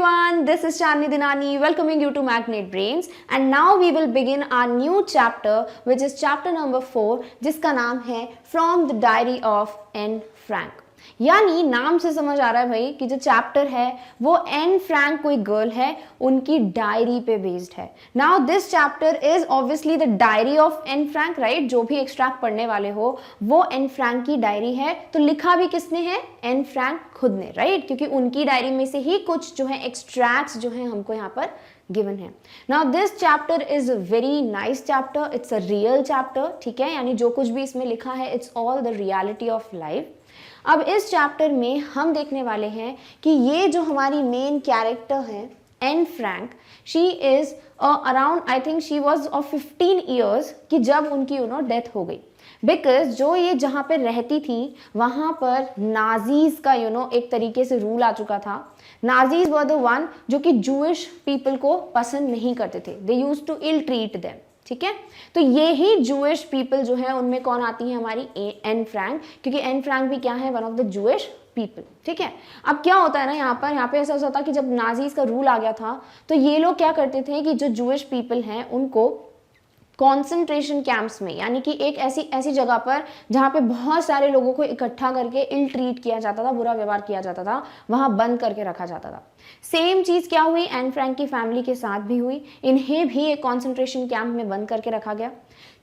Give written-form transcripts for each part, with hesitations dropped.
everyone, this is Chandni Dinani welcoming you to Magnet Brains and now we will begin our new chapter which is chapter number 4 जिसका नाम है From the Diary of Anne Frank। यानी नाम से समझ आ रहा है भाई कि जो चैप्टर है वो एन फ्रैंक कोई गर्ल है उनकी डायरी पे बेस्ड है। Now this chapter is obviously the diary of Anne Frank, right. जो भी एक्सट्रैक्ट पढ़ने वाले हो वो एन फ्रैंक की डायरी है, तो लिखा भी किसने है? एन फ्रैंक खुद ने, राइट, क्योंकि उनकी डायरी में से ही कुछ जो है एक्सट्रैक्ट्स जो है हमको यहाँ पर गिवन है। Now this chapter is very nice chapter, it's a real chapter, ठीक है, यानी जो कुछ भी इसमें लिखा है it's all the reality of life. अब इस चैप्टर में हम देखने वाले हैं कि ये जो हमारी मेन कैरेक्टर है Anne Frank, she is around I think she was of 15 years कि जब उनकी डेथ हो गई। बिकॉज जो ये जहाँ पे रहती थी वहाँ पर नाजीज का एक तरीके से रूल आ चुका था। नाजीज वर द वन जो कि जूइश पीपल को पसंद नहीं करते थे, they used to ill treat them, ठीक है। तो ये ही जूइश पीपल जो है उनमें कौन आती है? हमारी एन फ्रैंक, क्योंकि एन फ्रैंक भी क्या है? One of the Jewish people, ठीक है। अब क्या होता है ना, यहाँ पे ऐसा होता कि जब नाजीज का रूल आ गया था तो ये लोग क्या करते थे कि जो जूइश पीपल हैं उनको कॉन्सेंट्रेशन कैंप्स में, यानी कि एक ऐसी जगह पर जहाँ पे बहुत सारे लोगों को इकट्ठा करके इल ट्रीट किया जाता था, बुरा व्यवहार किया जाता था, वहाँ बंद करके रखा जाता था। सेम चीज़ क्या हुई? एन फ्रैंक की फैमिली के साथ भी हुई, इन्हें भी एक कॉन्सेंट्रेशन कैंप में बंद करके रखा गया,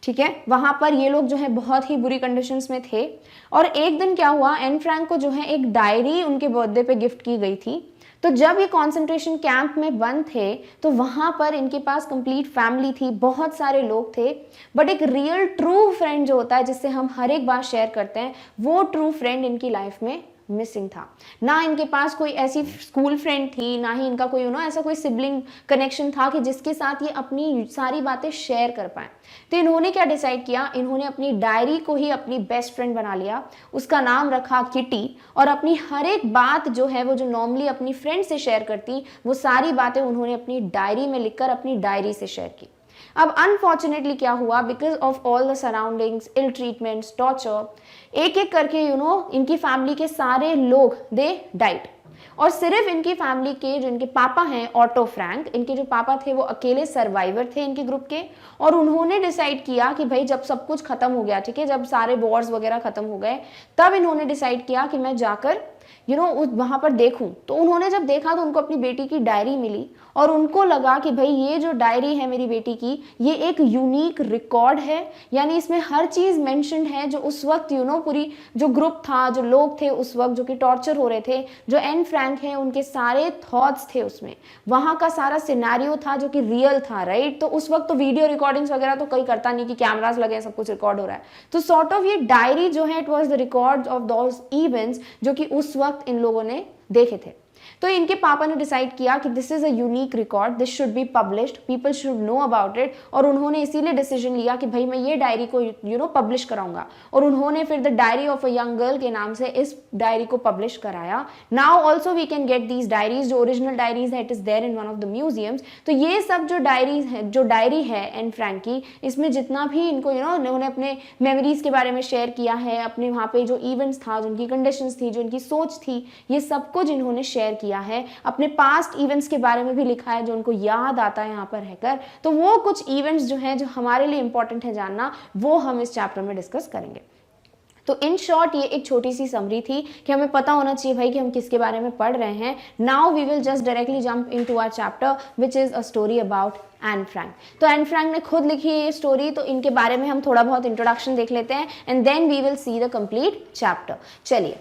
ठीक है। वहाँ पर ये लोग जो है बहुत ही बुरी कंडीशंस में थे। और एक दिन क्या हुआ, एन फ्रैंक को जो है एक डायरी उनके बर्थडे पे गिफ्ट की गई थी। तो जब ये कॉन्सेंट्रेशन कैंप में बंद थे तो वहाँ पर इनके पास कंप्लीट फैमिली थी, बहुत सारे लोग थे, बट एक रियल ट्रू फ्रेंड जो होता है जिससे हम हर एक बात शेयर करते हैं, वो ट्रू फ्रेंड इनकी लाइफ में मिसिंग था। ना इनके पास कोई ऐसी स्कूल फ्रेंड थी, ना ही इनका कोई ऐसा कोई सिबलिंग कनेक्शन था कि जिसके साथ ये अपनी सारी बातें शेयर कर पाए। तो इन्होंने क्या डिसाइड किया? इन्होंने अपनी डायरी को ही अपनी बेस्ट फ्रेंड बना लिया, उसका नाम रखा किटी, और अपनी हर एक बात जो है वो जो नॉर्मली अपनी फ्रेंड से शेयर करती वो सारी बातें उन्होंने अपनी डायरी में लिखकर अपनी डायरी से शेयर की। अब अनफॉर्चुनेटली क्या हुआ, because of all the surroundings, ill treatments, torture, एक एक करके इनकी फैमिली के सारे लोग दे डाइड। और सिर्फ इनकी फैमिली के जो इनके पापा हैं ऑटो फ्रैंक, इनके जो पापा थे वो अकेले सर्वाइवर थे इनके ग्रुप के। और उन्होंने डिसाइड किया कि भाई जब सब कुछ खत्म हो गया, ठीक है, जब सारे वॉर्स वगैरह खत्म हो गए, तब इन्होंने डिसाइड किया कि मैं जाकर वहाँ पर देखूं। तो उन्होंने जब देखा तो उनको अपनी बेटी की डायरी मिली और उनको लगा कि भाई ये जो डायरी है मेरी बेटी की, ये एक यूनिक रिकॉर्ड है, यानी इसमें हर चीज़ मेंशन्ड है जो उस वक्त पूरी जो ग्रुप था, जो लोग थे उस वक्त जो कि टॉर्चर हो रहे थे, जो एन फ्रैंक हैं उनके सारे थॉट्स थे उसमें, वहाँ का सारा सिनेरियो था जो कि रियल था, राइट। तो उस वक्त तो वीडियो रिकॉर्डिंग्स वगैरह तो कोई करता नहीं कि कैमरास लगे सब कुछ रिकॉर्ड हो रहा है। तो सॉर्ट ऑफ ये डायरी जो है it was the record of those events जो कि उस वक्त इन लोगों ने देखे थे। तो इनके पापा ने डिसाइड किया कि this is a unique record, this should be published, people should know about it. और उन्होंने इसीलिए डिसीजन लिया कि भाई मैं ये डायरी को पब्लिश कराऊंगा। और उन्होंने फिर the diary of a young girl के नाम से इस डायरी को पब्लिश कराया। Now also we can get these diaries, जो ओरिजिनल डायरीज है, it is there in one of the museums. तो ये सब जो डायरी है एन फ्रैंक की, इसमें जितना भी इनको इन्होंने अपने मेमोरीज के बारे में शेयर किया है, अपने वहाँ पे जो इवेंट्स था, जो उनकी कंडीशंस थी, जो उनकी सोच थी, ये सब कुछ इन्होंने शेयर किया है। अपने पास्ट इवेंट्स के बारे में भी लिखा है जो उनको याद आता है यहाँ पर रहकर। तो वो कुछ इवेंट्स जो हैं जो हमारे लिए इंपॉर्टेंट है जानना, वो हम इस चैप्टर में डिस्कस करेंगे। तो इन शॉर्ट ये एक छोटी सी समरी थी कि हमें पता होना चाहिए भाई कि हम किसके बारे में पढ़ रहे हैं। Now we will just directly jump into our chapter which is a story about Anne Frank. तो एन फ्रैंक ने खुद लिखी है ये स्टोरी, तो इनके बारे में हम थोड़ा बहुत इंट्रोडक्शन देख लेते हैं and then we will see the complete chapter. चलिए,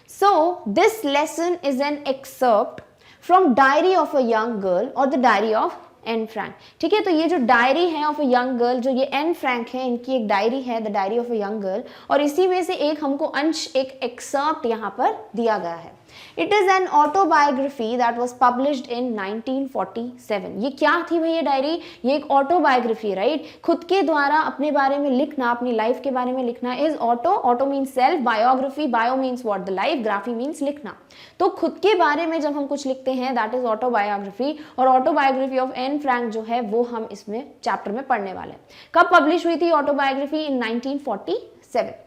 so this lesson is an excerpt from Diary of a Young Girl or the Diary of Anne Frank, ठीक है। तो ये जो डायरी है ऑफ अ यंग गर्ल, जो ये N Frank है, इनकी एक डायरी है the diary of a young girl, और इसी में से एक हमको अंश, एक एक्सर्प्ट यहाँ पर दिया गया है। It is an autobiography that was published in 1947। ये क्या थी भाई ये डायरी? ये एक ऑटोबायोग्राफी, राइट। खुद के द्वारा अपने बारे में लिखना, अपनी लाइफ के बारे में लिखना is auto means self, biography, bio means what the life, graphy means लिखना। तो खुद के बारे में जब हम कुछ लिखते हैं दैट इज ऑटोबायोग्राफी। और ऑटोबायोग्राफी ऑफ एन फ्रैंक जो है वो हम इसमें चैप्टर में पढ़ने वाले हैं। कब पब्लिश हुई थी autobiography? In 1947।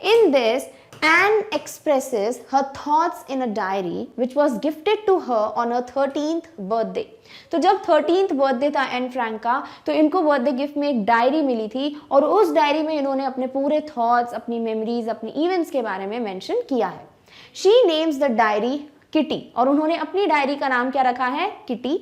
In this, Anne expresses her thoughts in a diary which was gifted to her on her 13th birthday. तो जब 13th बर्थडे था एन फ्रैंक का, तो इनको बर्थडे गिफ्ट में एक डायरी मिली थी और उस डायरी में इन्होंने अपने पूरे थॉट्स, अपनी मेमोरीज, अपनी इवेंट्स के बारे में मेंशन किया है. She names the diary Kitty, और उन्होंने अपनी डायरी का नाम क्या रखा है? Kitty,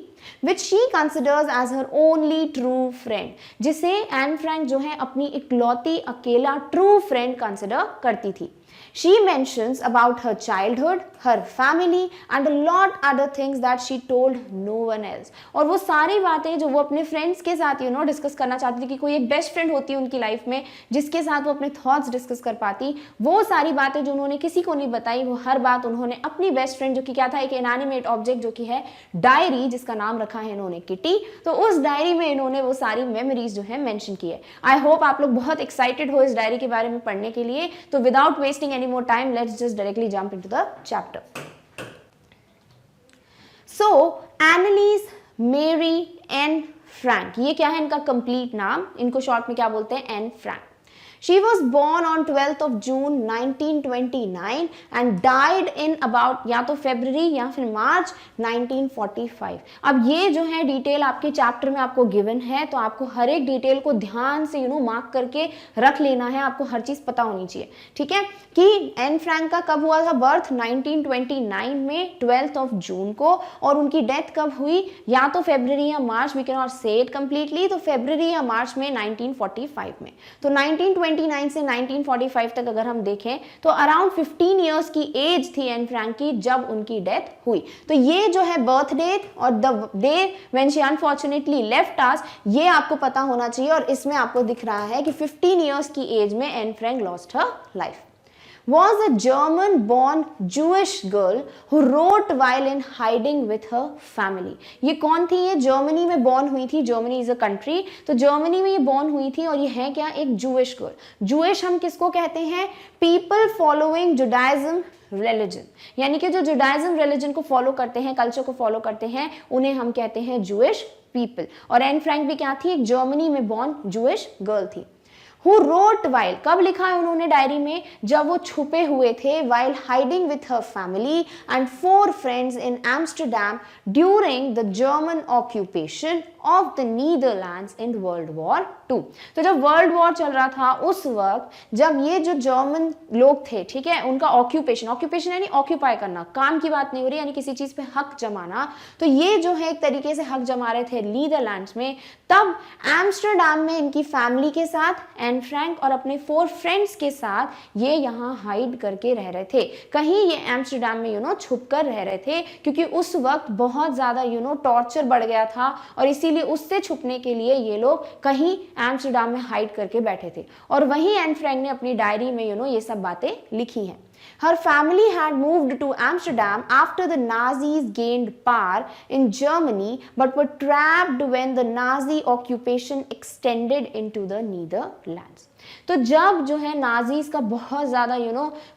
which she considers as her only true friend, जिसे एन फ्रैंक जो है अपनी इकलौती अकेला ट्रू फ्रेंड कंसिडर करती थी. She mentions about her childhood, her family and a lot other things that she told no one else. और वो सारी बातें जो वो अपने फ्रेंड्स के साथ डिस्कस करना चाहती थी, कि कोई एक बेस्ट फ्रेंड होती है उनकी लाइफ में जिसके साथ वो अपने थॉट्स डिस्कस कर पाती, वो सारी बातें जो उन्होंने किसी को नहीं बताई, वो हर बात उन्होंने अपनी बेस्ट फ्रेंड, जो कि क्या था, एक इनएनिमेट ऑब्जेक्ट जो कि है डायरी, जिसका नाम रखा है इन्होंने किटी, तो उस डायरी में इन्होंने वो सारी मेमोरीज जो है मेंशन की है. आई होप आप लोग बहुत एक्साइटेड हो इस डायरी के बारे में पढ़ने के लिए. तो without wasting any more time, let's just directly jump into the chapter. So Anneliese Mary Anne Frank, ये क्या है इनका कंप्लीट नाम, इनको शॉर्ट में क्या बोलते हैं? Anne Frank. She was born on 12th of June 1929 and died in about या तो फरवरी या फिर मार्च 1945. अब ये जो है डिटेल आपके चैप्टर में आपको गिवन है, तो आपको हर एक डिटेल को ध्यान से मार्क करके रख लेना है, आपको हर चीज़ पता होनी चाहिए. ठीक है, कि एन फ्रैंक का कब हुआ था बर्थ? 1929 में 12th of जून को, और उनकी डेथ कब हुई? या तो फरवरी या मार्च, वी कैन नॉट से इट कंप्लीटली, तो फरवरी या मार्च में 1945 में. तो 1929 से 1945 तक अगर हम देखें तो अराउंड 15 इयर्स की एज थी एन फ्रैंक की जब उनकी डेथ हुई. तो ये जो है बर्थ डेट और the day when she unfortunately left अस, ये आपको पता होना चाहिए. और इसमें आपको दिख रहा है कि 15 इयर्स की एज में N Frank lost her life. Was a German-born Jewish girl who wrote while in hiding with her family. ये कौन थी? ये जर्मनी में बॉर्न हुई थी. जर्मनी इज अ कंट्री, तो जर्मनी में ये बॉर्न हुई थी, और ये है क्या? एक जूइश गर्ल. जूइश हम किसको कहते हैं? पीपल फॉलोइंग जुडाइज्म रिलीजन, यानी कि जो जुडाइज्म रिलीजन को फॉलो करते हैं, कल्चर को फॉलो करते हैं, उन्हें हम कहते हैं जूइश पीपल. और एन फ्रैंक भी क्या थी? एक जर्मनी में बॉर्न जूइश गर्ल थी. Who wrote while, कब लिखा है उन्होंने डायरी में? जब वो छुपे हुए थे, while hiding with her family and 4 friends in Amsterdam during the German occupation of the Netherlands in World War II. तो जब वर्ल्ड वॉर चल रहा था उस वक्त, जब ये जो जर्मन लोग थे, ठीक है, उनका ऑक्यूपेशन यानी ऑक्यूपाई करना, काम की बात नहीं हो रही, यानी किसी चीज पे हक जमाना, तो ये जो है एक तरीके से हक जमा रहे थे नीदरलैंड्स में. तब एम्स्टरडैम में इनकी फैमिली के साथ एन फ्रैंक और अपने 4 फ्रेंड्स के साथ ये यहाँ हाइड करके रह रहे थे. कहीं ये एम्स्टरडैम में छुप कर रह रहे थे, क्योंकि उस वक्त बहुत ज्यादा टॉर्चर बढ़ गया था, और इसीलिए उससे छुपने के लिए ये लोग कहीं एम्स्टरडैम में हाइड करके बैठे थे. और वहीं एन फ्रैंक ने अपनी डायरी में ये सब बातें लिखी हैं. Her family had moved to Amsterdam after the Nazis gained power in Germany, but were trapped when the Nazi occupation extended into the Netherlands. तो जब जो है नाजीज का बहुत ज़्यादा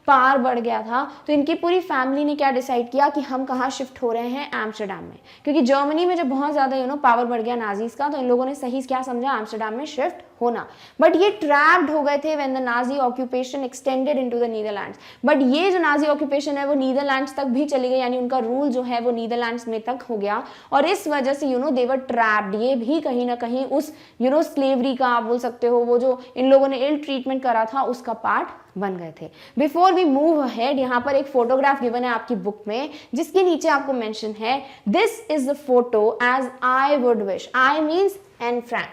पावर बढ़ गया था, तो इनकी पूरी फैमिली ने क्या डिसाइड किया कि हम कहाँ शिफ्ट हो रहे हैं? एम्स्टरडैम में. क्योंकि जर्मनी में जब बहुत ज़्यादा पावर बढ़ गया नाजीज का, तो इन लोगों ने सही क्या समझा? एम्स्टरडैम में शिफ्ट होना. बट ये ट्रैप्ड हो गए थे when the Nazi occupation extended into the Netherlands. But ये जो नाजी ऑक्यूपेशन है वो नीदरलैंड्स तक भी चली गई, यानी उनका रूल जो है वो नीदरलैंड्स में तक हो गया, और इस वजह से दे वर ट्रैप्ड. ये भी कहीं ना कहीं उस स्लेवरी का आप बोल सकते हो, वो जो इन लोगों ने इल ट्रीटमेंट करा था उसका पार्ट बन गए थे. बिफोर वी मूव अहेड, यहाँ पर एक फोटोग्राफ गिवन है आपकी बुक में, जिसके नीचे आपको मेंशन है, this is the photo as I would wish. I means Anne Frank.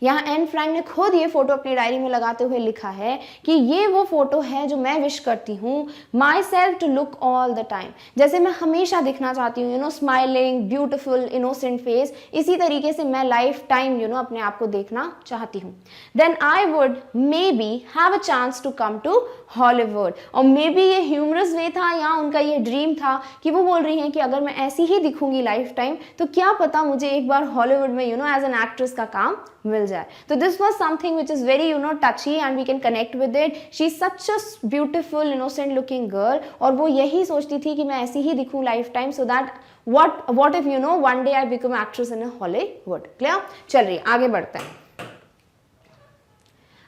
यहाँ एन फ्रैंक ने खुद ये फोटो अपनी डायरी में लगाते हुए लिखा है कि ये वो फोटो है जो मैं विश करती हूँ myself to look all the time. जैसे मैं हमेशा दिखना चाहती हूँ स्माइलिंग, ब्यूटिफुल, इनोसेंट फेस, इसी तरीके से मैं लाइफ टाइम अपने आप को देखना चाहती हूँ. Then I would maybe have a chance to come to Hollywood. और मे बी ये ह्यूमरस वे था या उनका ये ड्रीम था कि वो बोल रही हैं कि अगर मैं ऐसी ही दिखूंगी लाइफ टाइम, तो क्या पता मुझे एक बार हॉलीवुड में एज एन एक्ट्रेस का काम मिल जाए. तो this was something which is very touchy and we can connect with it. She is such a beautiful innocent looking girl, और वो यही सोचती थी कि मैं ऐसी ही दिखूं lifetime, so that what if one day I become actress in a Hollywood. Clear? चल रही है, आगे बढ़ते हैं.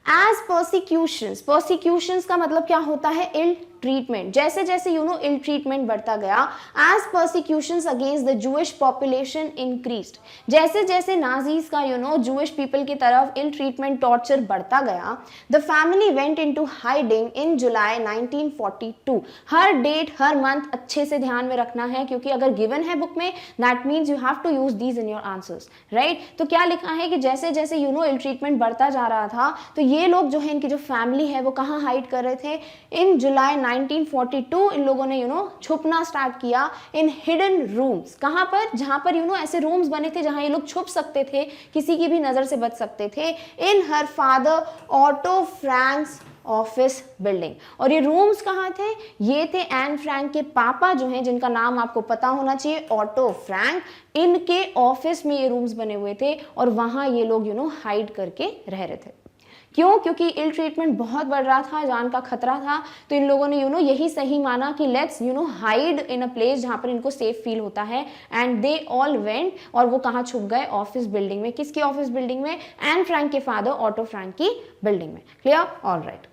एज परसिक्यूशंस, परसिक्यूशंस का मतलब क्या होता है, इल ट्रीटमेंट, जैसे जैसे यू नो इल ट्रीटमेंट बढ़ता गया, as persecutions against the Jewish population increased, जैसे जैसे नाजीज का यू नो जूइश पीपल की तरफ इल ट्रीटमेंट टॉर्चर बढ़ता गया, the family went into hiding in July 1942। हर डेट हर मंथ अच्छे से ध्यान में रखना है, क्योंकि अगर गिवन है बुक में that means you have to use these in your answers, right. तो क्या लिखा है कि जैसे जैसे यू नो इल ट्रीटमेंट बढ़ता जा रहा था, तो ये लोग जो है इनकी जो फैमिली है वो कहाँ हाइड कर रहे थे, इन जुलाई 1942 इन लोगों ने यू नो छुपना स्टार्ट किया इन हिडन रूम्स, कहाँ पर, जहां पर यू नो ऐसे रूम्स बने थे जहां ये लोग छुप सकते थे, किसी की भी नजर से बच सकते थे, in her father Otto Frank's office building. और ये रूम्स कहाँ थे, ये थे एन फ्रैंक के पापा जो हैं, जिनका नाम आपको पता होना चाहिए, ऑटो फ्रैंक, इनके ऑफिस में ये रूम्स बने हुए थे और वहां ये लोग यू नो हाइड करके रह रहे थे। क्यों, क्योंकि इल ट्रीटमेंट बहुत बढ़ रहा था, जान का खतरा था, तो इन लोगों ने यू नो यही सही माना कि let's you know hide in a place जहां पर इनको सेफ फील होता है, एंड दे ऑल वेंट, और वो कहाँ छुप गए, ऑफिस बिल्डिंग में। किसकी ऑफिस बिल्डिंग में, एन फ्रैंक के फादर ऑटो फ्रैंक की बिल्डिंग में। Clear, all right.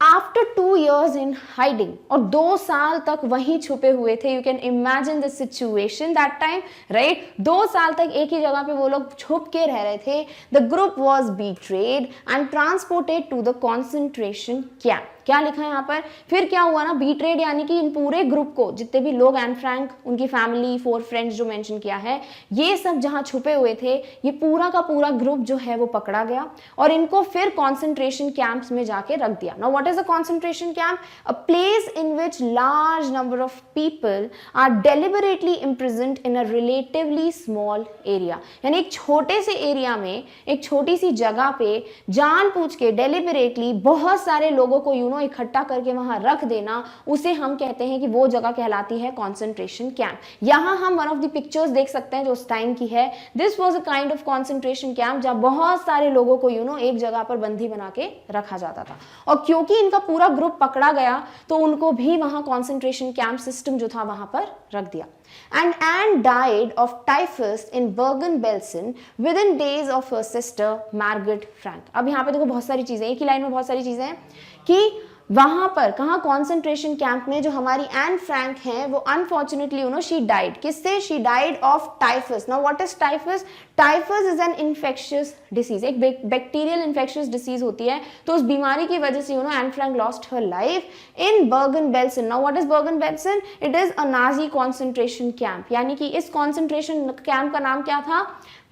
After 2 years in hiding, और 2 साल तक वहीं छुपे हुए थे, you can imagine the situation that time, right. 2 साल तक एक ही जगह पे वो लोग छुप के रह रहे थे। The group was betrayed and transported to the concentration camp. क्या लिखा है यहाँ पर, फिर क्या हुआ ना, बीट्रेड यानी कि इन पूरे ग्रुप को, जितने भी लोग, एन फ्रैंक, उनकी फैमिली, 4 फ्रेंड्स जो मेंशन किया है, ये सब जहां छुपे हुए थे, ये पूरा का पूरा ग्रुप जो है वो पकड़ा गया और इनको फिर कॉन्सेंट्रेशन कैंप्स में जाके रख दिया। Now what is a concentration camp, a place in which large number of people are deliberately imprisoned in a relatively small area. यानी एक छोटे से एरिया में, एक छोटी सी जगह पे जानबूझ के डेलिबरेटली बहुत सारे लोगों को यू नो इकट्ठा करके वहां रख देना, उसे हम कहते हैं कि वो जगह कहलाती है कॉन्सेंट्रेशन कैंप। यहां हम वन ऑफ द पिक्चर्स देख सकते हैं जो उस टाइम की है। This was a kind of concentration camp जहां बहुत सारे लोगों को यू नो एक जगह पर बंदी बना के रखा जाता था, और क्योंकि इनका पूरा ग्रुप पकड़ा गया तो उनको भी वहां कॉन्सेंट्रेशन कैंप सिस्टम जो था वहां पर रख दिया। And Anne died of typhus in Bergen-Belsen within days of her sister Margaret Frank। अब यहाँ पे देखो बहुत सारी चीजें, एक ही लाइन में बहुत सारी चीजें हैं कि वहां पर कहाँ कॉन्सेंट्रेशन कैंप में जो हमारी एन फ्रैंक हैं वो unfortunately you know she died, किससे, she died of typhus. Now what is typhus, typhus is an infectious disease, एक बैक्टीरियल इन्फेक्शियस डिसीज होती है, तो उस बीमारी की वजह से you know Anne Frank lost her life in Bergen Belsen. Now what is Bergen Belsen, it is a Nazi concentration camp, यानी कि इस कॉन्सेंट्रेशन कैंप का नाम क्या था,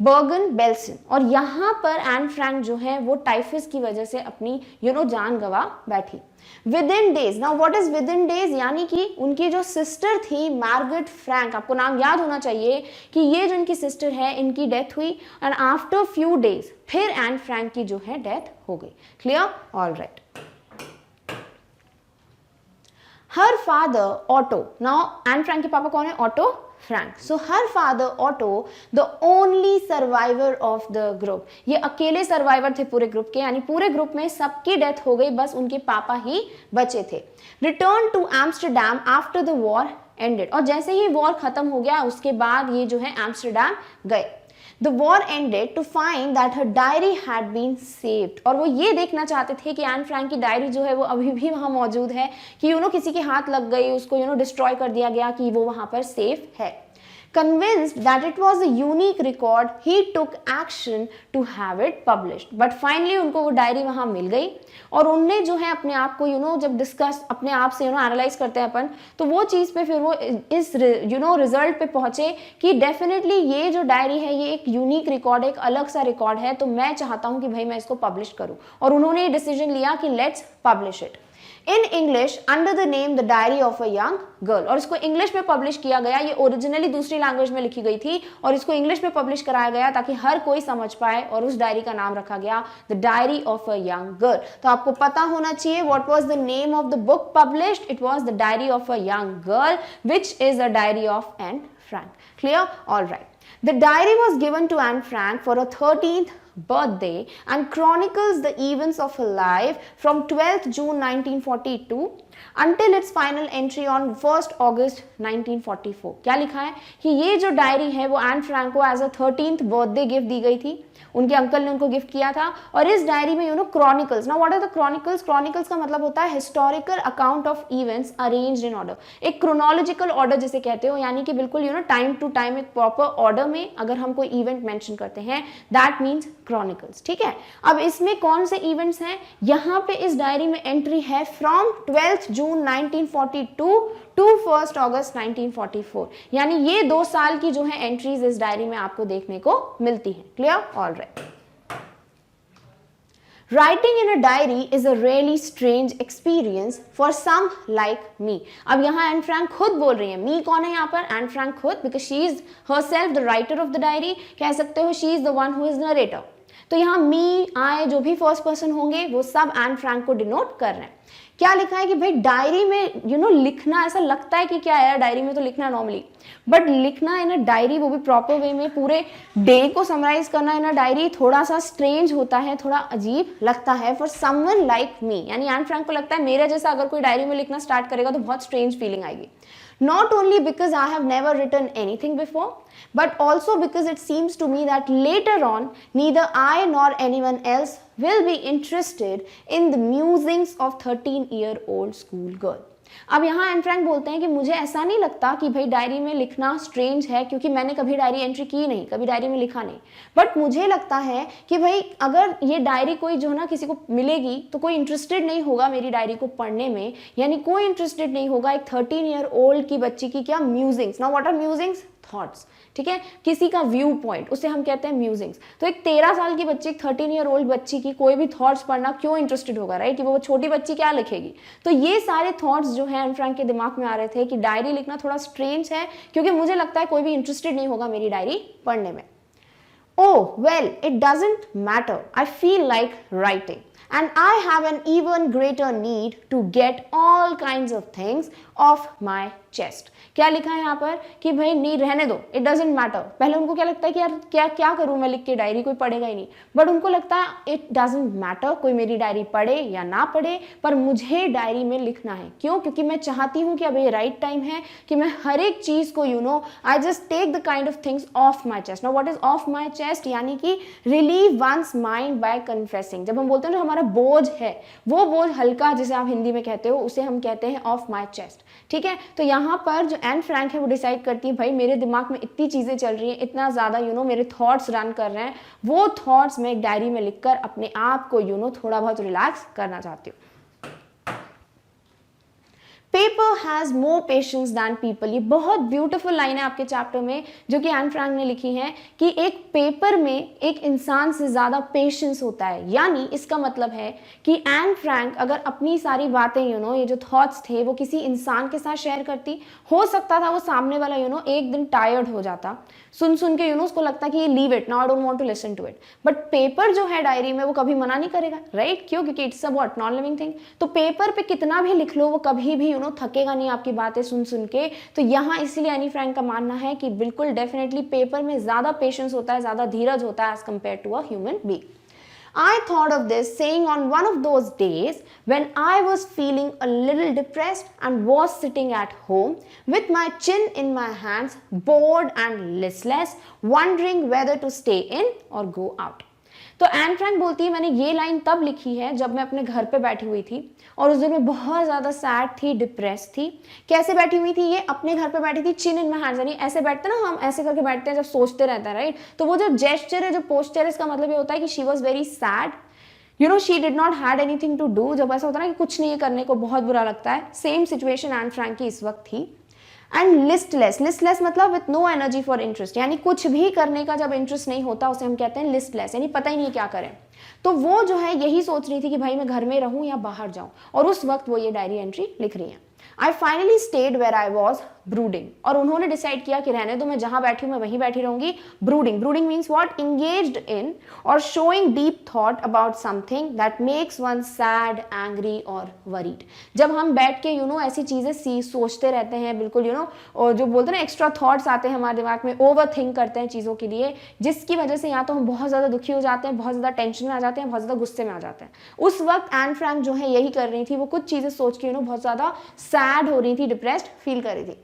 बर्गन-बेल्सन। और यहाँ पर एन फ्रैंक जो है वो टाइफस की वजह से अपनी यू नो जान गवा बैठी। With in days, now what is with in days, यानी कि उनकी जो सिस्टर थी मार्गरेट फ्रैंक, आपको नाम याद होना चाहिए कि ये जो इनकी सिस्टर है इनकी डेथ हुई, एंड आफ्टर फ्यू डेज फिर एन फ्रैंक की जो है डेथ हो गई। Clear, all right. हर father auto, now N Frank के पापा कौन है, Otto Frank. So her father auto the only survivor of the group, ये अकेले सर्वाइवर थे पूरे ग्रुप के, यानी पूरे ग्रुप में सबकी डेथ हो गई, बस उनके पापा ही बचे थे। Return to Amsterdam after the war ended, और जैसे ही वॉर खत्म हो गया उसके बाद ये जो है एम्स्टरडैम गए। The war ended to find that her diary had been saved, और वो ये देखना चाहते थे कि एन फ्रैंक की डायरी जो है वो अभी भी वहां मौजूद है, कि यू नो किसी के हाथ लग गई, उसको यू नो डिस्ट्रॉय कर दिया गया, कि वो वहां पर सेफ है। Convinced that it was a unique record, he took action to have it published. But finally उनको वो डायरी वहाँ मिल गई, और उनने जो है अपने आप को यू नो जब डिस्कस अपने आप से यू नो एनालाइज करते हैं अपन, तो वो चीज़ पे फिर वो इस यू नो रिजल्ट पे पहुंचे कि डेफिनेटली ये जो डायरी है ये एक यूनिक रिकॉर्ड है, एक अलग सा रिकॉर्ड है, तो मैं चाहता हूँ कि भाई मैं इसको पब्लिश करूँ, और उन्होंने ये डिसीजन लिया कि let's publish it in English under the name the diary of a young girl. और इसको इंग्लिश में पब्लिश किया गया, ये ओरिजिनली दूसरी लैंग्वेज में लिखी गई थी और इसको इंग्लिश में पब्लिश कराया गया ताकि हर कोई समझ पाए, और उस डायरी का नाम रखा गया the diary of a young girl. तो आपको पता होना चाहिए what was the name of the book published, it was the diary of a young girl which is the diary of Anne Frank. Clear, all right. The diary was given to Anne Frank for her 13th birthday and chronicles the events of her life from 12th June 1942 until its final entry on 1st August 1944। क्या लिखा है कि ये जो diary है वो Anne Frank को as a 13th birthday gift दी गई थी, उनके अंकल ने उनको गिफ्ट किया था। और इस डायरी में chronicles, now what are the chronicles? Chronicles का मतलब होता है historical account of events arranged in order, एक क्रोनोलॉजिकल ऑर्डर जिसे कहते हो, यानी कि बिल्कुल टाइम टू टाइम एक प्रॉपर ऑर्डर में अगर हम कोई इवेंट मेंशन करते हैं, दैट मीन्स क्रॉनिकल्स। ठीक है, अब इसमें कौन से इवेंट्स हैं? यहाँ पे इस डायरी में एंट्री है from 12th June 1942 to 1st अगस्त 1944, यानी ये 2 साल की जो है एंट्रीज इस डायरी में आपको देखने को मिलती है। Clear? Alright. Writing in a diary is a really strange experience for some like me। अब यहाँ एन फ्रैंक खुद बोल रही है, मी कौन है यहाँ पर? एन फ्रैंक खुद, because she is herself the writer of the diary, कह सकते हो she is the one who is narrator। तो यहाँ मी, आई, जो भी फर्स्ट पर्सन होंगे वो सब एन फ्रैंक को डिनोट कर रहे हैं। क्या लिखा है कि भाई डायरी में लिखना, ऐसा लगता है कि क्या है डायरी में तो लिखना नॉर्मली, बट लिखना इन अ डायरी, वो भी प्रॉपर वे में, पूरे डे को समराइज करना इन अ डायरी थोड़ा सा स्ट्रेंज होता है, थोड़ा अजीब लगता है फॉर समवन लाइक मी। यानी एन फ्रैंक को लगता है मेरे जैसा अगर कोई डायरी में लिखना स्टार्ट करेगा तो बहुत स्ट्रेंज फीलिंग आएगी। Not only because I have never written anything before, but also because it seems to me that later on, neither I nor anyone else will be interested in the musings of 13-year-old schoolgirl। अब यहाँ Anne Frank बोलते हैं कि मुझे ऐसा नहीं लगता कि भाई डायरी में लिखना स्ट्रेंज है, क्योंकि मैंने कभी डायरी एंट्री की नहीं, कभी डायरी में लिखा नहीं, बट मुझे लगता है कि भाई अगर ये डायरी कोई जो है ना किसी को मिलेगी तो कोई इंटरेस्टेड नहीं होगा मेरी डायरी को पढ़ने में, यानी कोई इंटरेस्टेड नहीं होगा एक 13-year-old की बच्ची की क्या musings. Now what are musings? Thoughts. ठीक है, किसी का व्यू पॉइंट, उसे हम कहते हैं म्यूजिंग्स। तो एक 13 साल की बच्ची, एक 13-year-old बच्ची की कोई भी थॉट्स पढ़ना क्यों इंटरेस्टेड होगा, राइट? कि वो छोटी बच्ची क्या लिखेगी। तो ये सारे थॉट्स जो है एन फ्रैंक के दिमाग में आ रहे थे कि डायरी लिखना थोड़ा स्ट्रेंज है, क्योंकि मुझे लगता है कोई भी इंटरेस्टेड नहीं होगा मेरी डायरी पढ़ने में। Oh, well, it doesn't matter. I feel like writing. And I have an even greater need to get all kinds of things off my chest। क्या लिखा है यहाँ पर कि भाई नहीं, रहने दो, इट डजेंट मैटर। पहले उनको क्या लगता है कि यार क्या क्या करूँ मैं लिख के, डायरी कोई पढ़ेगा ही नहीं, बट उनको लगता है इट डजेंट मैटर कोई मेरी डायरी पढ़े या ना पढ़े, पर मुझे डायरी में लिखना है। क्यों? क्योंकि मैं चाहती हूँ कि अब ये राइट टाइम है कि मैं हर एक चीज़ को I just take the kind of things off my chest. Now what is off my chest? यानी कि relieve one's mind by confessing. जब हम बोलते हैं ना हमारा बोझ है, वो बोझ हल्का, जिसे आप हिंदी में कहते हो, उसे हम कहते हैं ऑफ माई चेस्ट। ठीक है, तो यहाँ पर जो एन फ्रैंक है वो डिसाइड करती है भाई मेरे दिमाग में इतनी चीज़ें चल रही हैं, इतना ज़्यादा मेरे थॉट्स रन कर रहे हैं, वो थॉट्स मैं एक डायरी में लिखकर अपने आप को थोड़ा बहुत रिलैक्स करना चाहती हूँ। Paper has more patience than people, ये बहुत ब्यूटीफुल लाइन है आपके चैप्टर में जो कि एन फ्रैंक ने लिखी है कि एक पेपर में एक इंसान से ज़्यादा पेशेंस होता है। यानी इसका मतलब है कि एन फ्रैंक अगर अपनी सारी बातें ये जो थॉट्स थे वो किसी इंसान के साथ शेयर करती, हो सकता था वो सामने वाला एक दिन टायर्ड हो जाता, सुन के उसको लगता कि ये leave it, now I don't want to listen to it. But paper जो है डायरी में वो कभी मना नहीं करेगा, राइट? क्यों? क्योंकि it's a what, non living thing. तो पेपर पे कितना भी लिख लो वो कभी भी थकेगा नहीं आपकी बातें सुन के। तो यहाँ इसलिए एनी फ्रैंक का मानना है कि बिल्कुल डेफिनेटली पेपर में ज्यादा पेशेंस होता है, ज्यादा धीरज होता है as compare to a human being. I thought of this saying on one of those days when I was feeling a little depressed and was sitting at home with my chin in my hands, bored and listless, wondering whether to stay in or go out। तो Anne Frank बोलती है मैंने ये line तब लिखी है जब मैं अपने घर पे बैठी हुई थी और उस दिन मैं बहुत ज़्यादा सैड थी, डिप्रेस थी। कैसे बैठी हुई थी? ये अपने घर पे बैठी थी, चिन इन माय हैंड्स, यानी ऐसे बैठते ना, हम ऐसे करके बैठते हैं जब सोचते रहते हैं, राइट? तो वो जो जेस्चर है, जो पोस्चर है, इसका मतलब ये होता है कि she was very sad, she did not had anything to do. जब ऐसा होता है ना कि कुछ नहीं करने को बहुत बुरा लगता है, सेम सिचुएशन एन फ्रैंक की इस वक्त थी। एंड लिस्टलेस मतलब with no energy for interest, यानी कुछ भी करने का जब इंटरेस्ट नहीं होता उसे हम कहते हैं लिस्टलेस, यानी पता ही नहीं क्या करें। तो वो जो है यही सोच रही थी कि भाई मैं घर में रहूं या बाहर जाऊं, और उस वक्त वो ये डायरी एंट्री लिख रही है। I finally stayed where I was brooding. और उन्होंने डिसाइड किया कि रहने दो, मैं जहां बैठी हूं मैं वहीं बैठी रहूंगी. Brooding. Brooding means what? Engaged in or showing deep thought about something that makes one sad, angry or worried. जब हम बैठ के ऐसी चीजें सोचते रहते हैं, बिल्कुल और जो बोलते हैं ना एक्स्ट्रा थॉट्स आते हैं हमारे दिमाग में, ओवर थिंक करते हैं चीज़ों के लिए, जिसकी वजह से या तो हम बहुत ज़्यादा दुखी हो जाते हैं, बहुत ज़्यादा टेंशन में आ जाते हैं, बहुत ज़्यादा गुस्से में आ जाते हैं. उस वक्त एन फ्रैंक जो है यही कर रही थी. वो कुछ चीज़ें सोच के बहुत ज़्यादा सैड हो रही थी, डिप्रेस्ड फील कर रही थी.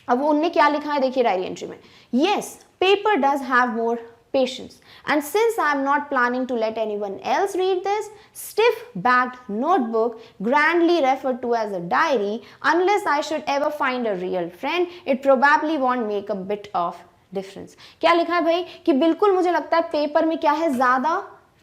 अब वो उनने क्या लिखा है देखिए डायरी एंट्री में. Yes, paper does have more patience, and since I am not planning to let anyone else read this stiff-backed notebook, grandly referred to as a diary, unless I should ever find a real friend, it probably won't make a bit of difference. क्या लिखा है भाई कि बिल्कुल मुझे लगता है paper में क्या है, ज़्यादा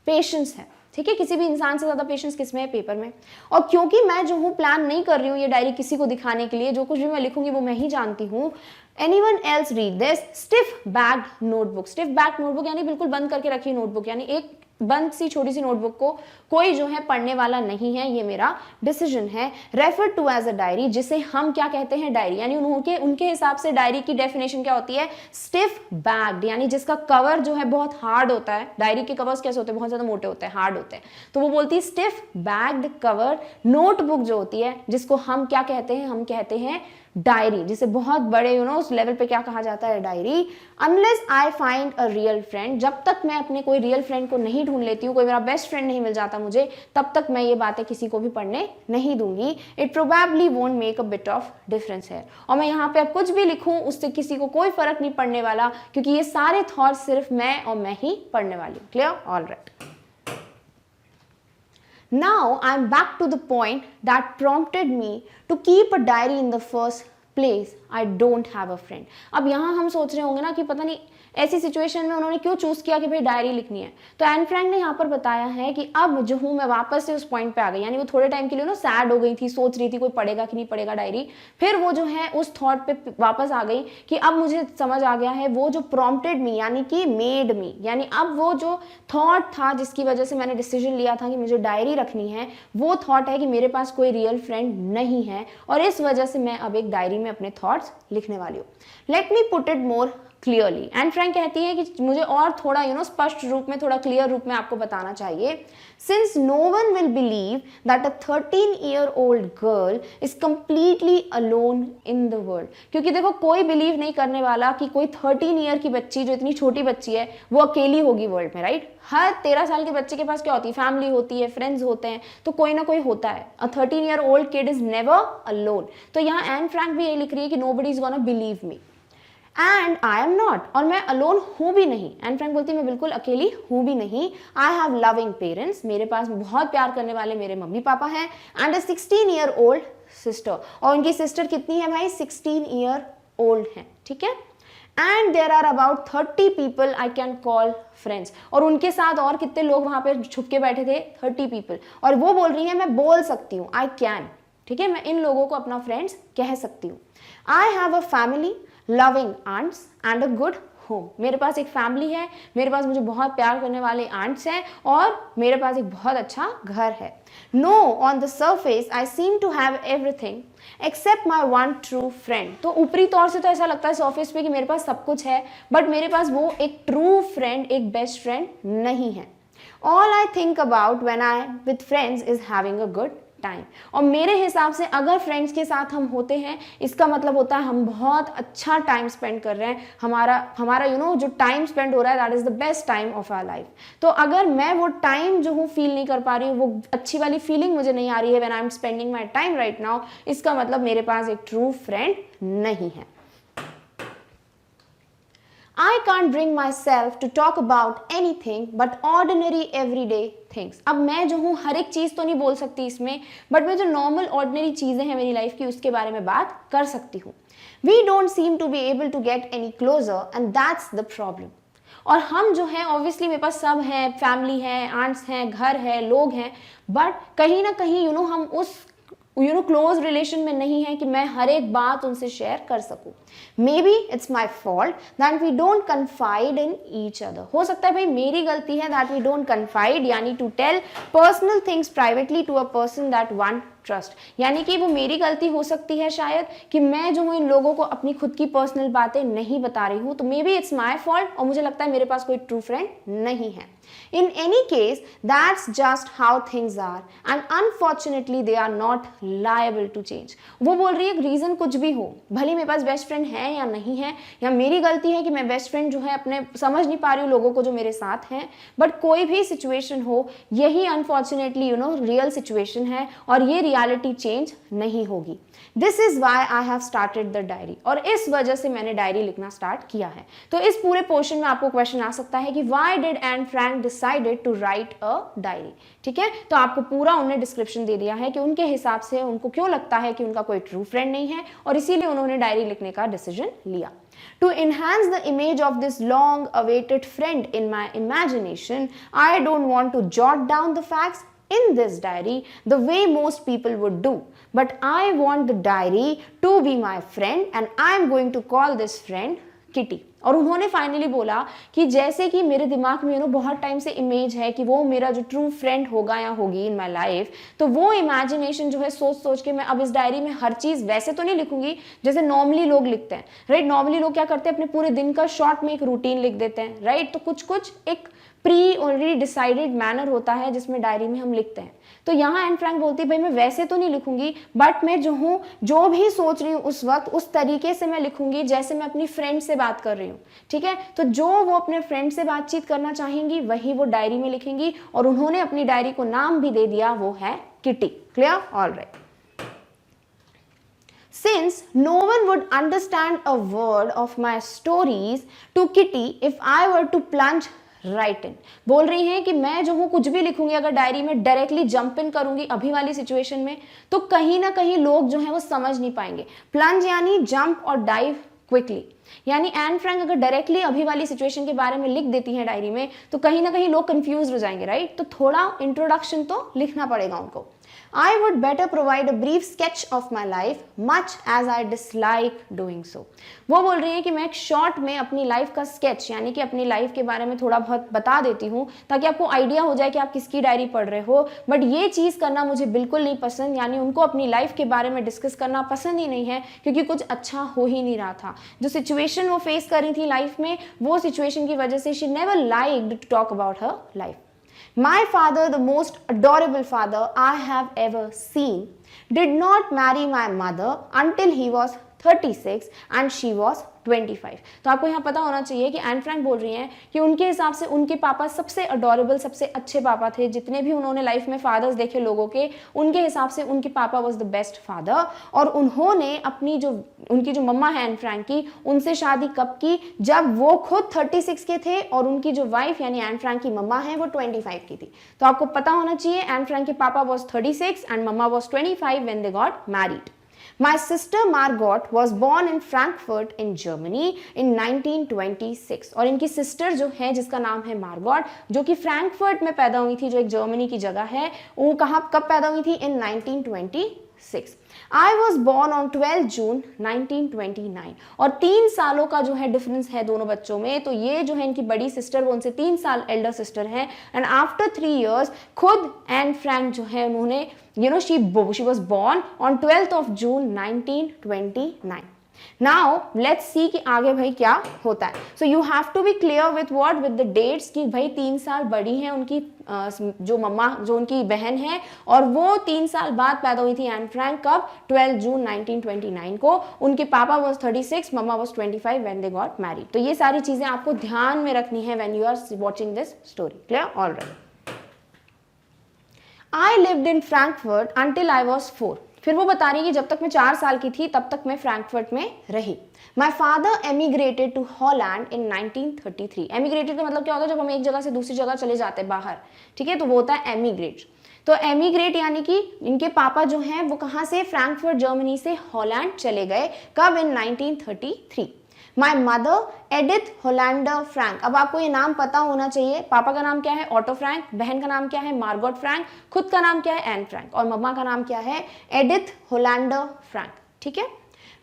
पेशेंस है. ठीक है, किसी भी इंसान से ज़्यादा पेशेंस किस में है, पेपर में. और क्योंकि मैं जो हूँ प्लान नहीं कर रही हूँ ये डायरी किसी को दिखाने के लिए, जो कुछ भी मैं लिखूंगी वो मैं ही जानती हूँ. Anyone else read this stiff bagged notebook. Stiff bagged notebook यानी बिल्कुल बंद करके रखी नोटबुक, यानी एक बंद सी छोटी सी नोटबुक को कोई जो है पढ़ने वाला नहीं है, ये मेरा डिसीजन है. Refer to as a diary, जिसे हम क्या कहते हैं, डायरी. यानी उनके हिसाब से डायरी की डेफिनेशन क्या होती है, स्टिफ बैग्ड, यानी जिसका कवर जो है बहुत हार्ड होता है. डायरी के कवर्स कैसे होते हैं, बहुत ज्यादा मोटे होते हैं, हार्ड होते हैं. तो वो बोलती है स्टिफ बैग्ड कवर नोटबुक जो होती है, जिसको हम क्या कहते हैं, हम कहते हैं डायरी, जिसे बहुत बड़े उस लेवल पे क्या कहा जाता है, diary. Unless I find a real friend, जब तक मैं अपने कोई रियल फ्रेंड को नहीं ढूंढ लेती हूँ, कोई मेरा बेस्ट फ्रेंड नहीं मिल जाता मुझे, तब तक मैं ये बातें किसी को भी पढ़ने नहीं दूंगी. It probably won't make a bit of difference है. और मैं यहाँ पे अब कुछ भी लिखूं उससे किसी को कोई फर्क नहीं पड़ने वाला, क्योंकि ये सारे थॉट्स सिर्फ मैं और मैं ही पढ़ने वाली हूँ. Clear? All right. Now I am back to the point that prompted me to keep a diary in the first place. I don't have a friend. अब यहाँ हम सोच रहे होंगे ना कि पता नहीं ऐसी सिचुएशन में उन्होंने क्यों चूज किया कि भाई डायरी लिखनी है. तो एन फ्रैंक ने यहाँ पर बताया है कि अब जो हूँ मैं वापस से उस पॉइंट पे आ गई. यानी वो थोड़े टाइम के लिए सैड हो गई थी, सोच रही थी कोई पढ़ेगा कि नहीं पढ़ेगा डायरी. फिर वो जो है उस थॉट पे वापस आ गई कि अब मुझे समझ आ गया है वो जो प्रॉम्प्टेड मी यानी कि मेड मी, यानी अब वो जो थॉट था जिसकी वजह से मैंने डिसीजन लिया था कि मुझे डायरी रखनी है, वो थॉट है कि मेरे पास कोई रियल फ्रेंड नहीं है, और इस वजह से मैं अब एक डायरी में अपने थॉट्स लिखने वाली हूँ. Let me put it more clearly. Anne Frank कहती है कि मुझे और थोड़ा स्पष्ट रूप में, थोड़ा क्लियर रूप में आपको बताना चाहिए. Since no one will believe that a 13-year-old girl is completely alone in the world. क्योंकि देखो कोई बिलीव नहीं करने वाला कि कोई 13 ईयर की बच्ची, जो इतनी छोटी बच्ची है, वो अकेली होगी वर्ल्ड में, राइट. हर 13 साल के बच्चे के पास क्या होती है, फैमिली होती है, फ्रेंड्स होते हैं, तो कोई ना कोई होता है. अ 13-year-old kid is never alone. तो यहाँ एन फ्रैंक भी ये लिख रही है कि nobody is gonna believe me and I am not, और मैं अलोन हूँ भी नहीं. एन फ्रैंक बोलती है मैं बिल्कुल अकेली हूँ भी नहीं. आई हैव लविंग पेरेंट्स, मेरे पास बहुत प्यार करने वाले मेरे मम्मी पापा हैं. एंड अ 16-year-old सिस्टर, और उनकी सिस्टर कितनी है भाई, 16-year-old है. ठीक है. And there are about 30 people I can call friends, और उनके साथ और कितने लोग वहां पे छुप के बैठे थे, 30 पीपल. और वो बोल रही है मैं बोल सकती हूँ, आई कैन. ठीक है, मैं इन लोगों को अपना फ्रेंड्स कह सकती हूँ. I have a family, loving aunts and a good home. मेरे पास एक फैमिली है, मेरे पास मुझे बहुत प्यार करने वाले आंट्स हैं, और मेरे पास एक बहुत अच्छा घर है. No, on the surface I seem to have everything except my one true friend. तो ऊपरी तौर से तो ऐसा लगता है सरफेस पे कि मेरे पास सब कुछ है, बट मेरे पास वो एक ट्रू फ्रेंड, एक बेस्ट फ्रेंड नहीं है. All I think about when I with friends is having a good time. और मेरे हिसाब से अगर फ्रेंड्स के साथ हम होते हैं, इसका मतलब होता है हम बहुत अच्छा टाइम स्पेंड कर रहे हैं. हमारा जो टाइम स्पेंड हो रहा है, that is the best time of our life. तो अगर मैं वो टाइम जो हूँ फील नहीं कर पा रही हूँ, वो अच्छी वाली फीलिंग मुझे नहीं आ रही है when I am spending my time right now, इसका मतलब मेरे पास एक ट्रू फ्रेंड नहीं है. I can't bring myself to talk about anything but ordinary everyday things. अब मैं जो हूँ हर एक चीज़ तो नहीं बोल सकती इसमें, बट मैं जो नॉर्मल ऑर्डिनरी चीज़ें हैं मेरी लाइफ की उसके बारे में बात कर सकती हूँ. We don't seem to be able to get any closer and that's the problem. और हम जो है ऑब्वियसली मेरे पास सब है, फैमिली है, आंट्स हैं, घर है, लोग हैं, बट कहीं ना कहीं हम उस क्लोज रिलेशन में नहीं है कि मैं हर एक बात उनसे शेयर कर सकूं. Maybe it's my fault that we don't confide in each other. हो सकता है भाई मेरी गलती है दैट वी डोंट कन्फाइड, यानी to tell personal things privately to a person that one trust, यानी कि वो मेरी गलती हो सकती है शायद कि मैं जो हूँ इन लोगों को अपनी खुद की पर्सनल बातें नहीं बता रही हूँ, तो may be it's my fault और मुझे लगता है मेरे पास कोई ट्रू फ्रेंड नहीं है. In any case, that's just how things are and unfortunately they are not liable to change. वो बोल रही है रीजन कुछ भी हो, भले मेरे पास बेस्ट फ्रेंड है या नहीं है, या मेरी गलती है कि मैं बेस्ट फ्रेंड जो है अपने समझ नहीं पा रही हूँ लोगों को जो मेरे साथ हैं, बट कोई भी सिचुएशन हो, यही अनफॉर्चुनेटली रियल सिचुएशन है और ये रियलिटी चेंज नहीं होगी. This is why I have started the diary, और इस वजह से मैंने डायरी लिखना स्टार्ट किया है. तो इस पूरे पोर्शन में आपको क्वेश्चन आ सकता है कि why did Anne Frank decided to write a diary. ठीक है, तो आपको पूरा उन्होंने डिस्क्रिप्शन दे दिया है कि उनके हिसाब से उनको क्यों लगता है कि उनका कोई ट्रू फ्रेंड नहीं है और इसीलिए उन्होंने डायरी लिखने का डिसीजन लिया. To enhance the image of this long awaited friend in my imagination, I don't want to jot down the facts in this diary the way most people would do, but I want the diary to be my friend and I am going to call this friend Kitty. और उन्होंने finally बोला कि जैसे कि मेरे दिमाग में बहुत टाइम से इमेज है कि वो मेरा जो ट्रू फ्रेंड होगा या होगी इन माई लाइफ, तो वो इमेजिनेशन जो है सोच सोच के मैं अब इस डायरी में हर चीज़ वैसे तो नहीं लिखूंगी जैसे नॉर्मली लोग लिखते हैं, राइट. नॉर्मली लोग क्या करते हैं, अपने पूरे दिन का शॉर्ट में एक रूटीन लिख देते हैं, राइट. तो कुछ कुछ एक प्री ऑलरेडी डिसाइडेड मैनर होता है जिसमें डायरी में हम लिखते हैं. तो यहाँ एन फ्रैंक बोलती है भाई मैं वैसे तो नहीं लिखूंगी, बट मैं जो हूँ जो भी सोच रही हूँ उस वक्त उस तरीके से मैं लिखूंगी जैसे मैं अपनी फ्रेंड से बात कर रही हूँ. ठीक है, तो जो वो अपने फ्रेंड से बातचीत करना चाहेंगी वही वो डायरी में लिखेंगी, और उन्होंने अपनी डायरी को नाम भी दे दिया, वो है kitty. Clear? Alright. Since no one would understand a word of my stories to Kitty if I were to plunge right in. बोल रही हैं कि मैं जो हूँ कुछ भी लिखूंगी अगर डायरी में डायरेक्टली जंप इन करूंगी अभी वाली सिचुएशन में, तो कहीं ना कहीं लोग जो हैं वो समझ नहीं पाएंगे. प्लंज यानी जंप और डाइव क्विकली, यानी एन फ्रैंक अगर डायरेक्टली अभी वाली सिचुएशन के बारे में लिख देती हैं डायरी में तो कहीं ना कहीं लोग कंफ्यूज हो जाएंगे, राइट. तो थोड़ा इंट्रोडक्शन तो लिखना पड़ेगा उनको. I would better provide a brief sketch of my life, much as I dislike doing so. वो बोल रही है कि मैं एक शॉर्ट में अपनी लाइफ का स्केच यानी कि अपनी लाइफ के बारे में थोड़ा बहुत बता देती हूँ ताकि आपको आइडिया हो जाए कि आप किसकी डायरी पढ़ रहे हो, बट ये चीज़ करना मुझे बिल्कुल नहीं पसंद, यानी उनको अपनी लाइफ के बारे में डिस्कस करना पसंद ही नहीं है क्योंकि कुछ अच्छा हो ही नहीं रहा था. जो सिचुएशन वो फेस कर रही थी लाइफ में, वो सिचुएशन की वजह से she never liked to talk about her life. My father, the most adorable father I have ever seen, did not marry my mother until he was 36 and she was 25. तो आपको यहाँ पता होना चाहिए कि एन फ्रैंक बोल रही हैं कि उनके हिसाब से उनके पापा सबसे अडोरेबल, सबसे अच्छे पापा थे. जितने भी उन्होंने लाइफ में फादर्स देखे लोगों के, उनके हिसाब से उनके पापा वाज द बेस्ट फादर. और उन्होंने अपनी जो उनकी जो मम्मा है एन फ्रैंक की, उनसे शादी कब की, जब वो खुद 36 के थे और उनकी जो वाइफ यानी एन फ्रैंक की मम्मा है वो 25 की थी. तो आपको पता होना चाहिए एन फ्रैंक के पापा वॉज 36 एंड मम्मा was 25 when they got married. My sister Margot was born in Frankfurt in Germany in 1926. और इनकी सिस्टर जो है जिसका नाम है मार्गॉट, जो कि फ्रैंकफर्ट में पैदा हुई थी, जो एक जर्मनी की जगह है, वो कहाँ कब पैदा हुई थी? in 1926. I was born on 12 June 1929. और 3 सालों का जो है डिफरेंस है दोनों बच्चों में. तो ये जो है इनकी बड़ी सिस्टर, वो उनसे 3 साल एल्डर सिस्टर है. एंड आफ्टर 3 years खुद एन फ्रैंक जो है उन्होंने she was born on 12th of June 1929. Now let's see कि आगे भाई क्या होता है. So you have to be clear with what, with the dates कि भाई 3 साल बड़ी है उनकी जो मम्मा, जो उनकी बहन है, और वो 3 साल बाद पैदा हुई थी एन फ्रैंक. कब? 12 जून 1929 को. उनके पापा वॉज 36, मम्मा was 25 when they got married. तो ये सारी चीजें आपको ध्यान में रखनी है when you are watching this story. Clear? All right. I lived in Frankfurt until I was 4. फिर वो बता रही है कि जब तक मैं 4 साल की थी तब तक मैं फ्रैंकफर्ट में रही. My father emigrated to Holland in 1933. एमिग्रेटेड का मतलब क्या होता है? जब हम एक जगह से दूसरी जगह चले जाते हैं बाहर, ठीक है, तो वो होता है एमिग्रेट. तो एमिग्रेट यानी कि इनके पापा जो हैं वो कहाँ से? फ्रैंकफर्ट जर्मनी से हॉलैंड चले गए. कब? in 1933. My mother Edith Hollander Frank. अब आपको ये नाम पता होना चाहिए. पापा का नाम क्या है? Otto Frank. बहन का नाम क्या है? Margot Frank. खुद का नाम क्या है? Anne Frank. और मम्मा का नाम क्या है? Edith Hollander Frank. ठीक है.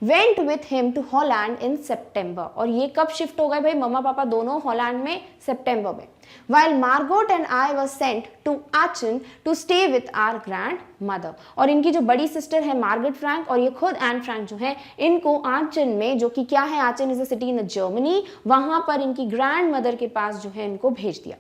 Went with him to Holland in September. और ये कब शिफ्ट हो गए भाई? मम्मा पापा दोनों हॉलैंड में सितंबर में. while Margot and I were sent to Aachen to stay with our grandmother. और इनकी जो बड़ी सिस्टर है मार्गरेट फ्रैंक और ये खुद एन फ्रैंक जो है इनको आचन में, जो कि क्या है, Aachen is a city in Germany, वहां पर इनकी ग्रैंड मदर के पास जो है इनको भेज दिया.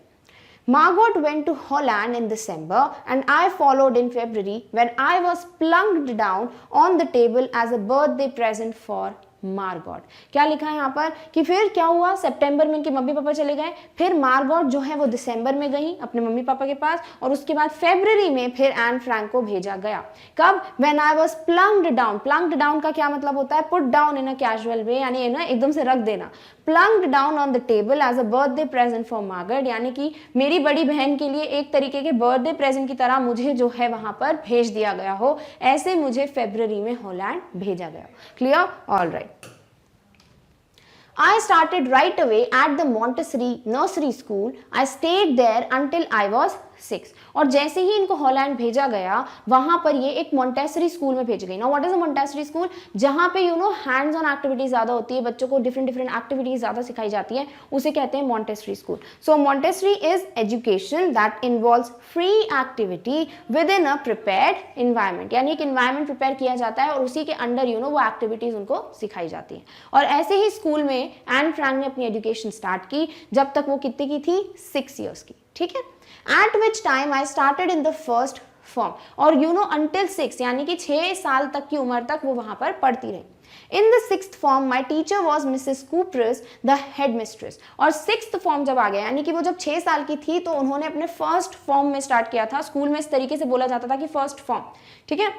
Margot went to Holland in December and I followed in February when I was plunked down on the table as a birthday present for मार्गॉट. क्या लिखा है यहाँ पर कि फिर क्या हुआ, सितंबर में इनके मम्मी पापा चले गए, फिर मार्गॉट जो है वो दिसंबर में गई अपने मम्मी पापा के पास, और उसके बाद फरवरी में फिर एन फ्रैंक को भेजा गया. कब? When I was plonked down. Plonked down का क्या मतलब होता है? Put down in a casual way, यानी ना एकदम से रख देना. Plonked down on the table as a birthday present for Margaret, यानी कि मेरी बड़ी बहन के लिए एक तरीके के बर्थडे प्रेजेंट की तरह मुझे जो है वहां पर भेज दिया गया हो. ऐसे मुझे फरवरी में हॉलैंड भेजा गया. Clear? All right. I started right away at the Montessori nursery school. I stayed there until I was 6. और जैसे ही इनको हॉलैंड भेजा गया वहां पर ये एक मॉन्टेसरी स्कूल में भेज गई. Now what is a Montessori school? जहां पे हैंड्स ऑन एक्टिविटीज ज्यादा होती है, बच्चों को डिफरेंट एक्टिविटीज ज्यादा सिखाई जाती है, उसे कहते हैं Montessori school. So Montessori is education that involves free activity with in a prepared environment, यानी एक इन्वायरमेंट प्रिपेयर किया जाता है और उसी के अंडर वो एक्टिविटीज उनको सिखाई जाती है. और ऐसे ही स्कूल में एन फ्रैंक ने अपनी एजुकेशन स्टार्ट की जब तक वो कितने की थी? 6 years की. ठीक है. At which time I started in the first form. और until 6, यानी कि 6 साल तक की उम्र तक वो वहां पर पढ़ती रही. In the 6th form, my teacher was Mrs. Cooper's, the headmistress. और 6th form जब आ गया, यानी कि वो जब 6 साल की थी तो उन्होंने अपने फर्स्ट फॉर्म में स्टार्ट किया था. स्कूल में इस तरीके से बोला जाता था कि फर्स्ट फॉर्म. ठीक है.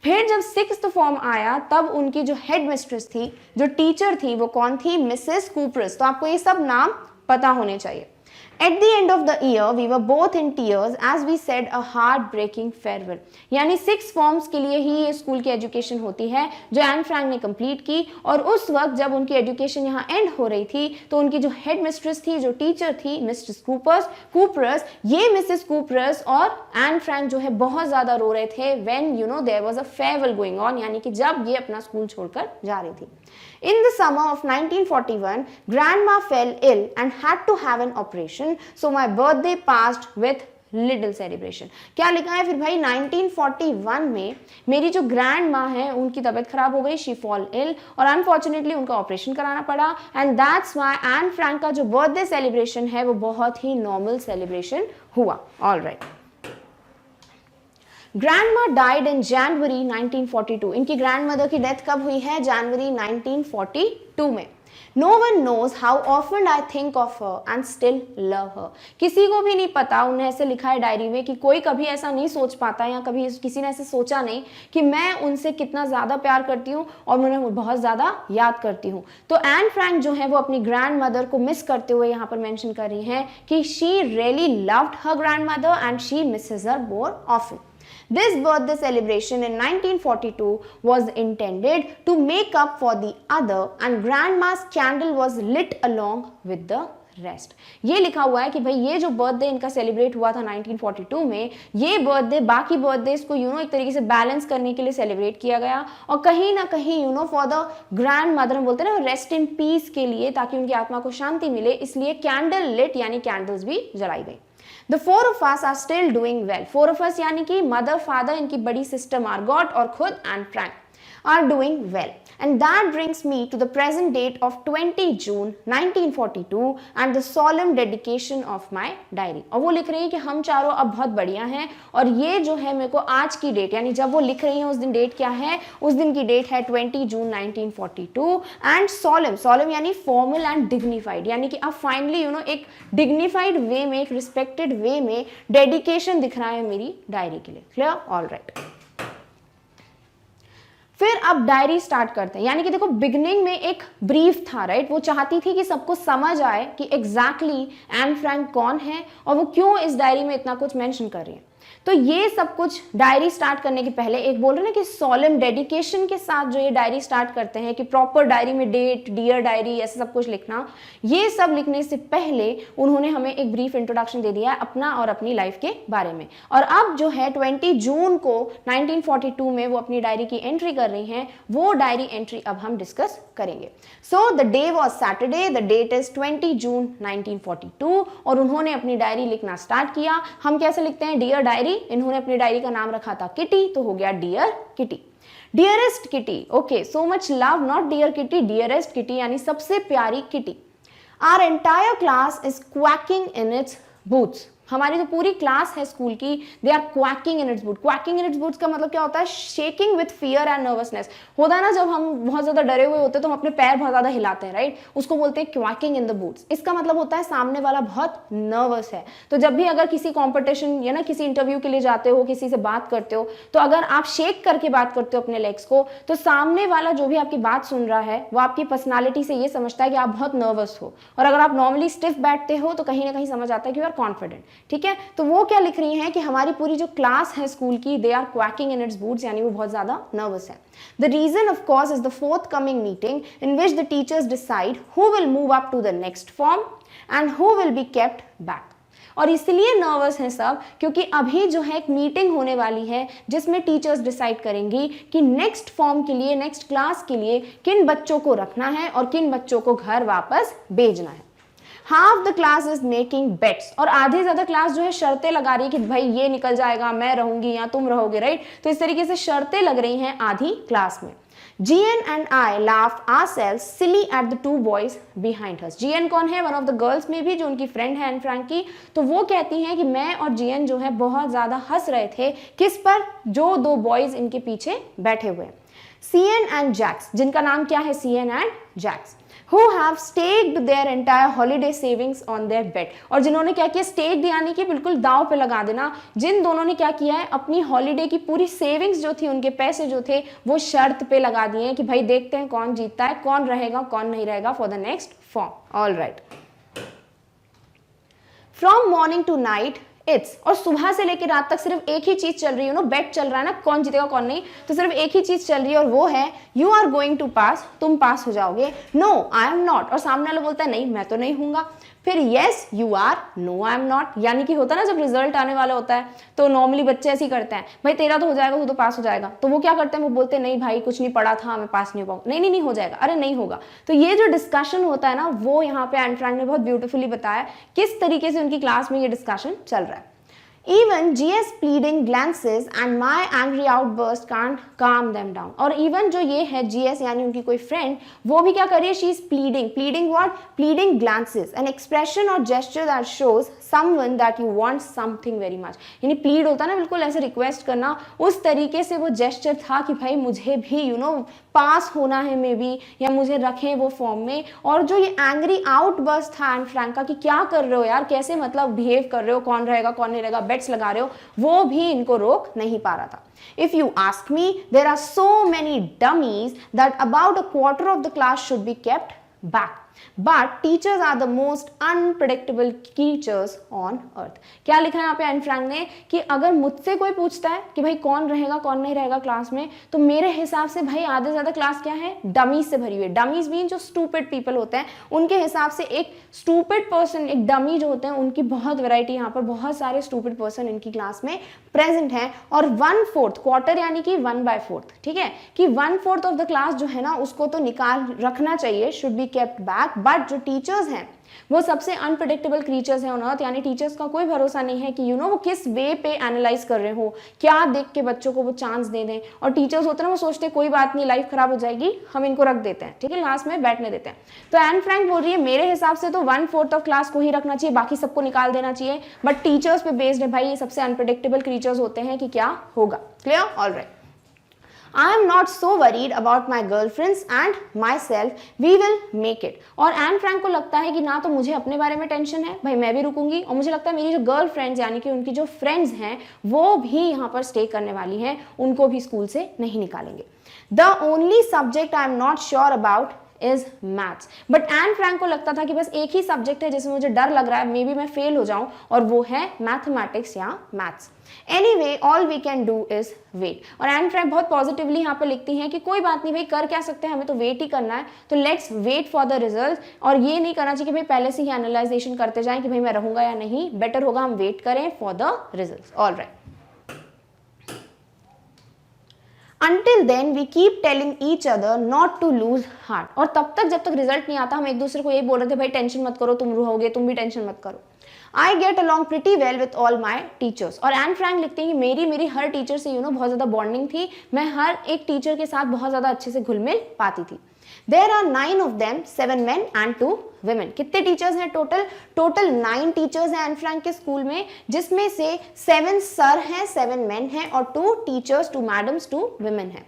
फिर जब 6th फॉर्म आया तब उनकी जो हेडमिस्ट्रेस थी, जो टीचर थी, वो कौन थी? Mrs Coopers. तो आपको ये सब नाम पता होने चाहिए. At the end of the year, we were both in tears as we said a heartbreaking farewell. यानी 6 फॉर्म्स के लिए ही ये स्कूल की एजुकेशन होती है जो एन फ्रैंक ने कंप्लीट की. और उस वक्त जब उनकी एजुकेशन यहाँ एंड हो रही थी तो उनकी जो हेड मिस्ट्रेस थी, जो टीचर थी, मिस्ट्रेस कूपर्स, ये मिसेस कूपर्स और एन फ्रैंक जो है बहुत ज्यादा रो रहे थे when there was a farewell going on, यानी कि जब ये अपना स्कूल छोड़कर जा रही थी. In the summer of 1941, grandma fell ill and had to have an operation, so my birthday passed with little celebration. क्या लिखा है फिर भाई? 1941 में मेरी जो ग्रैंड माँ है उनकी तबीयत खराब हो गई, शी फॉल इल, और अनफॉर्चुनेटली उनका ऑपरेशन कराना पड़ा. And that's why Anne Frank का जो बर्थडे सेलिब्रेशन है वो बहुत ही नॉर्मल सेलिब्रेशन हुआ. All right. Grandma died in January 1942. इनकी ग्रैंड मदर की डेथ कब हुई है? जनवरी 1942 में. No one knows how often I think of her and still love her. किसी को भी नहीं पता, उन्हें ऐसे लिखा है डायरी में कि कोई कभी ऐसा नहीं सोच पाता या कभी किसी ने ऐसे सोचा नहीं कि मैं उनसे कितना ज़्यादा प्यार करती हूँ और मैं उन्हें बहुत ज़्यादा याद करती हूँ. तो एन फ्रैंक जो है वो अपनी ग्रैंड मदर को मिस करते हुए यहाँ पर मेंशन कर रही हैं कि she really loved her grand mother and she Mrs her more often. This birthday celebration in 1942 was intended to make up for the other and grandma's candle was lit along with the rest. ये लिखा हुआ है कि भाई ये जो birthday इनका celebrate हुआ था 1942 में, ये बर्थडे बाकी बर्थडेज को एक तरीके से बैलेंस करने के लिए सेलिब्रेट किया गया और कहीं ना कहीं फॉर द ग्रैंड मदर बोलते हैं ना, रेस्ट इन पीस के लिए, ताकि उनकी आत्मा को शांति मिले, इसलिए कैंडल लिट यानी कैंडल्स भी जलाई गई. The 4 of us are still doing well. 4 of us यानी कि मदर, फादर, इनकी बड़ी सिस्टर मार्गॉट और खुद Anne Frank are doing well. And that brings me to the present date of 20 June 1942 and the solemn dedication of my diary. और वो लिख रही हैं कि हम चारों अब बहुत बढ़िया हैं और ये जो है मेरे को आज की डेट, यानी जब वो लिख रही हैं उस दिन डेट क्या है? उस दिन की डेट है 20 जून 1942 एंड solemn यानी फॉर्मल एंड डिग्निफाइड, यानी कि अब फाइनली एक डिग्निफाइड वे में, एक रिस्पेक्टेड वे में डेडिकेशन दिख रहा है मेरी डायरी के लिए. क्लियर? All right. फिर अब डायरी स्टार्ट करते हैं, यानी कि देखो बिगनिंग में एक ब्रीफ था, राइट? वो चाहती थी कि सबको समझ आए कि एग्जैक्टली एन फ्रैंक कौन है और वो क्यों इस डायरी में इतना कुछ मेंशन कर रही है. तो ये सब कुछ डायरी स्टार्ट करने के पहले एक बोल रहे हैं कि सॉलम डेडिकेशन के साथ जो ये डायरी स्टार्ट करते हैं कि प्रॉपर डायरी में डेट, डियर डायरी, ऐसा सब कुछ लिखना, ये सब लिखने से पहले उन्होंने हमें एक ब्रीफ इंट्रोडक्शन दे दिया है अपना और अपनी लाइफ के बारे में। और अब जो है 20 जून को 1942 में वो अपनी डायरी की एंट्री कर रही हैं, वो डायरी एंट्री अब हम डिस्कस करेंगे। So the day was Saturday, the date is 20 June 1942 और उन्होंने अपनी डायरी लिखना स्टार्ट किया। हम कैसे लिखते हैं डियर डायरी, इन्होंने अपनी डायरी का नाम रखा था किटी, तो हो गया dear Kitty. Dearest Kitty, okay, so much love, not dear Kitty, dearest Kitty यानी सबसे प्यारी किटी। Our entire class is quaking in its boots, हमारी जो पूरी क्लास है स्कूल की, they are quaking in its boot. Quaking in its boots का मतलब क्या होता है? Shaking with fear and nervousness. होता है ना जब हम बहुत ज्यादा डरे हुए होते हैं तो हम अपने पैर बहुत ज्यादा हिलाते हैं, राइट, उसको बोलते हैं क्वैकिंग इन द बूट्स। इसका मतलब होता है सामने वाला बहुत नर्वस है। तो जब भी अगर किसी कॉम्पिटिशन या ना किसी इंटरव्यू के लिए जाते हो, किसी से बात करते हो, तो अगर आप शेक करके बात करते हो अपने लेग्स को, तो सामने वाला जो भी आपकी बात सुन रहा है वो आपकी पर्सनालिटी से ये समझता है कि आप बहुत नर्वस हो। और अगर आप नॉर्मली स्टिफ बैठते हो तो कहीं ना कहीं समझ आता है कि यू आर कॉन्फिडेंट, ठीक है। तो वो क्या लिख रही हैं कि हमारी पूरी जो क्लास है स्कूल की, they are quaking in its boots, यानी वो बहुत ज्यादा नर्वस है। The reason of course is the forthcoming meeting in which the teachers decide who will move up to the next form and who will be kept back. और इसलिए nervous हैं सब क्योंकि अभी जो है एक मीटिंग होने वाली है जिसमें टीचर्स डिसाइड करेंगी कि नेक्स्ट फॉर्म के लिए, नेक्स्ट क्लास के लिए किन बच्चों को रखना है और किन बच्चों को घर वापस भेजना है। Half the class is making bets, और आधी ज्यादा क्लास जो है शर्तें लगा रही है कि भाई ये निकल जाएगा, मैं रहूंगी या तुम रहोगे, राइट। तो इस तरीके से शर्तें लग रही हैं आधी क्लास में। GN and I laugh ourselves silly at the two boys behind us. GN कौन है? वन ऑफ द गर्ल्स में भी जो उनकी फ्रेंड है एन फ्रैंक की। तो वो कहती हैं कि मैं और GN जो है बहुत ज्यादा हंस रहे थे, किस पर? जो दो बॉयज इनके पीछे बैठे हुए। CN and Jax, जिनका नाम क्या है? CN and Jax, who have staked their entire holiday savings on their bet, और जिन्होंने क्या किया? स्टेक यानी कि बिल्कुल दांव पे लगा देना। जिन दोनों ने क्या किया है? अपनी हॉलीडे की पूरी सेविंग्स जो थी, उनके पैसे जो थे, वो शर्त पे लगा दिए हैं कि भाई देखते हैं कौन जीतता है, कौन रहेगा कौन नहीं रहेगा for the next form. All right. From morning to night it's, और सुबह से लेकर रात तक सिर्फ एक ही चीज चल रही है, बेट चल रहा है ना, कौन जीतेगा कौन नहीं, तो सिर्फ एक ही चीज चल रही है और वो है यू आर गोइंग टू पास, तुम पास हो जाओगे। नो आई एम नॉट, और सामने वाला बोलता है नहीं मैं तो नहीं हूंगा। फिर yes you are, no I am not, यानी कि होता है ना जब रिजल्ट आने वाला होता है तो नॉर्मली बच्चे ऐसे ही करते हैं, भाई तेरा तो हो जाएगा, तू तो पास हो जाएगा। तो वो क्या करते हैं? वो बोलते हैं नहीं भाई कुछ नहीं पढ़ा था, मैं पास नहीं हो पाऊंगा। नहीं हो जाएगा, अरे नहीं होगा। तो ये जो डिस्कशन होता है ना, वो यहाँ पे एन फ्रैंक ने बहुत ब्यूटीफुली बताया किस तरीके से उनकी क्लास में ये डिस्कशन चल रहा है। Even GS pleading glances and my angry outburst can't calm them down. और even जो ये है GS यानी उनकी कोई फ्रेंड, वो भी क्या कर रही है? She is pleading what? Pleading glances, an expression or gesture that shows someone that you want something very much. यानी plead होता है ना बिल्कुल ऐसे रिक्वेस्ट करना, उस तरीके से वो जेस्चर था कि भाई मुझे भी पास होना है मे बी, या मुझे रखें वो फॉर्म में। और जो ये एंग्री आउटबर्स्ट था एन फ्रैंक का कि क्या कर रहे हो यार, कैसे मतलब बिहेव कर रहे हो, कौन रहेगा कौन नहीं रहेगा, बेट्स लगा रहे हो, वो भी इनको रोक नहीं पा रहा था। If you ask me, there are so many dummies that about a quarter of the class should be kept back. But teachers are the most unpredictable creatures on earth. क्या लिखा है यहाँ पे एन फ्रैंक ने कि अगर मुझसे कोई पूछता है कि भाई कौन रहेगा कौन नहीं रहेगा क्लास में, तो मेरे हिसाब से भाई आधे ज्यादा क्लास क्या है? डमीज से भरी हुई है। डमीज मीन जो स्टूपिड पीपल होते हैं, उनके हिसाब से एक स्टूपिड पर्सन, एक डमी जो होते हैं, उनकी बहुत वैरायटी, यहाँ पर बहुत सारे स्टूपिड पर्सन इनकी क्लास में प्रेजेंट हैं। और 1/4 क्वार्टर यानी कि 1/4, ठीक है, कि 1/4 ऑफ द क्लास जो है ना उसको तो निकाल रखना चाहिए, should be kept back. But जो टीचर्स हैं वो सबसे अनप्रेडिक्टेबल क्रीचर्स हैं ऑन अर्थ, यानी टीचर्स का कोई भरोसा नहीं है कि वो किस वे पे एनालाइज कर रहे हो, क्या देख के बच्चों को वो चांस दे दें। और टीचर्स होते हैं वो सोचते कोई बात नहीं, लाइफ खराब हो जाएगी, हम इनको रख देते हैं, ठीक है, लास्ट में बैठने देते हैं। तो एन फ्रैंक बोल रही है मेरे हिसाब से तो 1/4 ऑफ क्लास को ही रखना चाहिए, बाकी सबको निकाल देना चाहिए। बट टीचर्स पे बेस्ड है भाई, ये सबसे अनप्रेडिक्टेबल क्रीचर्स होते हैं कि क्या होगा। Clear? All right. I am not so worried about my girlfriends and myself, we will make it. और एन फ्रैंक को लगता है कि ना तो मुझे अपने बारे में टेंशन है, भाई मैं भी रुकूंगी, और मुझे लगता है मेरी जो गर्ल फ्रेंड्स यानी कि उनकी जो फ्रेंड्स हैं वो भी यहाँ पर स्टे करने वाली हैं, उनको भी स्कूल से नहीं निकालेंगे। The only subject I am not sure about is maths. But Anne Frank को लगता था कि बस एक ही सब्जेक्ट है जिसमें मुझे डर लग रहा है, मे बी मैं फेल हो जाऊं, और वो है मैथमेटिक्स या maths. Anyway all we can do is wait. और एन फ्रैंक बहुत पॉजिटिवली यहाँ पे लिखती हैं कि कोई बात नहीं भाई, कर क्या सकते हैं, हमें तो वेट ही करना है, तो let's wait for the result. और ये नहीं करना चाहिए कि भाई पहले से ही एनालाइजेशन करते जाएं कि भाई मैं रहूंगा या नहीं, बेटर होगा हम वेट करें for the result. All right, Until then we keep telling each other not to lose heart। और तब तक जब तक रिजल्ट नहीं आता हम एक दूसरे को यही बोल रहे थे भाई टेंशन मत करो, तुम रहोगे, तुम भी टेंशन मत करो। I get along pretty well with all my teachers। और एन फ्रैंक लिखते हैं कि मेरी हर टीचर से बहुत ज़्यादा बॉन्डिंग थी, मैं हर एक टीचर के साथ बहुत ज़्यादा अच्छे से घुल मिल पाती थी। There are 9 of them, 7 men and 2 women। कितने टीचर्स हैं टोटल 9 टीचर्स हैं एन फ्रैंक के स्कूल में, जिसमें से 7 सर हैं, 7 मेन हैं और 2 टीचर्स, 2 मैडम्स, 2 women हैं।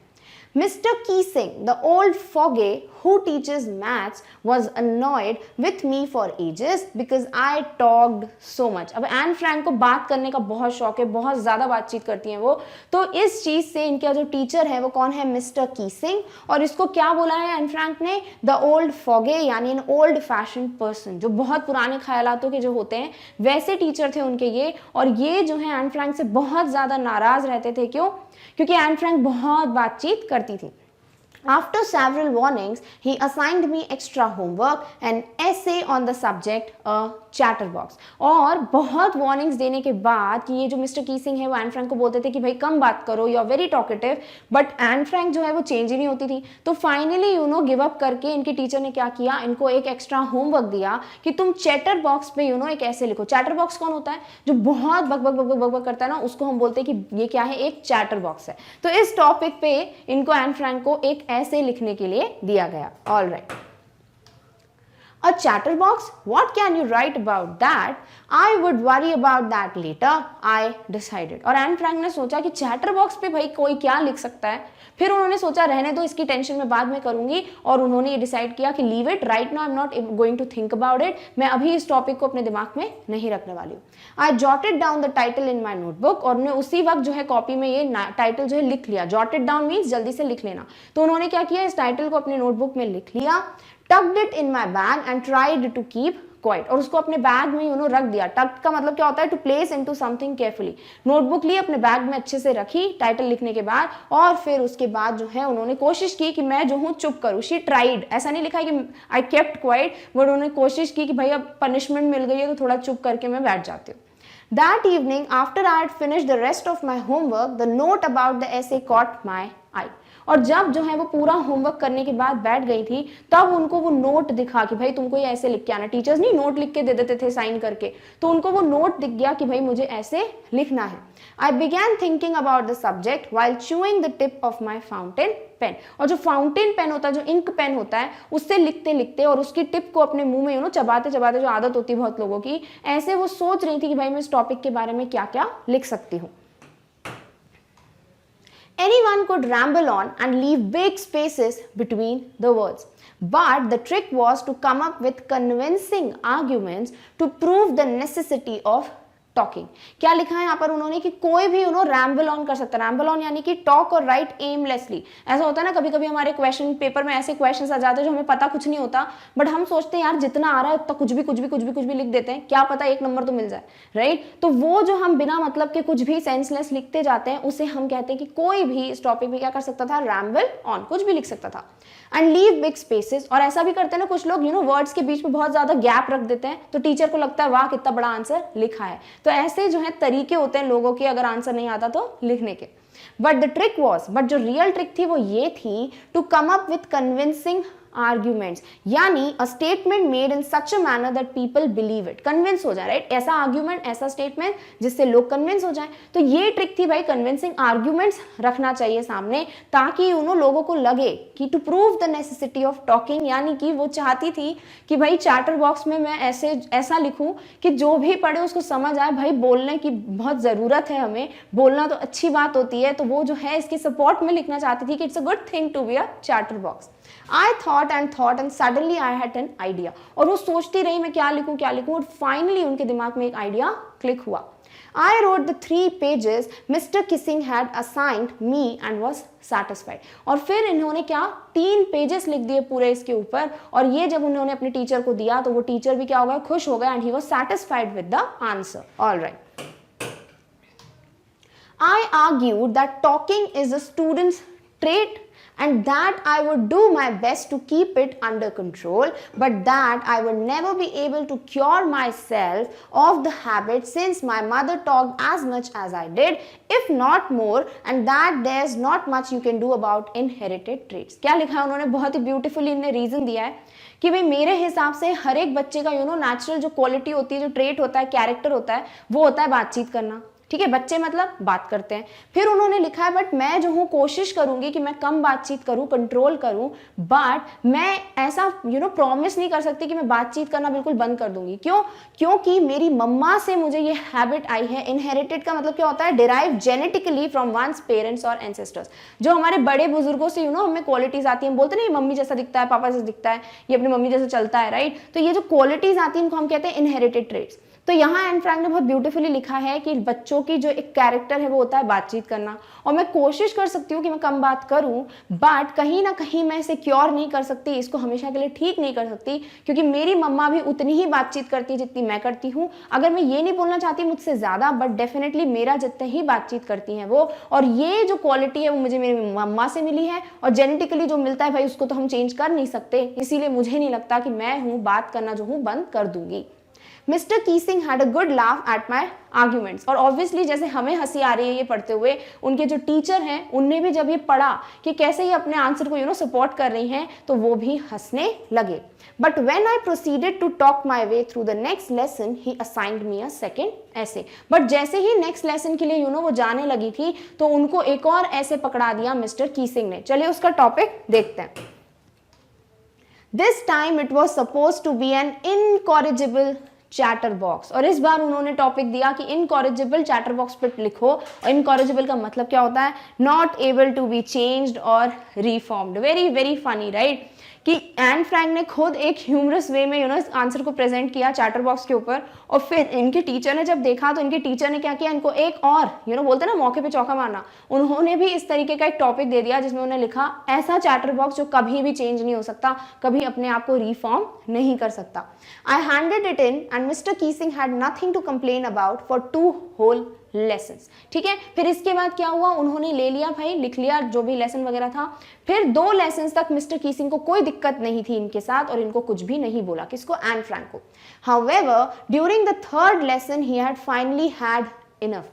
Mr. Keesing, the old fogey who teaches maths, was annoyed with me for ages because I talked so much। अब एन फ्रैंक को बात करने का बहुत शौक है, बहुत ज़्यादा बातचीत करती हैं वो, तो इस चीज़ से इनका जो टीचर है वो कौन है, मिस्टर कीसिंग। और इसको क्या बोला है एन फ्रैंक ने, द ओल्ड फॉगे, यानी एन ओल्ड फैशन पर्सन, जो बहुत पुराने ख्यालातों के जो होते हैं वैसे टीचर थे उनके ये। और ये जो है एन फ्रैंक से बहुत ज़्यादा नाराज़ रहते थे, क्यों, क्योंकि एन फ्रैंक बहुत बातचीत करती थी। After several warnings, he assigned me extra homework, an essay on the subject, a chatterbox। और बहुत वार्निंग्स देने के बाद कि ये जो मिस्टर कीसिंग है वो एन फ्रैंक को बोलते थे कि भाई कम बात करो, you are very talkative, but Anne Frank जो है वो चेंज ही नहीं होती थी। तो फाइनली गिव अप करके इनकी टीचर ने क्या किया, इनको एक एक्स्ट्रा होमवर्क दिया कि तुम चैटर बॉक्स पे एक ऐसे लिखो। चैटर बॉक्स कौन होता है, जो बहुत बक बक बक बक बक करता है ना, उसको हम बोलते हैं कि ये क्या है, एक चैटर बॉक्स है। तो इस टॉपिक पे इनको एन फ्रैंक को एक ऐसे लिखने के लिए दिया गया। All right, a chatterbox, what can you write about that? I would worry about that later, I decided। और एन फ्रैंक ने सोचा कि चैटर बॉक्स पे भाई कोई क्या लिख सकता है, फिर उन्होंने सोचा रहने दो, इसकी टेंशन मैं बाद में करूंगी, और उन्होंने ये डिसाइड किया कि leave it, right now I am not going to think about it, मैं अभी इस टॉपिक को अपने दिमाग में नहीं रखने वाली हूँ। आई jotted down the title in my notebook, और उन्होंने उसी वक्त जो है कॉपी में ये टाइटल जो है लिख लिया। जॉटेड डाउन मीन्स जल्दी से लिख लेना, तो उन्होंने क्या किया, इस टाइटल को अपने नोटबुक में लिख लिया। tucked it in my bag and tried to keep quiet। और उसको अपने बैग में रख दिया। tucked का मतलब क्या होता है, to place into something carefully. Notebook ली, अपने बैग में अच्छे से रखी टाइटल लिखने के बाद, और फिर उसके बाद जो है उन्होंने कोशिश की कि मैं जो हूँ चुप करूँ। शी ट्राइड, ऐसा नहीं लिखा है कि आई केप्ट क्वाइट, बट उन्होंने कोशिश की कि भाई अब पनिशमेंट मिल गई है तो थोड़ा चुप करके मैं बैठ जाती हूँ। That evening, after I had finished the rest of my homework, the note about the essay caught my eye। और जब जो है वो पूरा होमवर्क करने के बाद बैठ गई थी, तब उनको वो नोट दिखा कि भाई तुमको ये ऐसे लिख के आना। टीचर्स नहीं नोट लिख के दे देते थे साइन करके, तो उनको वो नोट दिख गया कि भाई मुझे ऐसे लिखना है। I began thinking about the subject while chewing the tip of my fountain pen। और जो फाउंटेन पेन होता है, जो इंक पेन होता है, उससे लिखते लिखते और उसकी टिप को अपने मुंह में चबाते चबाते, जो आदत होती है बहुत लोगों की, ऐसे वो सोच रही थी कि भाई मैं इस टॉपिक के बारे में क्या क्या लिख सकती हूँ। Anyone could ramble on and leave big spaces between the words, but the trick was to come up with convincing arguments to prove the necessity of talking. क्या लिखा है यहाँ पर उन्होंने कि कोई भी रैम्बल ऑन कर सकता है। रैम्बल ऑन यानी कि टॉक और राइट एमलेसली। ऐसा होता है ना, कभी कभी हमारे क्वेश्चन पेपर में ऐसे क्वेश्चंस आ जाते हैं जो हमें पता कुछ नहीं होता, बट हम सोचते हैं यार जितना आ रहा है उतना कुछ भी लिख देते हैं, क्या पता एक नंबर तो मिल जाए, राइट। तो वो जो हम बिना मतलब के कुछ भी सेंसलेस लिखते जाते हैं, उसे हम कहते हैं कि कोई भी इस टॉपिक में क्या कर सकता था, रैम्बल ऑन, कुछ भी लिख सकता था। एंड लीव बिग स्पेसेस, और ऐसा भी करते हैं ना कुछ लोग, वर्ड्स के बीच में बहुत ज्यादा गैप रख देते हैं, तो टीचर को लगता है वाह कितना बड़ा आंसर लिखा है। तो ऐसे जो है तरीके होते हैं लोगों के, अगर आंसर नहीं आता तो लिखने के। But the trick was, but जो रियल ट्रिक थी वो ये थी, to come up with convincing arguments, यानी a statement made in such a manner that people believe it, convince हो जाए, राइट। ऐसा आर्ग्यूमेंट, ऐसा स्टेटमेंट जिससे लोग कन्विंस हो जाए। तो ये ट्रिक थी भाई, कन्विंसिंग आर्ग्यूमेंट्स रखना चाहिए सामने, ताकि लोगों को लगे कि to prove the necessity of talking, यानी कि वो चाहती थी कि भाई चैटर बॉक्स में मैं ऐसा लिखूं कि जो भी पढ़े उसको समझ आए, भाई बोलने की बहुत ज़रूरत है, हमें बोलना तो अच्छी बात होती है। तो वो जो है इसके सपोर्ट में लिखना चाहती थी कि it's a good thing to be a chatterbox. I thought and suddenly I had an idea। और वो सोचती रही मैं क्या लिखूं, और फाइनली उनके दिमाग में एक आइडिया क्लिक हुआ। I wrote the 3 pages Mr. Kissing had assigned me and was satisfied. और फिर इन्होंने क्या 3 पेजेस लिख दिए पूरे इसके ऊपर, और ये जब उन्होंने अपने टीचर को दिया तो वो टीचर भी क्या हो गया, खुश हो गया, and he was satisfied with the answer. All right. I argued that talking is a student's trait and that I would do my best to keep it under control, but that I would never be able to cure myself of the habit since my mother talked as much as I did, if not more, and that there's not much you can do about inherited traits. क्या लिखा है उन्होंने, बहुत ही beautifully इन्हें reason दिया है कि भाई मेरे हिसाब से हर एक बच्चे का नेचुरल जो क्वालिटी होती है, जो ट्रेट होता है, कैरेक्टर होता है, वो होता है बातचीत करना। ठीक है, बच्चे मतलब बात करते हैं। फिर उन्होंने लिखा है बट मैं जो हूँ कोशिश करूंगी कि मैं कम बातचीत करूँ, कंट्रोल करूँ, बट मैं ऐसा प्रॉमिस नहीं कर सकती कि मैं बातचीत करना बिल्कुल बंद कर दूंगी। क्यों? क्योंकि मेरी मम्मा से मुझे ये हैबिट आई है। इनहेरिटेड का मतलब क्या होता है, derive genetically from one's parents और एंसेस्टर्स। जो हमारे बड़े बुजुर्गों से हमें क्वालिटीज आती है, हम बोलते नहीं मम्मी जैसा दिखता है, पापा जैसा दिखता है, ये अपनी मम्मी जैसा चलता है, राइट। तो ये जो क्वालिटीज आती है इनको हम कहते हैं इनहेरिटेड ट्रेट्स। तो यहाँ एन फ्रैंक ने बहुत ब्यूटीफुली लिखा है कि बच्चों की जो एक कैरेक्टर है वो होता है बातचीत करना, और मैं कोशिश कर सकती हूँ कि मैं कम बात करूँ, बट कहीं ना कहीं मैं इसे क्योर नहीं कर सकती, इसको हमेशा के लिए ठीक नहीं कर सकती, क्योंकि मेरी मम्मा भी उतनी ही बातचीत करती है जितनी मैं करती हूँ। अगर मैं ये नहीं बोलना चाहती मुझसे ज़्यादा, बट डेफिनेटली मेरा जितने ही बातचीत करती हैं वो, और ये जो क्वालिटी है वो मुझे मेरी मम्मा से मिली है, और जेनेटिकली जो मिलता है भाई उसको तो हम चेंज कर नहीं सकते, इसीलिए मुझे नहीं लगता कि मैं बात करना जो बंद कर दूंगी। Mr. Keesing had a good laugh at my arguments। और ऑब्वियसली जैसे हमें हंसी आ रही है ये पढ़ते हुए, उनके जो टीचर हैं उनने भी जब ये पढ़ा कि कैसे ये अपने आंसर को सपोर्ट कर रही हैं, तो वो भी हंसने लगे। But when I proceeded to talk my way through the next lesson, he assigned me a second essay। But जैसे ही नेक्स्ट लेसन के लिए वो जाने लगी थी तो उनको एक और ऐसे पकड़ा दिया मिस्टर कीसिंग ने। चलिए उसका टॉपिक देखते हैं। This time it was supposed to be an incorrigible chatter box, और इस बार उन्होंने टॉपिक दिया कि इनकॉरिजिबल चैटर बॉक्स पर लिखो। और इनकॉरिजिबल का मतलब क्या होता है, not able to be changed और reformed. Very very funny, right, कि एन फ्रैंक ने खुद एक ह्यूमरस वे में इस आंसर को प्रेजेंट किया चैटर बॉक्स के ऊपर, और फिर इनके टीचर ने जब देखा तो इनके टीचर ने क्या किया, इनको एक और बोलते हैं ना मौके पे चौका मारना, उन्होंने भी इस तरीके का एक टॉपिक दे दिया जिसमें उन्होंने लिखा ऐसा चैटर बॉक्स जो कभी भी चेंज नहीं हो सकता, कभी अपने आप को रिफॉर्म नहीं कर सकता। I handed it in and mister Keesing had nothing to complain about for 2 whole lessons. ठीक है, फिर इसके बाद क्या हुआ, उन्होंने ले लिया भाई, लिख लिया जो भी लेसन वगैरह था। फिर 2 लेसन्स तक मिस्टर कीसिंग को कोई दिक्कत नहीं थी इनके साथ, और इनको कुछ भी नहीं बोला, किसको, एन फ्रैंक को। However during the 3rd lesson he had finally had enough.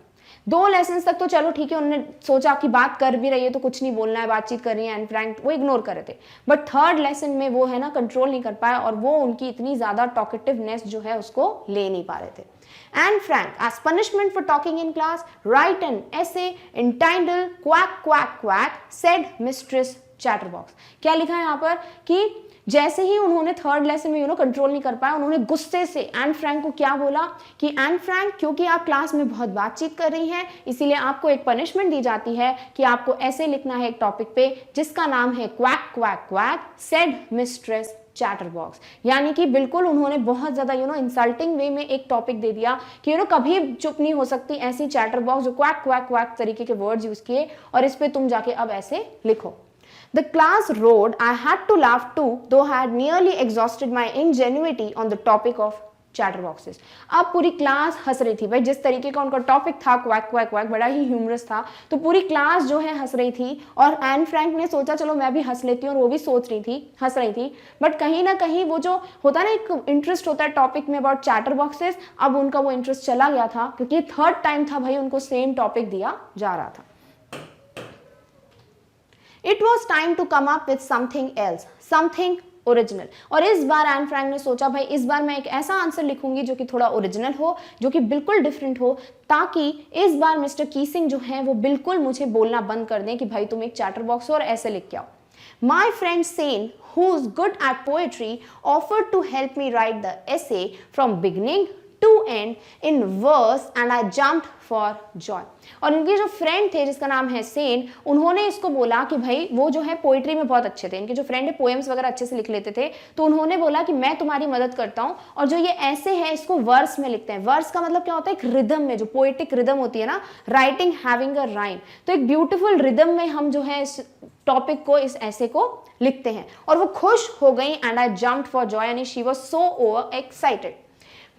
2 lessons तक तो चलो ठीक है, उन्होंने सोचा कि बात कर भी रही है तो कुछ नहीं बोलना है, बातचीत कर रही है, एन फ्रैंक वो इग्नोर कर रहे थे। बट 3rd लेसन में वो कंट्रोल नहीं कर पाया, और वो उनकी इतनी ज्यादा टॉकेटिवनेस जो है उसको ले नहीं पा रहे थे। Anne Frank, as punishment for talking in class, write an essay entitled "Quack Quack Quack," said Mistress Chatterbox। क्या लिखा है यहाँ पर कि जैसे ही उन्होंने 3rd लेसन में कंट्रोल नहीं कर पाया, उन्होंने गुस्से से एन फ्रैंक को क्या बोला कि एन फ्रैंक, क्योंकि आप क्लास में बहुत बातचीत कर रही हैं, इसीलिए आपको एक पनिशमेंट दी जाती है कि आपको ऐसे लिखना है एक टॉपिक पे जिसका नाम है quack quack quack, said mistress chatter box. यानी कि बिल्कुल उन्होंने बहुत ज्यादा इंसल्टिंग वे में एक टॉपिक दे दिया कि कभी चुप नहीं हो सकती ऐसी चैटर बॉक्स जो क्वैक क्वैक क्वैक तरीके के वर्ड्स यूज किए, और इस पे तुम जाके अब ऐसे लिखो। The class roared. I had to laugh too, though I had nearly exhausted my ingenuity on the topic of chatter boxes. अब पूरी क्लास हंस रही थी भाई, जिस तरीके का उनका टॉपिक था क्वैक क्वैक क्वैक, बड़ा ही ह्यूमरस था, तो पूरी क्लास जो है हंस रही थी। और एन फ्रैंक ने सोचा चलो मैं भी हंस लेती हूँ, और वो भी सोच रही थी, हंस रही थी। बट कहीं ना कहीं वो जो होता है ना एक इंटरेस्ट होता है टॉपिक में अबाउट चैटर बॉक्सेस, अब उनका वो इंटरेस्ट चला गया था, क्योंकि 3rd टाइम था भाई उनको सेम टॉपिक दिया जा रहा था। It was time to come up with something else, something original. और इस बार एन फ्रैंक ने सोचा भाई इस बार मैं एक ऐसा आंसर लिखूंगी जो कि थोड़ा ओरिजिनल हो, जो कि बिल्कुल डिफरेंट हो, ताकि इस बार मिस्टर कीसिंग जो है वो बिल्कुल मुझे बोलना बंद कर दें कि भाई तुम एक चैटर बॉक्स और ऐसे लिख के आओ। My friend Sane, who's good at poetry, offered to help me write the essay from beginning to end in verse and I jumped for joy. और इनके जो फ्रेंड थे जिसका नाम है सेन, उन्होंने इसको बोला कि भाई वो जो है पोइट्री में बहुत अच्छे थे, इनके जो फ्रेंड है पोएम्स वगैरह अच्छे से लिख लेते थे, तो उन्होंने बोला कि मैं तुम्हारी मदद करता हूँ और जो ये ऐसे है इसको वर्स में लिखते हैं। वर्स का मतलब क्या होता है? एक रिदम में, जो पोएटिक रिदम होती है ना, राइटिंग हैविंग अ राइम, तो एक ब्यूटीफुल रिदम में हम जो है इस टॉपिक को, इस ऐसे को लिखते हैं। और वो खुश हो गई and I jumped for joy, यानी she was so over excited.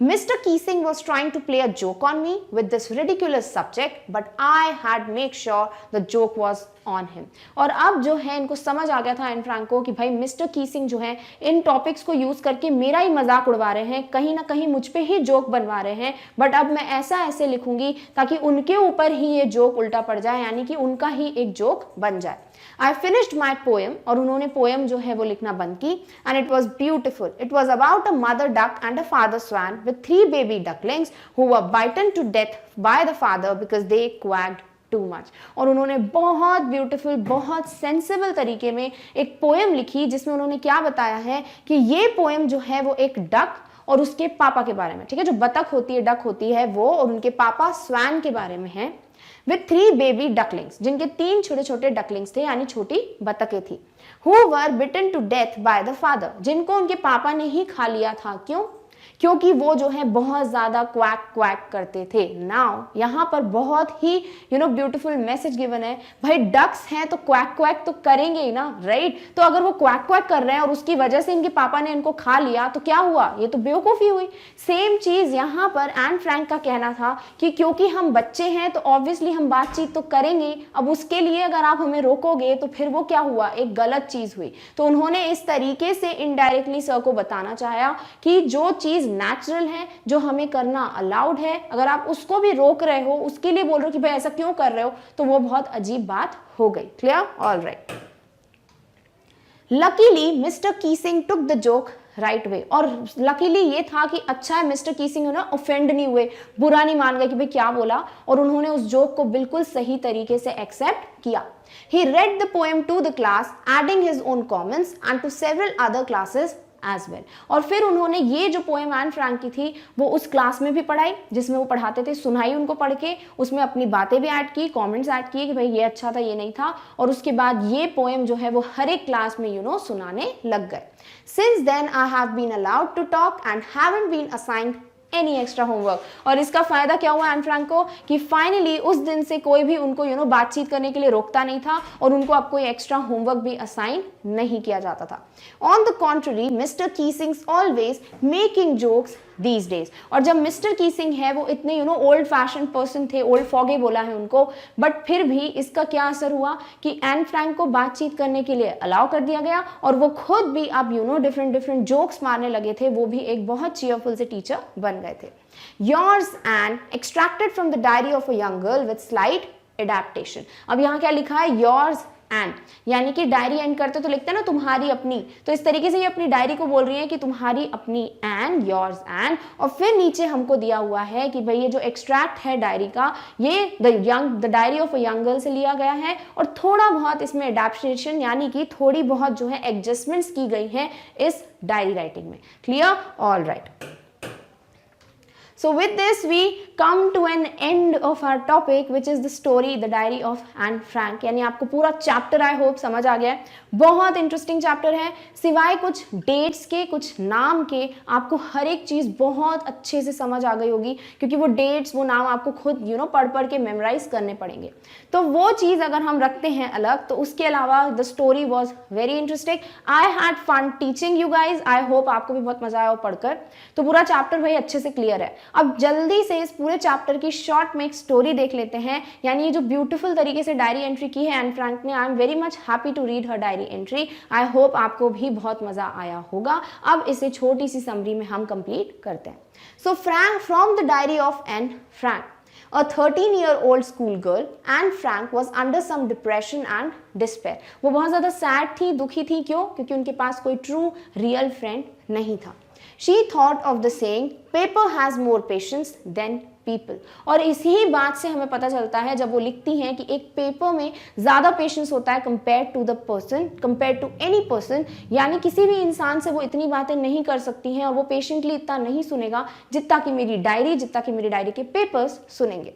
Mr. Keesing was trying to play a joke on me with this ridiculous subject, but I had make sure the joke was on him. और अब जो है इनको समझ आ गया था N Frank को कि भाई मिस्टर कीसिंग जो है इन टॉपिक्स को यूज करके मेरा ही मजाक उड़वा रहे हैं, कहीं ना कहीं मुझ पे ही जोक बनवा रहे हैं, बट अब मैं ऐसा ऐसे लिखूंगी ताकि उनके ऊपर ही ये जोक उल्टा पड़ जाए, यानी कि उनका ही एक जोक बन जाए। I finished my poem, और उन्होंने पोएम जो है वो लिखना बंद की, and it was beautiful. It was about a mother duck and a father swan with 3 baby ducklings who were bitten to death by the father because they quacked too much. और उन्होंने बहुत beautiful, बहुत sensible तरीके में एक poem लिखी जिसमें उन्होंने क्या बताया है कि ये पोएम जो है वो एक डक और उसके पापा के बारे में, ठीक है, जो बतख होती है, डक होती है वो, और उनके पापा स्वैन के बारे में है, with 3 baby ducklings, जिनके 3 छोटे छोटे डकलिंग्स थे यानी छोटी बतखें थी, who were bitten to death by the father, जिनको उनके पापा ने ही खा लिया था। क्यों? क्योंकि वो जो है बहुत ज्यादा क्वैक क्वैक करते थे। नाउ यहाँ पर बहुत ही ब्यूटीफुल मैसेज गिवन है, भाई डक्स हैं तो क्वैक क्वैक तो करेंगे ही ना, राइट? तो अगर वो क्वैक क्वैक कर रहे हैं और उसकी वजह से इनके पापा ने इनको खा लिया तो क्या हुआ? ये तो बेवकूफ़ी हुई। सेम चीज यहाँ पर एन फ्रैंक का कहना था कि क्योंकि हम बच्चे हैं तो ऑब्वियसली हम बातचीत तो करेंगे, अब उसके लिए अगर आप हमें रोकोगे तो फिर वो क्या हुआ? एक गलत चीज हुई। तो उन्होंने इस तरीके से इनडायरेक्टली सर को बताना चाहा कि जो चीज नेचुरल है, जो हमें करना अलाउड है, अगर आप उसको भी रोक रहे हो, उसके लिए बोल रहे हो कि भाई ऐसा क्यों कर रहे हो, तो वो बहुत अजीब बात हो गई। Clear? All right. Luckily mister Keesing took the joke right way, और लकीली ये था कि अच्छा है मिस्टर कीसिंग ऑफेंड नहीं हुए, बुरा नहीं मान गए कि भाई क्या बोला, और उन्होंने उस जोक को बिल्कुल सही तरीके से एक्सेप्ट किया। He read the poem to the class, adding his own comments and to several other classes as well. और फिर उन्होंने ये जो पोएम एन फ्रैंक की थी वो उस क्लास में भी पढ़ाई जिसमें वो पढ़ाते थे, सुनाई उनको पढ़ के, उसमें अपनी बातें भी ऐड की, कमेंट्स ऐड किए कि भाई ये अच्छा था, ये नहीं था, और उसके बाद ये पोएम जो है वो हर एक क्लास में सुनाने लग गए। Since then I have been allowed to talk and haven't been assigned any extra homework. और इसका फायदा क्या हुआ एन फ्रैंक को कि फाइनली उस दिन से कोई भी उनको बातचीत करने के लिए रोकता नहीं था और उनको अब कोई एक्स्ट्रा होमवर्क भी असाइन नहीं किया जाता था। On the contrary mister Keesing's always making jokes these days. और जब मिस्टर कीसिंग है वो इतने ओल्ड फैशन पर्सन थे, ओल्ड फॉगे बोला है उनको, बट फिर भी इसका क्या असर हुआ कि एन फ्रैंक को बातचीत करने के लिए अलाउ कर दिया गया और वो खुद भी अब डिफरेंट डिफरेंट जोक्स मारने लगे थे, वो भी एक बहुत चीयरफुल से टीचर बन गए थे। Yours and extracted from the diary of a young girl with slight adaptation. अब यहाँ क्या लिखा है? योर्स एंड, यानी कि डायरी एंड करते तो लिखते हैं ना तुम्हारी अपनी, तो इस तरीके से ये अपनी डायरी को बोल रही है कि तुम्हारी अपनी, एंड योर्स एंड, और फिर नीचे हमको दिया हुआ है कि भाई ये जो एक्सट्रैक्ट है डायरी का, ये the diary of a young girl से लिया गया है और थोड़ा बहुत इसमें एडेप्टेशन यानी कि थोड़ी बहुत जो है एडजस्टमेंट्स की गई है इस डायरी राइटिंग में। Clear? All right. So with this we come to an end of our topic which is the story the diary of Anne Frank। यानी आपको पूरा चैप्टर आई होप समझ आ गया है। बहुत इंटरेस्टिंग चैप्टर है, सिवाय कुछ डेट्स के, कुछ नाम के, आपको हर एक चीज़ बहुत अच्छे से समझ आ गई होगी क्योंकि वो डेट्स, वो नाम आपको खुद पढ़ पढ़ के मेमोराइज करने पड़ेंगे। तो वो चीज़ अगर हम रखते हैं अलग, तो उसके अलावा the story was very interesting. I had fun teaching you guys. I hope आपको भी बहुत मजा आया हो पढ़कर। तो पूरा चैप्टर भाई अच्छे से क्लियर है। अब जल्दी से इस पूरे चैप्टर की शॉर्ट में एक स्टोरी देख लेते हैं, यानी ये जो ब्यूटीफुल तरीके से डायरी एंट्री की है एन फ्रैंक ने। I am very much happy to read her diary entry. I hope आपको भी बहुत मजा आया होगा। अब इसे छोटी सी समरी में हम कंप्लीट करते हैं। So from the diary of Anne Frank, a 13-year-old schoolgirl, Anne Frank was under some depression and despair। वो बहुत ज़्यादा सैड थी, दुखी थी। क्यों? क्योंकि उनके पास कोई ट्रू रियल फ्रेंड नहीं था। She thought of the saying, paper has more patience than people. और इसी बात से हमें पता चलता है जब वो लिखती हैं कि एक पेपर में ज़्यादा पेशेंस होता है compare to the person, compare to any person, यानी किसी भी इंसान से वो इतनी बातें नहीं कर सकती हैं और वो पेशेंटली इतना नहीं सुनेगा जितना कि मेरी डायरी के पेपर्स सुनेंगे।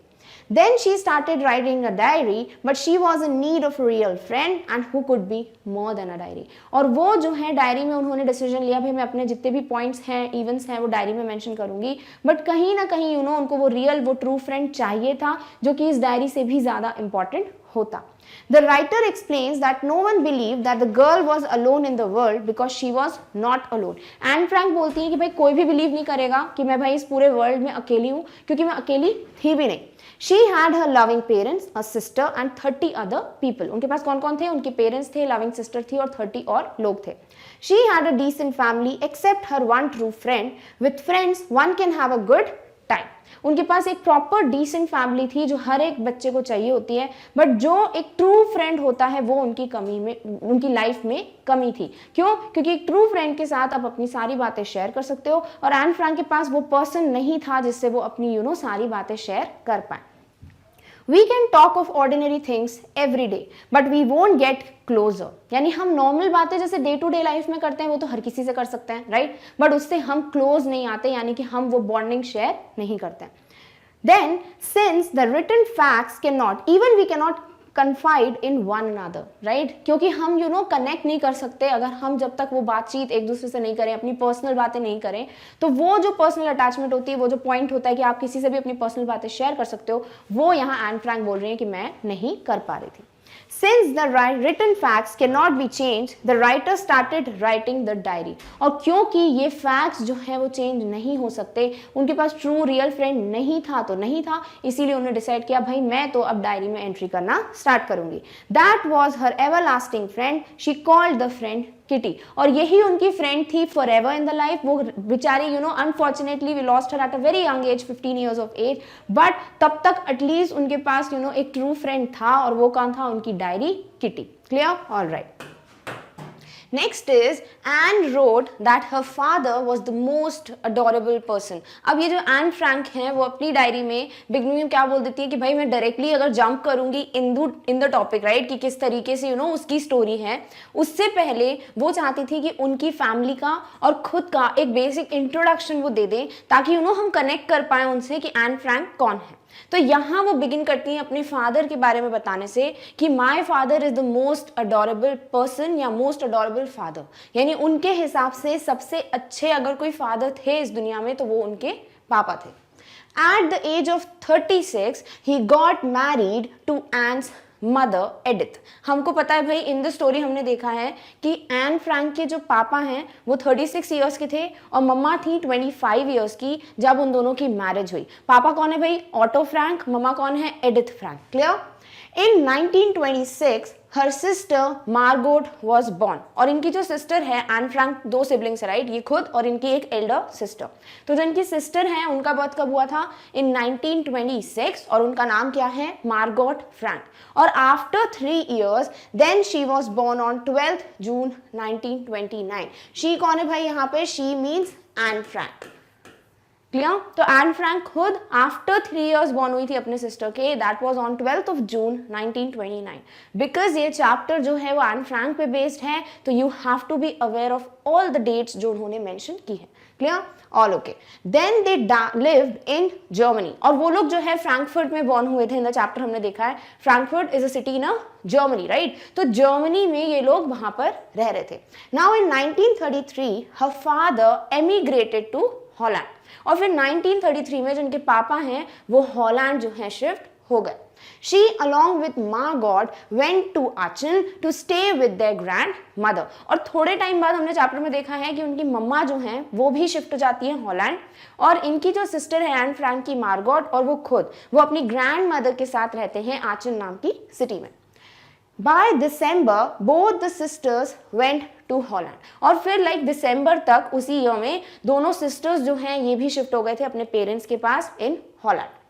Then she started writing a diary, but she was in need of a real friend and who could be more than a diary. और वो जो है डायरी में उन्होंने डिसीजन लिया, भाई मैं अपने जितने भी पॉइंट्स हैं, इवेंट्स हैं, वो डायरी में मेंशन करूंगी, बट कहीं ना कहीं उनको वो रियल, वो ट्रू फ्रेंड चाहिए था जो कि इस डायरी से भी ज़्यादा इंपॉर्टेंट होता। The writer explains that no one believed that the girl was alone in the world because she was not alone. Anne Frank बोलती हैं कि भाई कोई भी बिलीव नहीं करेगा कि मैं भाई इस पूरे वर्ल्ड में अकेली हूँ, क्योंकि मैं अकेली थी भी नहीं। She had her loving parents, a sister and 30 other people. उनके पास कौन कौन थे? उनके पेरेंट्स थे, लविंग सिस्टर थी और 30 और लोग थे। She had a decent family except her one true friend. With friends, one can have a good time. उनके पास एक प्रॉपर डिसेंट फैमिली थी जो हर एक बच्चे को चाहिए होती है, बट जो एक ट्रू फ्रेंड होता है वो उनकी कमी में, उनकी लाइफ में कमी थी। क्यों? क्योंकि एक ट्रू फ्रेंड के साथ आप अपनी सारी बातें शेयर कर सकते हो, और एन फ्रैंक के पास वो पर्सन नहीं था जिससे वो अपनी सारी बातें शेयर कर पाए। We can talk of ordinary things every day, but we won't get closer. यानी हम नॉर्मल बातें जैसे डे टू डे लाइफ में करते हैं वो तो हर किसी से कर सकते हैं, राइट? बट उससे हम क्लोज नहीं आते, यानी कि हम वो बॉन्डिंग शेयर नहीं करते हैं। Then, since the written facts cannot, even we cannot confide in one another, right? क्योंकि हम कनेक्ट नहीं कर सकते अगर हम जब तक वो बातचीत एक दूसरे से नहीं करें, अपनी पर्सनल बातें नहीं करें, तो वो जो पर्सनल अटैचमेंट होती है, वो जो पॉइंट होता है कि आप किसी से भी अपनी पर्सनल बातें शेयर कर सकते हो, वो यहाँ एन फ्रैंक बोल रही हैं कि मैं नहीं कर पा रही थी। Since the written facts cannot be changed, the writer started writing the diary. और क्योंकि ये facts जो है वो चेंज नहीं हो सकते, उनके पास ट्रू रियल फ्रेंड नहीं था तो नहीं था, इसीलिए उन्होंने डिसाइड किया भाई मैं तो अब डायरी में एंट्री करना स्टार्ट करूंगी। That was her everlasting friend. She called the friend Kitty, और यही उनकी फ्रेंड थी forever in the life. वो बेचारी unfortunately we lost her at a very young age, 15 years of age, but तब तक एटलीस्ट उनके पास एक ट्रू फ्रेंड था, और वो कौन था? उनकी diary kitty. Clear? All right. Next is Anne wrote that her father was the most adorable person. अब ये जो एन फ्रैंक है वो अपनी डायरी में बिगनिंग में क्या बोल देती है कि भाई मैं डायरेक्टली अगर जंप करूंगी इन द टॉपिक, राइट, कि किस तरीके से उसकी स्टोरी है, उससे पहले वो चाहती थी कि उनकी फैमिली का और खुद का एक बेसिक इंट्रोडक्शन वो दे दें, ताकि हम कनेक्ट कर पाए उनसे कि एन फ्रैंक कौन है। तो यहाँ वो बिगिन करती हैं अपने फादर के बारे में बताने से कि my father is the most adorable person, या मोस्ट अडोरेबल फादर, यानी उनके हिसाब से सबसे अच्छे अगर कोई फादर थे इस दुनिया में तो वो उनके पापा थे। At the age of 36, he got married to Anne's mother Edith. हमको पता है भाई, इन द स्टोरी हमने देखा है कि एन फ्रैंक के जो पापा हैं वो 36 ईयर्स के थे और मम्मा थी 25 ईयर्स की जब उन दोनों की मैरिज हुई। पापा कौन है भाई? Auto Frank. मम्मा कौन है? Edith Frank. Clear? In 1926 her sister Margot was born, और इनकी जो सिस्टर है, एन फ्रैंक दो सिबलिंग्स है, राइट, ये खुद और इनकी एक एल्डर सिस्टर। तो जो इनकी सिस्टर है उनका बर्थ कब हुआ था? इन 1926, और उनका नाम क्या है? Margot Frank. और after 3 years then she was born on 12 June 1929। She कौन है भाई यहाँ पे? She means Anne Frank. Clear? तो एन फ्रैंक खुद आफ्टर 3 years बॉर्न हुई थी अपने सिस्टर के, that was on 12 June 1929। Because ये चैप्टर जो है वो एन फ्रैंक पे बेस्ड है, तो you have to be aware of all the dates जो उन्होंने मेंशन की है। Clear? All okay. Then they lived in Germany, और वो लोग जो है फ्रैंकफर्ट में बॉर्न हुए थे। इन द चैप्टर हमने देखा है Frankfurt is a city in Germany, right? तो जर्मनी में ये लोग वहां पर रह रहे थे। Now in 1933 her father emigrated to Holland, और फिर 1933 में जो उनके पापा हैं वो हॉलैंड जो है शिफ्ट हो गए। She along with Margot went to Aachen to stay with their grandmother, और थोड़े टाइम बाद हमने चैप्टर में देखा है कि उनकी मम्मा जो हैं वो भी शिफ्ट हो जाती हैं हॉलैंड, और इनकी जो सिस्टर है एन फ्रैंक की मार्गोट, और वो खुद वो अपनी ग्रैंड मदर के साथ रहते हैं आचन नाम की सिटी में। By December, both the sisters went to Holland, और फिर दिसंबर तक उसी ईयर में दोनों सिस्टर्स जो हैं ये भी शिफ्ट हो गए थे अपने पेरेंट्स के पास इन Holland.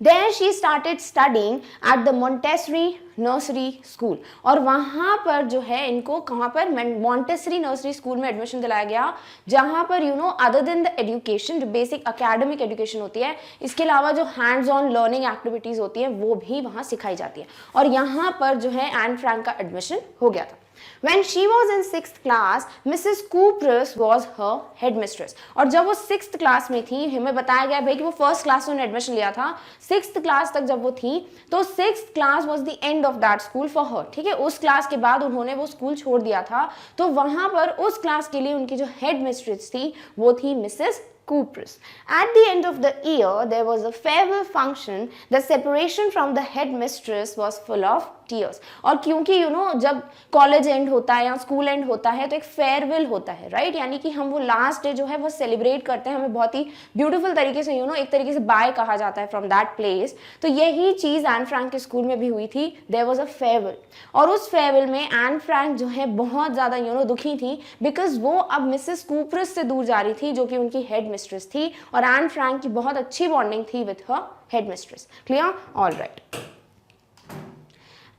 There she started studying at the Montessori nursery school. और वहाँ पर जो है इनको कहाँ पर Montessori nursery school में एडमिशन दिलाया गया, जहाँ पर अदर देन द एजुकेशन, जो बेसिक अकेडमिक एजुकेशन होती है, इसके अलावा जो हैंड्स ऑन लर्निंग एक्टिविटीज़ होती हैं वो भी वहाँ सिखाई जाती है। और यहाँ पर जो है एन फ्रैंक का एडमिशन हो गया था। When she was in 6th class, Mrs. Cooper's was her headmistress. और जब वो 6th क्लास में थी, हमें बताया गया भाई कि वो 1st क्लास में उन्होंने एडमिशन लिया था, 6th क्लास तक जब वो थी तो 6th class was the end of that school for her, ठीक है। उस क्लास के बाद उन्होंने वो स्कूल छोड़ दिया था, तो वहां पर उस क्लास के लिए उनकी जो हेड मिस्ट्रेस थी वो थी Mrs Coopers. At the end of the year, there was a farewell function. The separation from the headmistress was full of tears. और क्योंकि जब कॉलेज एंड होता है या स्कूल एंड होता है तो एक फेयरवेल होता है, राइट, यानी कि हम वो लास्ट डे जो है वो सेलिब्रेट करते हैं, हमें बहुत ही ब्यूटीफुल तरीके से एक तरीके से बाय कहा जाता है फ्रॉम दैट प्लेस। तो यही चीज एन फ्रैंक के स्कूल में भी हुई थी। देयर वाज अ फेयरवेल, और उस फेयरवेल में एन फ्रैंक जो है बहुत ज्यादा दुखी थी, बिकॉज वो अब मिसेस कूपरस से दूर जा रही थी जो कि उनकी हेड मिस्ट्रेस थी, और एन फ्रैंक की बहुत अच्छी बॉन्डिंग थी with her head mistress. Clear? All right.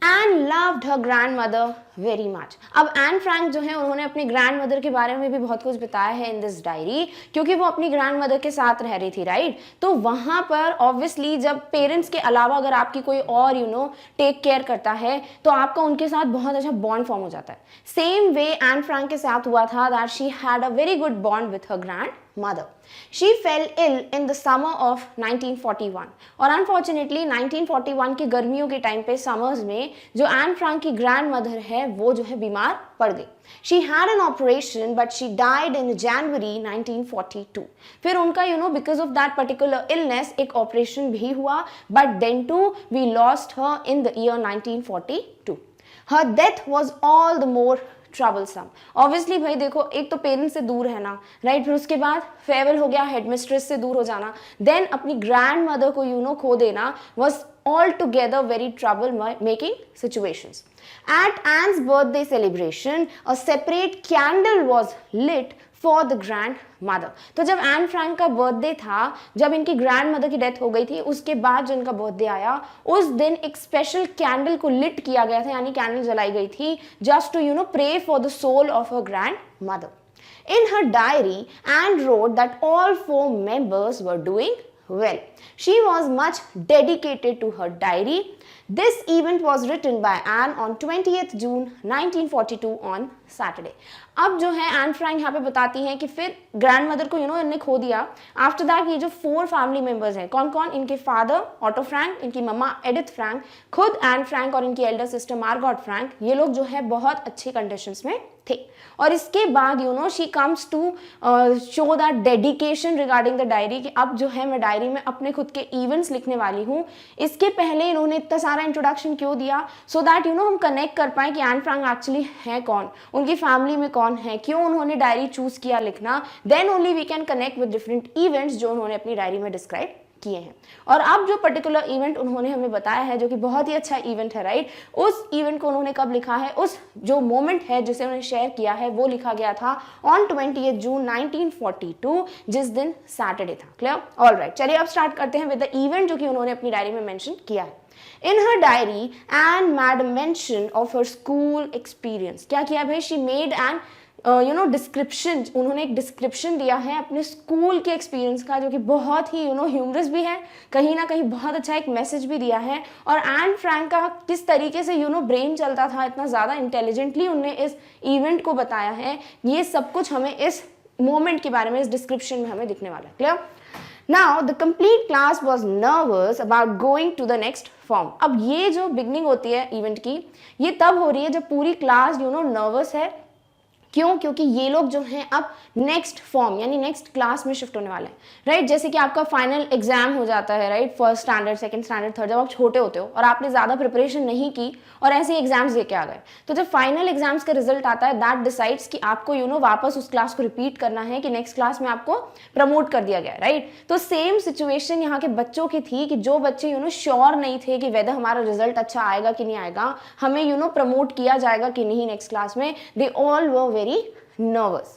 Anne loved her grandmother very much. अब एन फ्रैंक जो है उन्होंने अपनी ग्रैंड मदर के बारे में भी बहुत कुछ बताया है इन दिस डायरी, क्योंकि वो अपनी ग्रैंड मदर के साथ रह रही थी, राइट। तो वहाँ पर ऑब्वियसली जब पेरेंट्स के अलावा अगर आपकी कोई और टेक केयर करता है तो आपका उनके साथ बहुत अच्छा बॉन्ड फॉर्म हो जाता है। सेम वे एन फ्रैंक के साथ हुआ था, that she had a very good bond with her grand mother. She fell ill in the summer of 1941, और अनफॉर्चुनेटली 1941 की गर्मियों के टाइम पे समर्स में जो एन फ्रैंक की ग्रैंड मदर है वो जो है बीमार पड़ गई। She had an operation but she died in January 1942. फिर उनका because of that particular illness एक ऑपरेशन भी हुआ, but then too we lost her in the year 1942. Her death was all the more troublesome. Obviously भाई देखो, एक तो parents से दूर रहना, राइट, फिर उसके बाद फेयरवेल हो गया, हेडमिस्ट्रेस से दूर हो जाना, देन अपनी ग्रैंड मदर को खो देना was altogether very trouble-making situations. At Anne's birthday celebration, a separate candle was lit for the grandmother. तो जब एन फ्रैंक का बर्थडे था, जब इनकी ग्रैंड मदर की डेथ हो गई थी, उसके बाद जो इनका बर्थडे आया उस दिन एक स्पेशल कैंडल को लिट किया गया था, यानी कैंडल जलाई गई थी, just to pray for the soul of her grandmother. In her diary, Anne wrote that all 4 members were doing well. She was much dedicated to her diary. This event was written by Anne on 20th June 1942 on Saturday. अब जो है Anne Frank यहाँ पे बताती हैं कि फिर grand mother को इन्हें खो दिया। आफ्टर दैट ये जो 4 फैमिली मेंबर्स हैं, कौन कौन? इनके फादर ऑटो फ्रैंक, इनकी मम्मा एडिथ फ्रैंक, खुद एन फ्रैंक और इनकी एल्डर सिस्टर मार्गॉट फ्रैंक, ये लोग जो है बहुत अच्छी कंडीशंस में थे। और इसके बाद she comes to show that dedication regarding the diary कि अब जो है मैं डायरी में अपने खुद के इवेंट्स लिखने वाली हूँ। इसके पहले इन्होंने इतना सारा इंट्रोडक्शन क्यों दिया? सो दैट हम कनेक्ट कर पाए कि एन फ्रैंक एक्चुअली है कौन, उनकी फैमिली में कौन है, क्यों उन्होंने डायरी चूज किया लिखना, then only we can connect with different events जो उन्होंने अपनी डायरी में डिस्क्राइब किए हैं। और अब जो पर्टिकुलर इवेंट उन्होंने हमें बताया है जो कि बहुत ही अच्छा इवेंट है, राइट, उस इवेंट को उन्होंने कब लिखा है, उस जो मोमेंट है जिसे उन्होंने शेयर किया है वो लिखा गया था ऑन 20th June 1942, जिस दिन सैटरडे था। क्लियर? ऑल राइट, चलिए अब स्टार्ट करते हैं विद द इवेंट जो कि उन्होंने अपनी डायरी में मेंशन किया है। In her diary, Anne made mention of her school experience. क्या किया भाई? She made an डिस्क्रिप्शन, उन्होंने एक डिस्क्रिप्शन दिया है अपने स्कूल के एक्सपीरियंस का, जो कि बहुत ही ह्यूमरस भी है, कहीं ना कहीं बहुत अच्छा एक मैसेज भी दिया है। और एन फ्रैंक का किस तरीके से ब्रेन चलता था, इतना ज़्यादा इंटेलिजेंटली उनने इस इवेंट को बताया है, ये सब कुछ हमें इस मोमेंट के बारे में इस डिस्क्रिप्शन में हमें दिखने वाला है। Clear? Now the complete class was nervous about going to the next form. अब ये जो बिगनिंग होती है इवेंट की, ये तब हो रही है जब पूरी क्लास नर्वस है। क्यों? क्योंकि ये लोग जो हैं अब नेक्स्ट फॉर्म यानी नेक्स्ट क्लास में शिफ्ट होने वाले हैं, राइट। जैसे कि आपका फाइनल एग्जाम हो जाता है, right, first standard, second standard, third, जब आप छोटे होते हो और आपने ज़्यादा प्रिपरेशन नहीं की और ऐसे ही एग्जाम्स दे के आ गए, तो जब फाइनल एग्जाम्स का रिजल्ट आता है, दैट डिसाइड्स कि आपको वापस उस क्लास को रिपीट करना है कि नेक्स्ट क्लास में आपको प्रमोट कर दिया गया, राइट। तो सेम सिचुएशन यहाँ के बच्चों की थी कि जो बच्चे श्योर नहीं थे कि वेदर हमारा रिजल्ट अच्छा आएगा कि नहीं आएगा, हमें प्रमोट किया जाएगा कि नहीं नेक्स्ट क्लास में, they all were very nervous.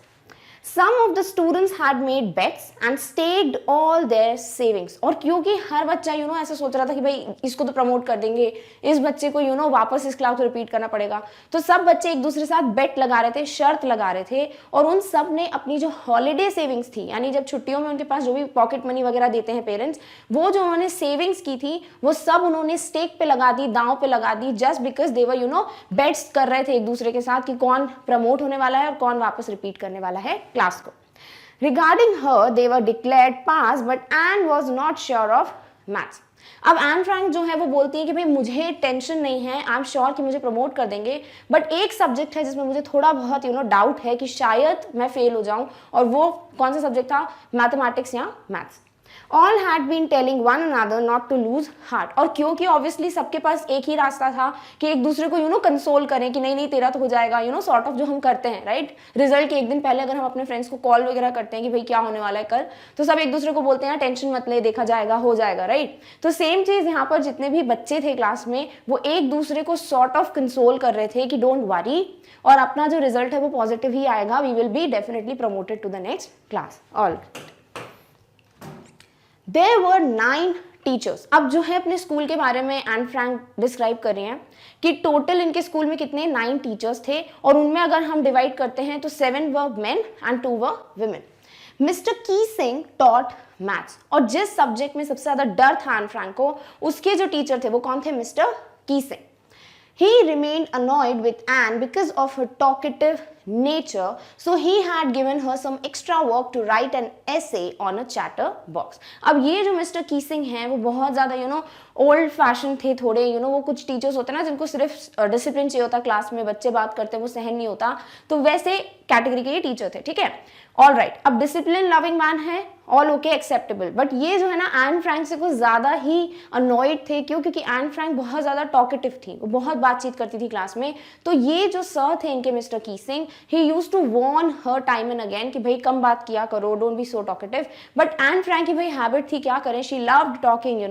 Some of the students had made bets and staked all their savings. और क्योंकि हर बच्चा ऐसा सोच रहा था कि भाई इसको तो प्रमोट कर देंगे, इस बच्चे को वापस इस क्लास को रिपीट करना पड़ेगा, तो सब बच्चे एक दूसरे के साथ बेट लगा रहे थे, शर्त लगा रहे थे, और उन सब ने अपनी जो हॉलीडे सेविंग्स थी, यानी जब छुट्टियों में उनके पास जो भी पॉकेट मनी वगैरह देते हैं पेरेंट्स, वो जो उन्होंने सेविंग्स की थी वो सब उन्होंने स्टेक पे लगा दी, दांव पे लगा दी, just because they were bets कर रहे थे एक दूसरे के साथ कि कौन प्रमोट होने वाला है और कौन वापस रिपीट करने वाला है क्लास को. Regarding her, they were declared pass, but Anne was not sure of maths. अब एन फ्रैंक जो है वो बोलती है कि भाई मुझे टेंशन नहीं है, आई एम श्योर कि मुझे प्रमोट कर देंगे, बट एक सब्जेक्ट है जिसमें मुझे थोड़ा बहुत डाउट है कि शायद मैं फेल हो जाऊं, और वो कौन सा सब्जेक्ट था, मैथमेटिक्स या maths. All had been telling one another not to lose heart. और क्योंकि ऑब्वियसली सबके पास एक ही रास्ता था कि एक दूसरे को कंसोल करें कि नहीं नहीं तेरा तो हो जाएगा, सॉर्ट ऑफ जो हम करते हैं राइट, रिजल्ट के एक दिन पहले अगर हम अपने फ्रेंड्स को कॉल वगैरह करते हैं कि भाई क्या होने वाला है कल, तो सब एक दूसरे को बोलते हैं टेंशन मत ले, देखा जाएगा, हो जाएगा राइट. तो सेम चीज यहाँ पर जितने भी बच्चे थे क्लास में वो एक दूसरे को सॉर्ट ऑफ कंसोल कर रहे थे कि डोंट वरी, और अपना जो रिजल्ट है वो पॉजिटिव ही आएगा, we will be definitely promoted to the next class. All There were 9 teachers. अब जो है अपने स्कूल के बारे में एन फ्रैंक डिस्क्राइब कर रहे हैं कि टोटल इनके स्कूल में कितने 9 टीचर्स थे, और उनमें अगर हम डिवाइड करते हैं तो 7 were men and 2 were women. Mister Keesing taught maths, और जिस सब्जेक्ट में सबसे ज्यादा डर था एन फ्रैंक को, उसके जो टीचर थे वो कौन थे, मिस्टर की Singh. He remained annoyed with Anne because of her talkative nature, so he had given her some extra work to write an essay on a chatter box. अब ये जो मिस्टर कीसिंग हैं वो बहुत ज़्यादा ओल्ड फैशन थे थोड़े, वो कुछ टीचर्स होते हैं ना जिनको सिर्फ डिसिप्लिन चाहिए होता, क्लास में बच्चे बात करते हैं वो सहन नहीं होता, तो वैसे कैटेगरी के ये टीचर थे. ठीक है, ऑल राइट. अब डिसिप्लिन लविंग मैन है, ऑल ओके, एक्सेप्टेबल, बट ये जो है ना एन फ्रैंक से कुछ ज्यादा ही अनॉयड थे. क्यों? क्योंकि एन फ्रैंक बहुत ज्यादा टॉकेटिव थी, वो बहुत बातचीत करती थी क्लास में. तो ये जो सर थे इनके mister Keesing, he used to warn her time and again कि भाई कम बात किया करो, don't be so talkative. But Anne Frank की भाई हैबिट थी, क्या करें, शी लव्ड टॉकिंग,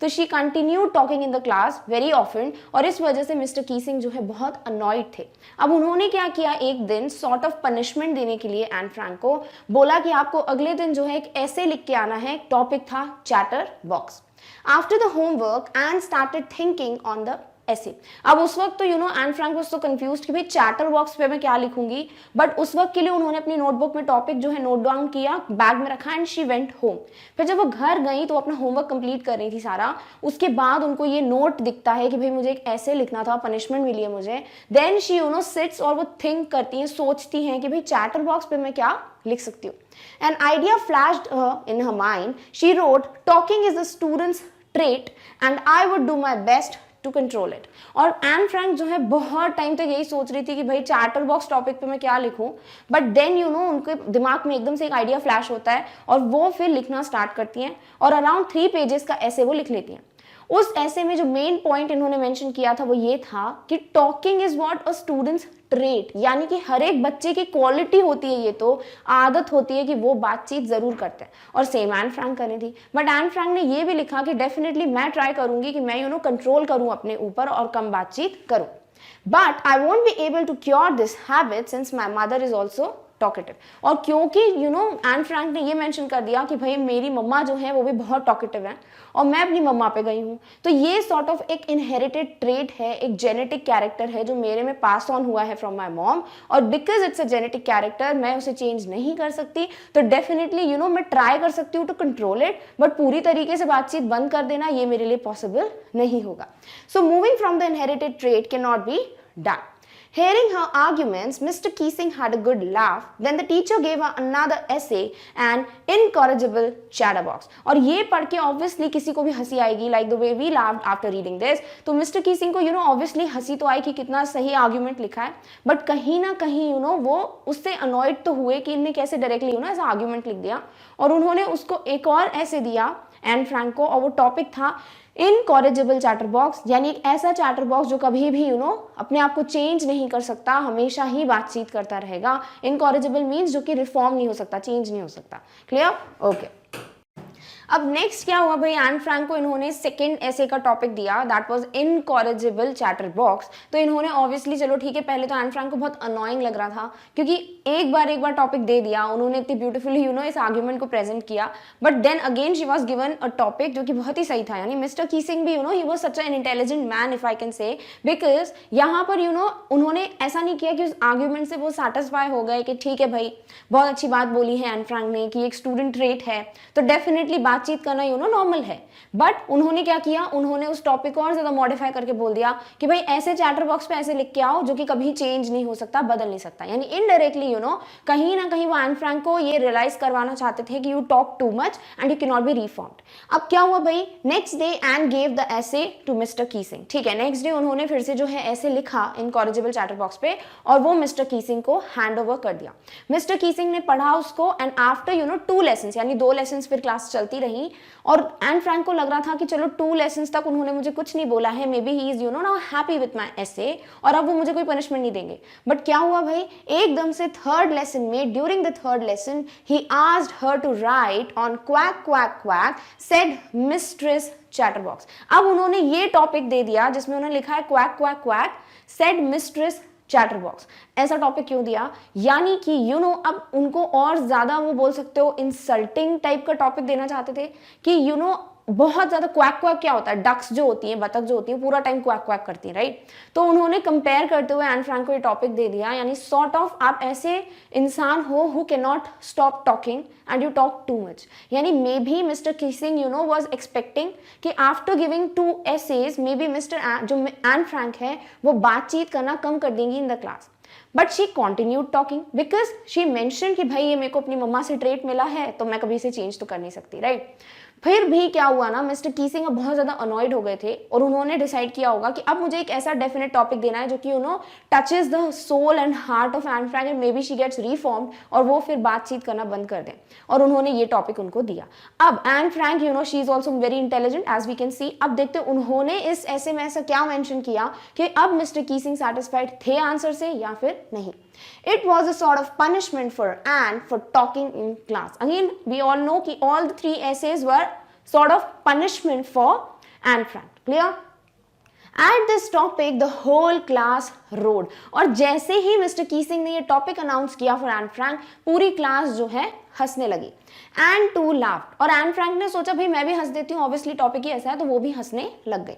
तो she continued talking in the class very often, और इस वजह से मिस्टर कीसिंग जो है बहुत अनॉयड थे. अब उन्होंने क्या किया, एक दिन सॉर्ट ऑफ पनिशमेंट देने के लिए एन फ्रैंक को बोला कि आपको अगले दिन जो है एक ऐसे लिख के आना है, टॉपिक था chatter box. After the homework and started thinking on the ऐसे. अब उस वक्त तो Anne Frank was so confused कि भाई चैटर बॉक्स पे मैं क्या लिखूंगी, बट उस वक्त के लिए उन्होंने अपनी नोटबुक में टॉपिक जो है नोट डाउन किया, बैग में रखा, एंड शी वेंट होम. फिर जब वो घर गई तो अपना होमवर्क कंप्लीट कर रही थी सारा, उसके बाद उनको ये नोट दिखता है कि भाई मुझे एक ऐसे लिखना था, पनिशमेंट मिली है मुझे. देन शी सिट्स और वो थिंक करती हैं, सोचती हैं कि भाई चैटर बॉक्स पे मैं क्या लिख सकती हूँ. An idea flashed in her mind. She wrote, "Talking is a student's trait, and I would do my best to control it." और एन फ्रैंक जो है बहुत टाइम तक यही सोच रही थी कि भाई चैटर बॉक्स टॉपिक पे मैं क्या लिखूं, बट देन उनके दिमाग में एकदम से एक आइडिया फ्लैश होता है और वो फिर लिखना स्टार्ट करती हैं, और अराउंड 3 पेजेस का ऐसे वो लिख लेती हैं. उस ऐसे में जो मेन पॉइंट इन्होंने मेंशन किया था वो ये था कि talking is what a students trait, यानी कि हर एक बच्चे की क्वालिटी होती है, ये तो आदत होती है कि वो बातचीत जरूर करते हैं, और सेम एन फ्रैंक करनी थी. बट एन फ्रैंक ने ये भी लिखा कि डेफिनेटली मैं ट्राई करूंगी कि मैं कंट्रोल करूं अपने ऊपर और कम बातचीत करूं, but I won't be able to cure this habit since my mother is also talkative. और क्योंकि एन फ्रैंक ने ये मेंशन कर दिया कि भाई मेरी मम्मा जो है वो भी बहुत टॉकेटिव है और मैं अपनी मम्मा पे गई हूँ, तो ये सॉर्ट ऑफ एक इनहेरिटेड ट्रेट है, एक जेनेटिक कैरेक्टर है जो मेरे में पास ऑन हुआ है फ्रॉम माय मॉम, और because it's a genetic character मैं उसे चेंज नहीं कर सकती. तो डेफिनेटली मैं ट्राई कर सकती हूँ टू कंट्रोल इट, बट पूरी तरीके से बातचीत बंद कर देना ये मेरे लिए पॉसिबल नहीं होगा. So moving from the inherited trait can not be done. Hearing her arguments, Mr. Keesing had a good laugh. Then the teacher gave her another essay, an incorrigible chatterbox. और ये पढ़ के obviously किसी को भी हंसी आएगी, like the way we laughed after reading this. तो Mr. Keesing को obviously हंसी तो आई कि कितना सही argument लिखा है, but कहीं ना कहीं वो उससे annoyed तो हुए कि इनने कैसे directly ऐसा argument लिख दिया, और उन्होंने उसको एक और ऐसे दिया एन फ्रैंक को, और वो टॉपिक था इनकॉरिजिबल चैटर बॉक्स, यानी एक ऐसा चैटर बॉक्स जो कभी भी अपने आप को चेंज नहीं कर सकता, हमेशा ही बातचीत करता रहेगा. इनकॉरिजिबल मीन्स जो कि रिफॉर्म नहीं हो सकता, चेंज नहीं हो सकता. क्लियर? ओके. अब नेक्स्ट क्या हुआ भाई, एन फ्रैंक को इन्होंने सेकंड ऐसे का टॉपिक दिया, that was incorrigible chatter box. तो इन्होंने ऑब्वियसली, चलो ठीक है, पहले तो एन फ्रैंक को बहुत अनोइंग लग रहा था, क्योंकि एक बार टॉपिक दे दिया उन्होंने, इतनी ब्यूटीफुली इस आर्ग्यूमेंट को प्रेजेंट किया, but then again she was given a topic जो कि बहुत ही सही था। यानी मिस्टर कीसिंग भी he was such an intelligent man if I can say, because यहाँ पर उन्होंने ऐसा नहीं किया कि उस आर्ग्यूमेंट से वो सेटिस्फाई हो गए कि ठीक है भाई बहुत अच्छी बात बोली है एन फ्रैंक ने कि एक स्टूडेंट ट्रेट है तो डेफिनेटली बातचीत करना नॉर्मल है। बट उन्होंने क्या किया, उन्होंने उस टॉपिक को और ज्यादा मॉडिफाई करके बोल दिया कि भाई ऐसे चैटर बॉक्स पे ऐसे लिख के आओ जो कि कभी चेंज नहीं हो सकता, बदल नहीं सकता। यानी इनडायरेक्टली कहीं ना कहीं वो एन फ्रैंक को ये रियलाइज करवाना चाहते थे कि you talk too much and you can not be reformed. अब क्या हुआ भाई, next day Anne gave the essay to mister Keesing. ठीक है, नेक्स्ट डे उन्होंने फिर से जो है ऐसे लिखा इनकॉरेजिबल चैटर बॉक्स पे और वो मिस्टर कीसिंग को हैंड ओवर कर दिया। मिस्टर कीसिंग ने पढ़ा उसको एंड आफ्टर 2 लेसन, यानी 2 लेसन फिर क्लास चलती रही और एन फ्रैंक को लग रहा था कि चलो 2 लेसन तक उन्होंने मुझे कुछ नहीं बोला है, maybe he is now happy with my essay और अब वो मुझे कोई पनिशमेंट नहीं देंगे। बट क्या हुआ भाई, एकदम से थर्ड लेसन में, ड्यूरिंग द थर्ड लेसन ही asked her to write on quack quack quack said Mistress Chatterbox. अब उन्होंने ये टॉपिक दे दिया जिसमें उन्होंने लिखा है quack quack quack said Mistress chatterbox. ऐसा टॉपिक क्यों दिया, यानी कि अब उनको और ज्यादा वो बोल सकते हो इंसल्टिंग टाइप का टॉपिक देना चाहते थे कि बहुत ज्यादा क्वैक क्वैक क्या होता है, डक्स जो होती है, बतख जो होती है, पूरा टाइम क्वैक क्वैक करती है, राइट। तो उन्होंने कंपेयर करते हुए एन फ्रैंक को ये टॉपिक दे दिया, यानी सॉर्ट ऑफ आप ऐसे इंसान हो who can not stop talking and you talk too much. यानी maybe mister Keesing was expecting कि after giving 2 essays maybe mister जो एन फ्रैंक है वो बातचीत करना कम कर देंगी in the class. But she continued talking because she mention कि भाई ये मेरे को अपनी मम्मा से ट्रेट मिला है तो मैं कभी इसे चेंज तो कर नहीं सकती, राइट। फिर भी क्या हुआ ना, मिस्टर कीसिंग अब बहुत ज्यादा अनॉयड हो गए थे और उन्होंने डिसाइड किया होगा कि अब मुझे एक ऐसा डेफिनेट टॉपिक देना है जो कि touches the soul and heart of Anne Frank and maybe she gets reformed और वो फिर बातचीत करना बंद कर दें। और उन्होंने ये टॉपिक उनको दिया। अब Anne Frank she is also very intelligent as we can see. अब देखते उन्होंने इस ऐसे में ऐसा क्या मेंशन किया कि अब मिस्टर कीसिंग सैटिस्फाइड थे आंसर से या फिर नहीं। It was a sort of punishment for Anne for talking in class. Again, we all know कि all the 3 essays were sort of punishment for Anne Frank. Clear? At this topic, the whole class roared. और जैसे ही mister कीसिंग ने ये topic announce किया for Anne Frank, पूरी class जो है हंसने लगी। एंड टू लाफ्ड और एन फ्रैंक ने सोचा भाई मैं भी हंस देती हूँ, ऑब्वियसली टॉपिक ही ऐसा है, तो वो भी हंसने लग गई।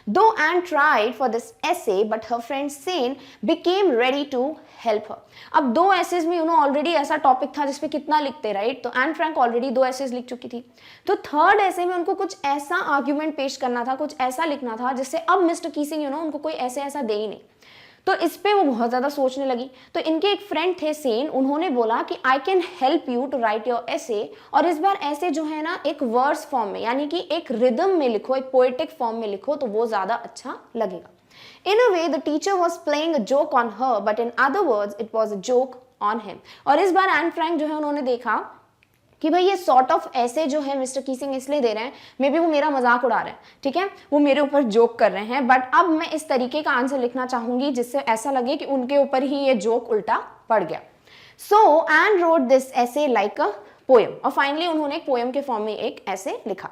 Though Anne tried for this essay but her friend Sanne became ready to help her. अब 2 एसेज में ऑलरेडी ऐसा टॉपिक था जिसपे कितना लिखते, राइट। तो एन फ्रैंक ऑलरेडी 2 एसेज लिख चुकी थी, तो थर्ड एसे में उनको कुछ ऐसा आर्ग्यूमेंट पेश करना था, कुछ ऐसा लिखना था जिससे अब मिस्टर कीसिंग उनको कोई ऐसा दे ही नहीं। तो इस पे वो बहुत ज्यादा सोचने लगी। तो इनके एक फ्रेंड थे सेन, उन्होंने बोला कि I can help you to write your essay, और इस बार ऐसे जो है ना एक वर्स फॉर्म में, यानी कि एक रिदम में लिखो, एक पोएटिक फॉर्म में लिखो, तो वो ज्यादा अच्छा लगेगा। In a way, the teacher was playing a joke on her, but in other words, it was a joke on him. और इस बार एन फ्रैंक जो है उन्होंने देखा कि भाई ये सॉर्ट ऑफ ऐसे जो है मिस्टर कीसिंग इसलिए दे रहे हैं, मे बी वो मेरा मजाक उड़ा रहे हैं, ठीक है, वो मेरे ऊपर जोक कर रहे हैं, बट अब मैं इस तरीके का आंसर लिखना चाहूंगी जिससे ऐसा लगे कि उनके ऊपर ही ये जोक उल्टा पड़ गया। सो एन रोट दिस ऐसे लाइक अ पोएम, और फाइनली उन्होंने एक पोएम के फॉर्म में एक ऐसे लिखा।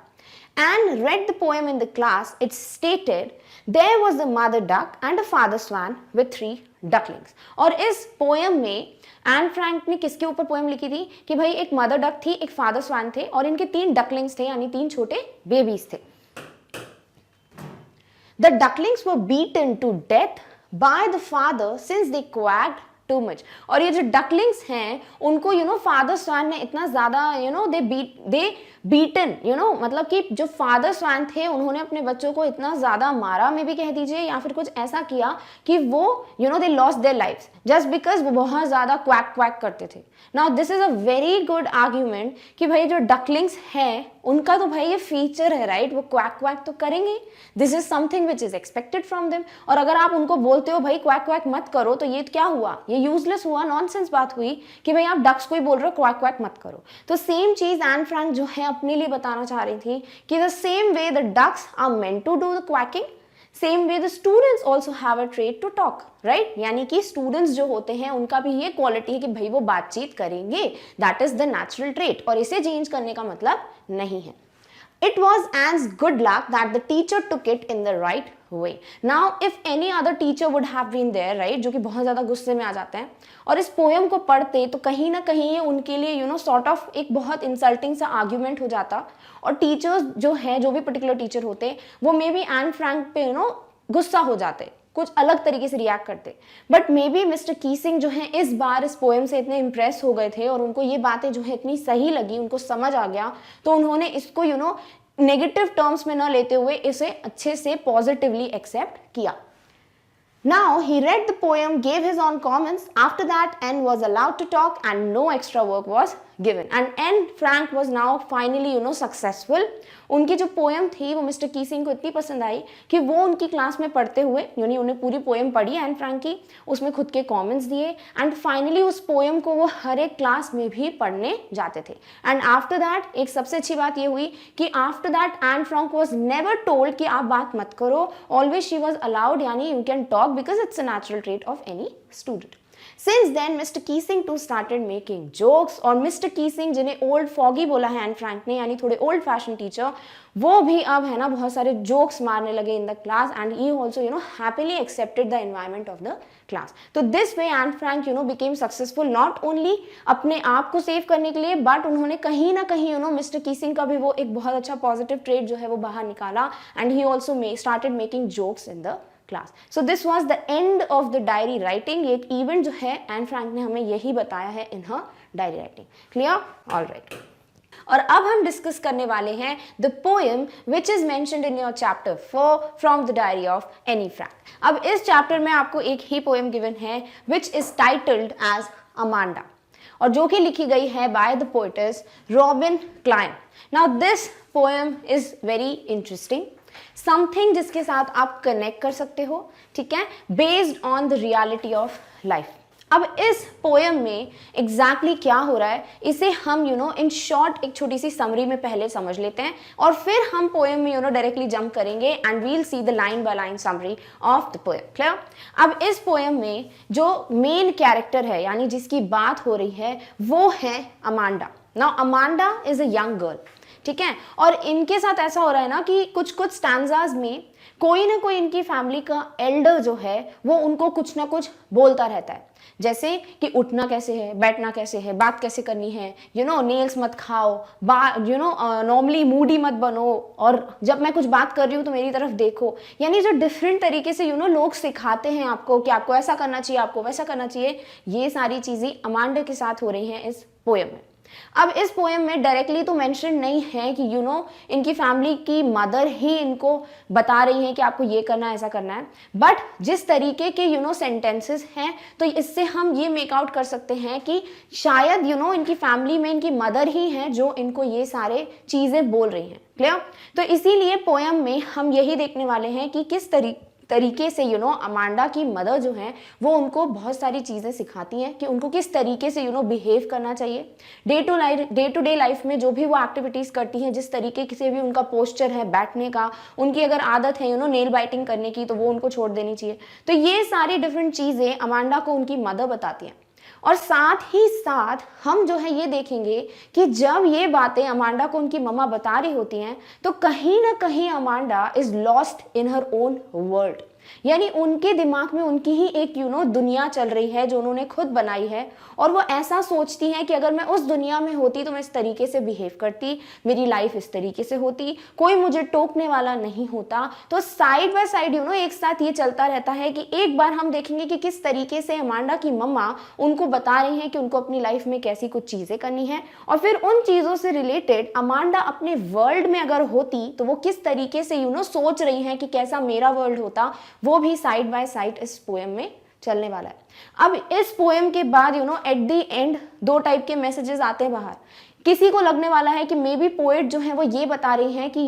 Anne read the poem in the class. It stated, there was a mother duck and a father swan with 3 ducklings. और इस पोएम में एन फ्रैंक ने किसके ऊपर पोएम लिखी थी कि भाई एक मदर डक थी, एक फादर स्वान थे और इनके 3 डकलिंग्स थे, यानी 3 छोटे बेबीज थे। The ducklings were beaten to death by the father since they quacked too much. और ये जो डकलिंग्स हैं उनको फादर स्वान ने इतना ज्यादा दे बीटन मतलब कि जो फादर स्वान थे उन्होंने अपने बच्चों को इतना ज्यादा मारा, में भी कह दीजिए, या फिर कुछ ऐसा किया कि वो they lost their lives just because वो बहुत ज्यादा क्वैक क्वैक करते थे। Now this is a very good argument कि भाई जो डकलिंग्स हैं उनका तो भाई ये फीचर है, राइट, वो क्वैक क्वैक तो करेंगे, this is something which is expected from them. और अगर आप उनको बोलते हो भाई क्वैक क्वैक मत करो, तो ये क्या हुआ, ये यूजलेस हुआ, नॉनसेंस बात हुई कि भाई आप डक्स को ही बोल रहे हो क्वैक क्वैक मत करो। तो सेम चीज एन फ्रैंक जो है अपने लिए बताना चाह रही थी कि the same way the ducks are meant to do the quacking, same way the students also have a trait to talk, right. यानी कि स्टूडेंट्स जो होते हैं उनका भी ये क्वालिटी है कि भाई वो बातचीत करेंगे, that is the natural trait, और इसे चेंज करने का मतलब नहीं है। It was Anne's good luck that the teacher took it in the right way. Now, if any other teacher would have been there, right, जो कि बहुत ज़्यादा गुस्से में आ जाते हैं और इस पोएम को पढ़ते तो कहीं ना कहीं ये उनके लिए सॉर्ट ऑफ एक बहुत इंसल्टिंग सा आर्ग्यूमेंट हो जाता और टीचर्स जो है, जो भी पर्टिकुलर टीचर होते वो मे बी एन फ्रैंक पे गुस्सा हो जाते, कुछ अलग तरीके से रिएक्ट करते. बट मे बी मिस्टर कीसिंग जो है इस बार इस पोएम से इतने इम्प्रेस हो गए थे और उनको ये बातें जो है इतनी सही लगी, उनको समझ आ गया, तो उन्होंने इसको नेगेटिव टर्म्स में न लेते हुए इसे अच्छे से पॉजिटिवली एक्सेप्ट किया. Now he read the poem, gave his own comments. After that, Anne was allowed to talk and no extra work was given. And Anne Frank was now finally successful. उनकी जो poem थी वो mister कीसिंग को इतनी पसंद आई कि वो उनकी क्लास में पढ़ते हुए उन्हें पूरी पोएम पढ़ी एन फ्रैंक की, उसमें खुद के कमेंट्स दिए एंड फाइनली उस पोएम को वो हर एक क्लास में भी पढ़ने जाते थे. एंड आफ्टर दैट एक सबसे अच्छी बात ये हुई कि after that Anne Frank was never told कि आप बात मत करो, ऑलवेज शी वाज अलाउड, यानी you can talk because it's a natural trait of any student. Since then, Mr. Keesing too started making jokes और Mr. Keesing जिन्हें old foggy बोला है एन फ्रैंक ने, यानी थोड़े old fashioned टीचर, वो भी अब है ना बहुत सारे जोक्स मारने लगे in the class and he also happily accepted the environment of the class. तो this way Anne Frank became successful not only अपने आप को सेव करने के लिए, बट उन्होंने कहीं ना कहीं मिस्टर कीसिंग का भी वो एक बहुत अच्छा पॉजिटिव ट्रेट जो है वो बाहर निकाला and he also started making jokes in the class. So this was the end of the diary writing. एक इवेंट जो है एन फ्रैंक ने हमें यही बताया है in her diary writing. Clear? All right. और अब हम डिस्कस करने वाले हैं the poem which is mentioned in your chapter 4 from the diary of Anne Frank. अब इस चैप्टर में आपको एक ही पोएम गिवन है which is titled as Amanda और जो कि लिखी गई है by the poetess Robin Klein. Now this poem is very interesting, something जिसके साथ आप कनेक्ट कर सकते हो, ठीक है, based on the reality of life. अब इस पोएम में एग्जैक्टली क्या हो रहा है इसे हम इन शॉर्ट एक छोटी सी समरी में पहले समझ लेते हैं और फिर हम पोएम में डायरेक्टली जंप करेंगे and we'll see the line by line summary of the poem. Clear? अब इस पोएम में जो मेन कैरेक्टर है यानी जिसकी बात हो रही है वो है Amanda. Now Amanda is a young girl, ठीक है, और इनके साथ ऐसा हो रहा है ना कि कुछ कुछ स्टैंजाज में कोई ना कोई इनकी फैमिली का एल्डर जो है वो उनको कुछ ना कुछ बोलता रहता है, जैसे कि उठना कैसे है, बैठना कैसे है, बात कैसे करनी है, नेल्स मत खाओ, नॉर्मली मूडी मत बनो, और जब मैं कुछ बात कर रही हूँ तो मेरी तरफ देखो. यानी जो डिफरेंट तरीके से लोग सिखाते हैं आपको कि आपको ऐसा करना चाहिए, आपको वैसा करना चाहिए, ये सारी चीजें अमांडा के साथ हो रही हैं इस पोएम में. अब इस पोएम में डायरेक्टली तो मेंशन नहीं है कि इनकी फैमिली की मदर ही इनको बता रही है कि आपको ये करना है, ऐसा करना है, बट जिस तरीके के सेंटेंसेस हैं तो इससे हम ये मेक आउट कर सकते हैं कि शायद इनकी फैमिली में इनकी मदर ही है जो इनको ये सारे चीजें बोल रही हैं. क्लियर? तो इसीलिए पोएम में हम यही देखने वाले हैं कि किस तरीके से अमांडा की मदर जो है वो उनको बहुत सारी चीज़ें सिखाती हैं कि उनको किस तरीके से बिहेव करना चाहिए डे टू डे लाइफ में. जो भी वो एक्टिविटीज़ करती हैं, जिस तरीके से भी उनका पोस्चर है बैठने का, उनकी अगर आदत है नेल बाइटिंग करने की तो वो उनको छोड़ देनी चाहिए. तो ये सारी डिफरेंट चीज़ें अमांडा को उनकी मदर बताती हैं. और साथ ही साथ हम जो है ये देखेंगे कि जब ये बातें अमांडा को उनकी मम्मा बता रही होती हैं तो कहीं ना कहीं Amanda is lost in her own world, यानी उनके दिमाग में उनकी ही एक दुनिया चल रही है जो उन्होंने खुद बनाई है और वो ऐसा सोचती हैं कि अगर मैं उस दुनिया में होती तो मैं इस तरीके से बिहेव करती, मेरी लाइफ इस तरीके से होती, कोई मुझे टोकने वाला नहीं होता. तो साइड बाय साइड एक साथ ये चलता रहता है कि एक बार हम देखेंगे कि किस तरीके से अमांडा की मम्मा उनको बता रही हैं कि उनको अपनी लाइफ में कैसी कुछ चीज़ें करनी है और फिर उन चीज़ों से रिलेटेड अमांडा अपने वर्ल्ड में अगर होती तो वो किस तरीके से सोच रही हैं कि कैसा मेरा वर्ल्ड होता, वो भी साइड बाय साइड इस पोएम में चलने वाला है. अब इस पोएम के बाद एट द एंड दो टाइप के मैसेजेस आते हैं बाहर. किसी को लगने वाला है कि मे बी पोएट जो है वो ये बता रही हैं कि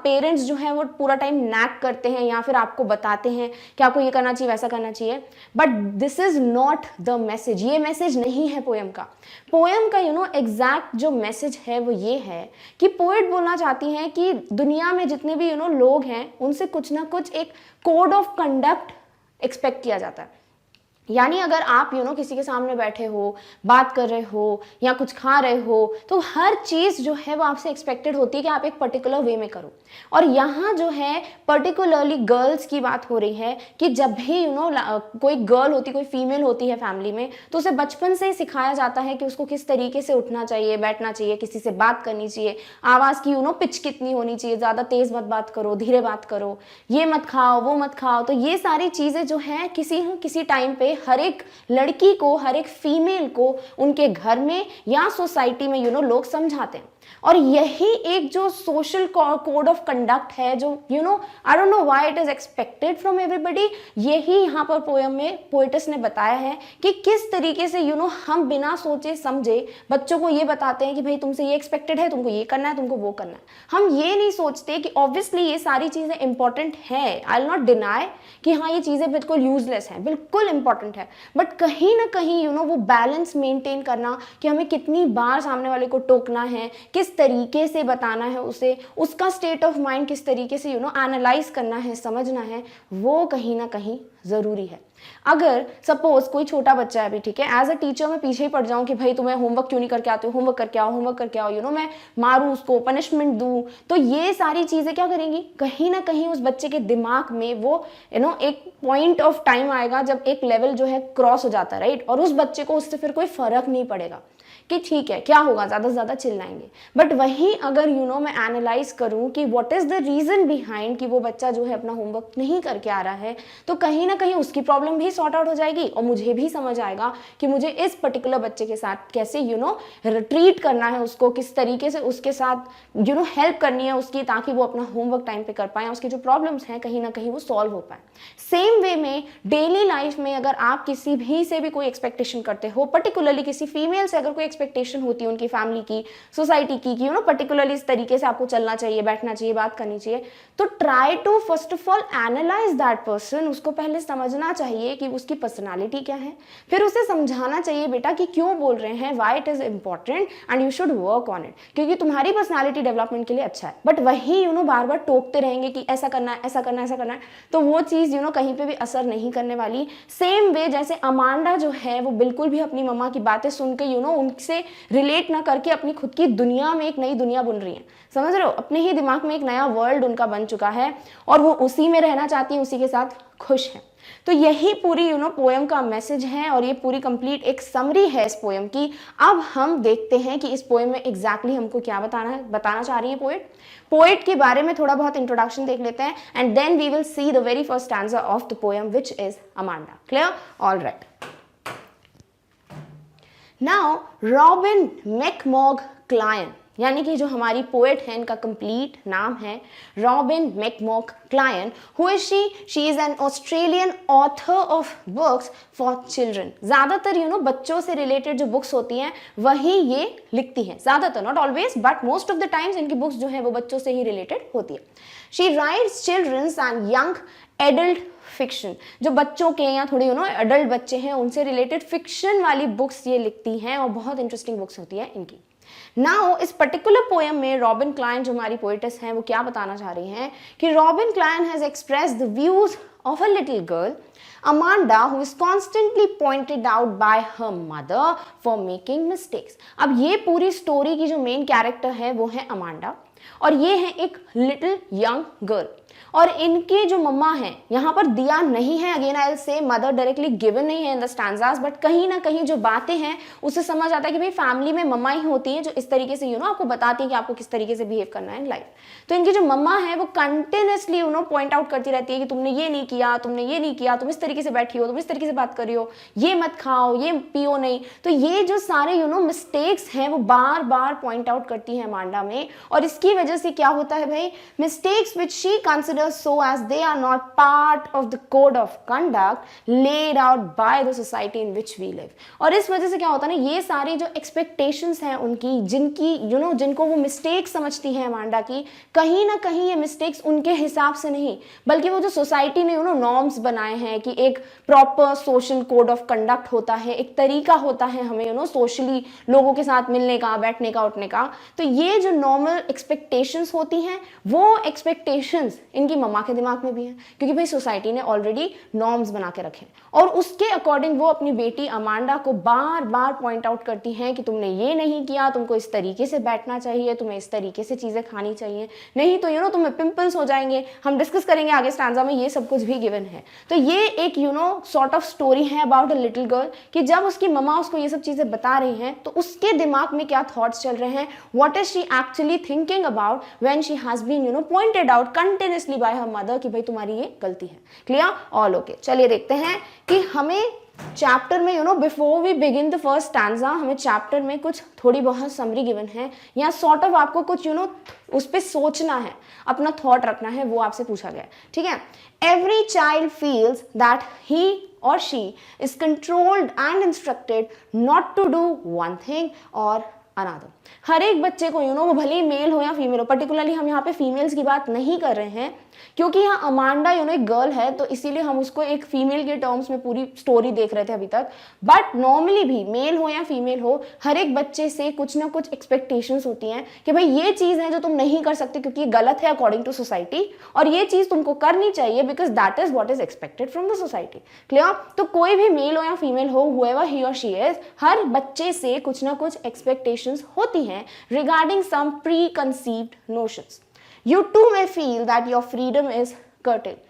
पेरेंट्स जो हैं वो पूरा टाइम नैक करते हैं या फिर आपको बताते हैं कि आपको ये करना चाहिए, वैसा करना चाहिए, but this is not the message. ये मैसेज नहीं है पोएम का. पोएम का एग्जैक्ट जो मैसेज है वो ये है कि पोएट बोलना चाहती हैं कि दुनिया में जितने भी लोग हैं उनसे कुछ ना कुछ एक कोड ऑफ कंडक्ट एक्सपेक्ट किया जाता है. यानी अगर आप किसी के सामने बैठे हो, बात कर रहे हो या कुछ खा रहे हो, तो हर चीज़ जो है वो आपसे एक्सपेक्टेड होती है कि आप एक पर्टिकुलर वे में करो। और यहाँ जो है पर्टिकुलरली गर्ल्स की बात हो रही है कि जब भी कोई गर्ल होती, कोई फीमेल होती है फैमिली में, तो उसे बचपन से ही सिखाया जाता है कि उसको किस तरीके से उठना चाहिए, बैठना चाहिए, किसी से बात करनी चाहिए, आवाज़ की पिच कितनी होनी चाहिए, ज़्यादा तेज़ मत बात करो, धीरे बात करो, ये मत खाओ, वो मत खाओ। तो ये सारी चीज़ें जो है किसी न किसी टाइम पे हर एक लड़की को, हर एक फीमेल को उनके घर में या सोसाइटी में लोग समझाते हैं। और यही एक जो सोशल कोड ऑफ कंडक्ट है, जो I don't know why it is expected from everybody, यही यहाँ पर पोयम में पोएटस ने बताया है कि किस तरीके से हम बिना सोचे समझे बच्चों को ये बताते हैं कि भाई तुमसे ये एक्सपेक्टेड है, तुमको ये करना है, तुमको वो करना है। हम ये नहीं सोचते कि ऑब्वियसली ये सारी चीजें इंपॉर्टेंट है, आई विल नॉट डिनाई कि हाँ ये चीजें बिल्कुल यूजलेस हैं, बिल्कुल इंपॉर्टेंट है, बट कहीं ना कहीं वो बैलेंस मेंटेन करना कि हमें कितनी बार सामने वाले को टोकना है, किस तरीके से बताना है उसे, उसका स्टेट ऑफ माइंड किस तरीके से एनालाइज करना है, समझना है, वो कहीं ना कहीं ज़रूरी है। अगर सपोज कोई छोटा बच्चा है अभी, ठीक है, एज अ टीचर मैं पीछे ही पड़ जाऊं कि भाई तुम्हें होमवर्क क्यों नहीं करके आते हो, होमवर्क करके आओ, होमवर्क करके आओ, मैं मारूं उसको, पनिशमेंट दूं, तो ये सारी चीज़ें क्या करेंगी, कहीं ना कहीं उस बच्चे के दिमाग में वो एक पॉइंट ऑफ टाइम आएगा जब एक लेवल जो है क्रॉस हो जाता है, राइट, और उस बच्चे को उससे फिर कोई फर्क नहीं पड़ेगा कि ठीक है क्या होगा, ज़्यादा से ज़्यादा चिल्लाएंगे। बट वहीं अगर मैं एनालाइज करूं कि what is the reason behind कि वो बच्चा जो है अपना होमवर्क नहीं करके आ रहा है, तो कहीं ना कहीं उसकी प्रॉब्लम भी सॉर्ट आउट हो जाएगी और मुझे भी समझ आएगा कि मुझे इस पर्टिकुलर बच्चे के साथ कैसे ट्रीट करना है, उसको किस तरीके से उसके साथ हेल्प करनी है उसकी, ताकि वो अपना होमवर्क टाइम पे कर पाए, उसकी जो प्रॉब्लम्स हैं कहीं ना कहीं वो सॉल्व हो पाए। सेम वे में डेली लाइफ में अगर आप किसी भी से भी कोई एक्सपेक्टेशन करते हो, पर्टिकुलरली किसी फीमेल से अगर कोई एक्सपेक्टेशन होती है उनकी फैमिली की, सोसाइटी की, कि पर्टिकुलरली इस तरीके से आपको चलना चाहिए, बैठना चाहिए, बात करनी चाहिए, तो try to first of all analyse that person. उसको पहले समझना चाहिए कि उसकी पर्सनालिटी क्या है, फिर उसे समझाना चाहिए बेटा कि क्यों बोल रहे हैं, why it is important and you should work on it, क्योंकि तुम्हारी पर्सनालिटी डेवलपमेंट के लिए अच्छा है। बट वही बार बार टोकते रहेंगे कि ऐसा करना है, ऐसा करना है, ऐसा करना है, तो वो चीज़ कहीं पे भी असर नहीं करने वाली। सेम वे जैसे अमांडा जो है वो बिल्कुल भी अपनी मम्मा की बातें सुन के उनसे रिलेट ना करके अपनी खुद की दुनिया में एक नई दुनिया बुन रही है, समझ रहे हो, अपने ही दिमाग में एक नया वर्ल्ड उनका बन चुका है और वो उसी में रहना चाहती है, उसी के साथ खुश है। तो यही पूरी पोएम का मैसेज है और ये पूरी कंप्लीट एक समरी है इस पोएम की। अब हम देखते हैं कि इस पोएम में एग्जैक्टली हमको क्या बताना चाह रही है पोएट के बारे में थोड़ा बहुत इंट्रोडक्शन देख लेते हैं and then we will see the very first stanza of the poem which is Amanda. Clear? Alright. Now Robin McMaugh Klein, यानी कि जो हमारी पोएट है, इनका कंप्लीट नाम है Robin McMaugh Klein. Who is she is an Australian author of books for children. ज़्यादातर बच्चों से रिलेटेड जो बुक्स होती हैं वही ये लिखती हैं, ज़्यादातर, not always but most of the times इनकी बुक्स जो है वो बच्चों से ही रिलेटेड होती है। She writes children's and young adult fiction, जो बच्चों के या थोड़े एडल्ट बच्चे हैं उनसे रिलेटेड फिक्शन वाली बुक्स ये लिखती हैं और बहुत इंटरेस्टिंग बुक्स होती है इनकी। नाउ इस पर्टिकुलर पोएम में रॉबिन क्लायन जो हमारी पोएटेस हैं वो क्या बताना चाह रही हैं कि Robin Klein has expressed the views of a little girl, Amanda, who is constantly pointed out by her mother for making mistakes. अब ये पूरी स्टोरी की जो मेन कैरेक्टर है वो है अमांडा और ये है एक लिटिल यंग गर्ल और इनके जो मम्मा हैं यहाँ पर दिया नहीं है, again I will say mother directly given नहीं है इन द स्टैंजास, बट कहीं ना कहीं जो बातें हैं उससे समझ आता है कि भाई फैमिली में मम्मा ही होती हैं जो इस तरीके से आपको बताती हैं कि आपको किस तरीके से बिहेव करना है इन लाइफ। तो इनकी जो मम्मा है वो कंटिन्यूसली पॉइंट आउट करती रहती है कि तुमने ये नहीं किया, तुमने ये नहीं किया, तुम इस तरीके से बैठी हो, तुम इस तरीके से बात करी हो, ये मत खाओ, ये पियो नहीं। तो ये जो सारे मिस्टेक्स हैं वो बार बार पॉइंट आउट करती है अमांडा में और इसकी वजह से क्या होता है भाई, mistakes which she consider so as they are not part of the code of conduct laid out by the society in which we live। और इस वजह से क्या होता है ना, ये सारी जो expectations हैं उनकी, जिनकी जिनको वो मिस्टेक्स समझती है अमांडा की, कहीं ना कहीं ये मिस्टेक्स उनके हिसाब से नहीं बल्कि वो जो सोसाइटी ने नॉर्म्स बनाए हैं कि एक proper social code of conduct होता है, एक तरीका होता है हमें सोशली लोगों के साथ मिलने का, बैठने का, उठने का। तो ये जो नॉर्मल एक्सपेक्टेशंस होती हैं वो एक्सपेक्टेशंस इनकी मम्मा के दिमाग में भी है, क्योंकि भाई सोसाइटी ने ऑलरेडी नॉर्म्स बना के रखे हैं और उसके अकॉर्डिंग वो अपनी बेटी अमांडा को बार बार पॉइंट आउट करती हैं कि तुमने ये नहीं किया, तुमको इस तरीके से बैठना चाहिए, तुम्हें इस तरीके से चीज़ें खानी चाहिए, नहीं तो तुम्हें पिंपल्स हो जाएंगे। हम डिस्कस करेंगे आगे स्टैंजा में, ये सब कुछ भी गिवन है। तो ये एक सॉर्ट ऑफ स्टोरी है अबाउट अ लिटिल गर्ल कि जब उसकी मम्मा उसको ये सब चीज़ें बता रही हैं तो उसके दिमाग में क्या थॉट्स चल रहे हैं, what is she actually thinking about when she has been pointed out continuously by her mother कि भाई तुम्हारी ये गलती है। क्लियर? All okay. चलिए देखते हैं कि हमें चैप्टर में before we begin the first stanza हमें चैप्टर में कुछ थोड़ी बहुत समरी गिवन है या सॉर्ट ऑफ आपको कुछ उस पर सोचना है, अपना थॉट रखना है, वो आपसे पूछा गया है। ठीक है? Every child feels that he or she is controlled and instructed not to do one thing or another. हर एक बच्चे को वो भले ही मेल हो या फीमेल हो, पर्टिकुलरली हम यहाँ पे फीमेल्स की बात नहीं कर रहे हैं क्योंकि यहाँ अमांडा एक गर्ल है तो इसीलिए हम उसको एक फीमेल के टर्म्स में पूरी स्टोरी देख रहे थे अभी तक। बट नॉर्मली भी मेल हो या फीमेल हो, हर एक बच्चे से कुछ ना कुछ एक्सपेक्टेशंस होती हैं कि भाई ये चीज़ है जो तुम नहीं कर सकते क्योंकि ये गलत है अकॉर्डिंग टू सोसाइटी, और ये चीज़ तुमको करनी चाहिए because that is what is expected from the society. Clear? तो कोई भी मेल हो या फीमेल हो, हुएवर ही और शी इज, हर बच्चे से कुछ ना कुछ एक्सपेक्टेशंस होती हैं regarding some preconceived notions. You too may feel that your freedom is curtailed.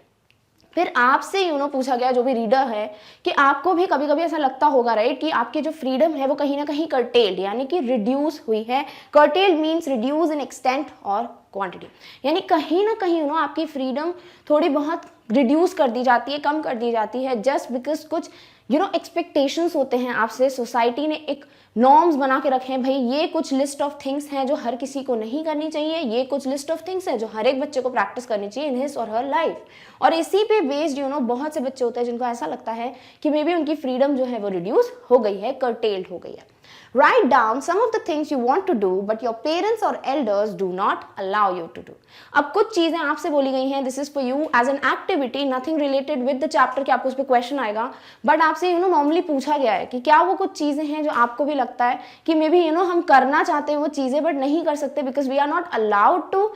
फिर आपसे पूछा गया, जो भी रीडर है, कि आपको भी कभी कभी ऐसा लगता होगा राइट कि आपकी जो फ्रीडम है वो कहीं ना कहीं कर्टेल्ड यानी कि रिड्यूस हुई है। Curtailed means reduce in extent और क्वांटिटी, यानी कहीं ना कहीं आपकी फ्रीडम थोड़ी बहुत रिड्यूस कर दी जाती है, कम कर दी जाती है, जस्ट बिकॉज कुछ एक्सपेक्टेशंस होते हैं आपसे। सोसाइटी ने एक नॉर्म्स बना के रखे हैं, भाई ये कुछ लिस्ट ऑफ थिंग्स हैं जो हर किसी को नहीं करनी चाहिए, ये कुछ लिस्ट ऑफ थिंग्स हैं जो हर एक बच्चे को प्रैक्टिस करनी चाहिए in his or her life. और इसी पे बेस्ड बहुत से बच्चे होते हैं जिनको ऐसा लगता है कि मे बी उनकी फ्रीडम जो है वो रिड्यूस हो गई है, कर्टेल्ड हो गई है। Write down some of the things you want to do but your parents or elders do not allow you to do. अब कुछ चीजें आपसे बोली गई हैं, this is for you as an activity, nothing related with the chapter कि आपको उस पर क्वेश्चन आएगा, बट आपसे नॉर्मली पूछा गया है कि क्या वो कुछ चीजें हैं जो आपको भी लगता है कि मे बी हम करना चाहते हैं वो चीजें बट नहीं कर सकते because we are not allowed to,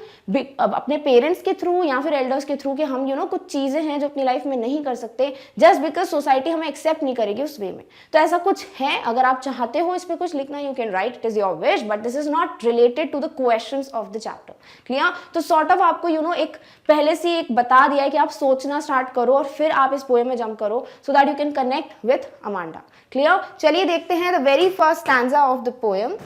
अपने पेरेंट्स के थ्रू या फिर एल्डर्स के थ्रू कि हम कुछ चीजें हैं जो अपनी लाइफ में नहीं कर सकते जस्ट बिकॉज सोसाइटी हमें एक्सेप्ट नहीं करेगी उस वे में। तो ऐसा कुछ है, अगर आप चाहते हो इस पर कुछ लिखना, you can write, it is your wish, but this is not related to the questions of the chapter. Clear? तो सॉर्ट ऑफ आपको एक पहले से एक बता दिया है कि आप सोचना स्टार्ट करो और फिर आप इस पोएम में जंप करो so that you can connect with Amanda. Clear? चलिए देखते हैं the very first stanza of the poem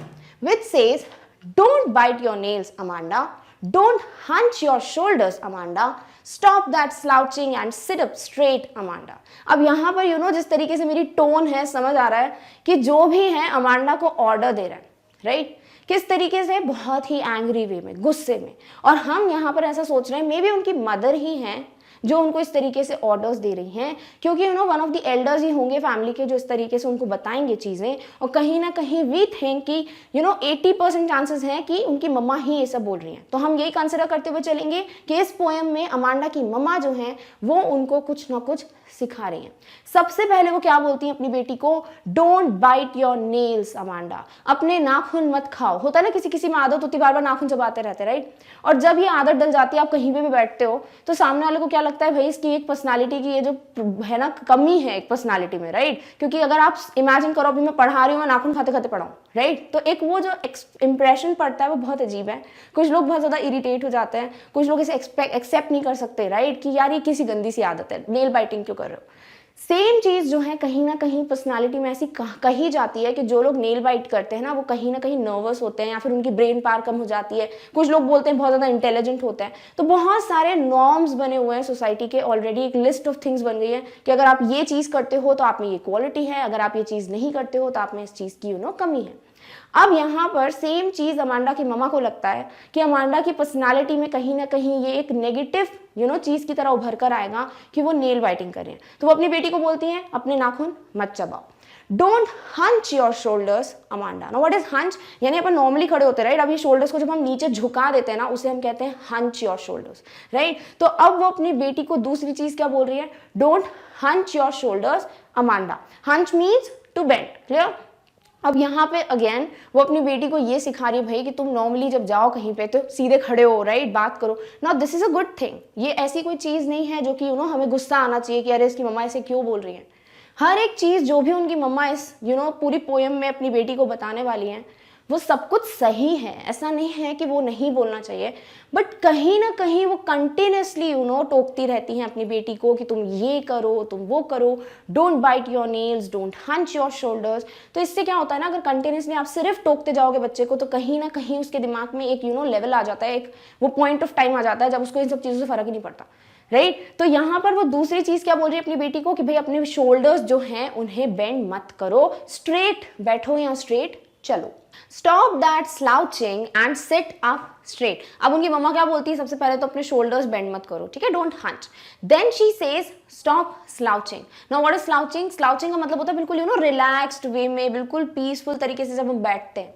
which says, don't bite your nails Amanda, don't hunch your shoulders Amanda, stop that slouching and sit up straight Amanda। अब यहाँ पर जिस तरीके से मेरी टोन है, समझ आ रहा है कि जो भी है अमांडा को ऑर्डर दे रहा है, राइट? किस तरीके से? बहुत ही एंग्री वे में, गुस्से में। और हम यहाँ पर ऐसा सोच रहे हैं मे बी उनकी मदर ही हैं जो उनको इस तरीके से ऑर्डर्स दे रही हैं, क्योंकि वन ऑफ द एल्डर्स ही होंगे फैमिली के जो इस तरीके से उनको बताएंगे चीज़ें। और कहीं ना कहीं वी थिंक कि 80% चांसेस हैं कि उनकी मम्मा ही ये सब बोल रही हैं। तो हम यही कंसिडर करते हुए चलेंगे कि इस पोएम में अमांडा की मम्मा जो हैं वो उनको कुछ ना कुछ सिखा रही हैं। सबसे पहले वो क्या बोलती हैं अपनी बेटी को, don't bite your nails Amanda, अपने नाखून मत खाओ। होता है ना किसी किसी में आदत होती, बार बार नाखून चबाते रहते, राइट? और जब ये आदत डल जाती है, आप कहीं पे भी बैठते हो तो सामने वाले को क्या लगता है, भाई इसकी एक पर्सनालिटी की ये जो है ना कमी है एक पर्सनालिटी में, राइट? क्योंकि अगर आप इमेजिन करो अभी मैं पढ़ा रही हूँ, मैं नाखून खाते खाते पढ़ाऊँ, राइट? तो एक वो जो इंप्रेशन पड़ता है वो बहुत अजीब है। कुछ लोग बहुत ज़्यादा इरिटेट हो जाते हैं, कुछ लोग इसे एक्सेप्ट नहीं कर सकते, राइट? कि यार ये किसी गंदी सी आदत है, नेल बाइटिंग क्यों कर रहे हो। सेम चीज़ जो है कहीं ना कहीं पर्सनालिटी में ऐसी कही जाती है कि जो लोग नेल बाइट करते हैं ना वो कहीं ना कहीं नर्वस होते हैं या फिर उनकी ब्रेन पावर कम हो जाती है। कुछ लोग बोलते हैं बहुत ज़्यादा इंटेलिजेंट होते हैं। तो बहुत सारे नॉर्म्स बने हुए हैं सोसाइटी के, ऑलरेडी एक लिस्ट ऑफ थिंग्स बन गई है कि अगर आप ये चीज़ करते हो तो आप में ये क्वालिटी है, अगर आप ये चीज़ नहीं करते हो तो आप में इस चीज़ की कमी है। अब यहाँ पर सेम चीज़ अमांडा की मम्मा को लगता है कि अमांडा की पर्सनालिटी में कहीं ना कहीं ये एक नेगेटिव चीज़ की तरह उभर कर आएगा कि वो नेल बाइटिंग करें। तो वो अपनी बेटी को बोलती हैं अपने नाखून मत चबाओ, don't hunch your shoulders Amanda. Now what is hunch? यानी अपन नॉर्मली खड़े होते हैं, राइट? अभी शोल्डर्स को जब हम नीचे झुका देते हैं ना उसे हम कहते हैं हंच योर शोल्डर्स, राइट? तो अब वो अपनी बेटी को दूसरी चीज़ क्या बोल रही है, don't hunch your shoulders Amanda. Hunch means to bend, clear? अब यहाँ पे अगेन वो अपनी बेटी को ये सिखा रही है भाई कि तुम नॉर्मली जब जाओ कहीं पे तो सीधे खड़े हो, राइट, बात करो। Now this is a good thing. ये ऐसी कोई चीज़ नहीं है जो कि हमें गुस्सा आना चाहिए कि अरे इसकी मम्मा ऐसे क्यों बोल रही है। हर एक चीज़ जो भी उनकी मम्मा इस पूरी पोएम में अपनी बेटी को बताने वाली हैं वो सब कुछ सही है, ऐसा नहीं है कि वो नहीं बोलना चाहिए, बट कहीं ना कहीं वो कंटिन्यूसली टोकती रहती हैं अपनी बेटी को कि तुम ये करो, तुम वो करो, don't bite your nails, don't hunch your shoulders. तो इससे क्या होता है ना, अगर कंटिन्यूसली आप सिर्फ टोकते जाओगे बच्चे को तो कहीं ना कहीं उसके दिमाग में एक लेवल आ जाता है, एक वो पॉइंट ऑफ टाइम आ जाता है जब उसको इन सब चीज़ों से फर्क ही नहीं पड़ता, राइट। तो यहाँ पर वो दूसरी चीज क्या बोल रही है अपनी बेटी को कि भाई अपने शोल्डर्स जो हैं उन्हें बेंड मत करो, स्ट्रेट बैठो या स्ट्रेट चलो। Stop that slouching and sit up straight. अब उनकी मम्मा क्या बोलती है, सबसे पहले तो अपने शोल्डर्स बेंड मत करो, ठीक है, don't hunch. Then she says stop slouching. Now what is slouching? Slouching का मतलब होता है बिल्कुल रिलैक्स्ड वे में, बिल्कुल पीसफुल तरीके से जब हम बैठते हैं,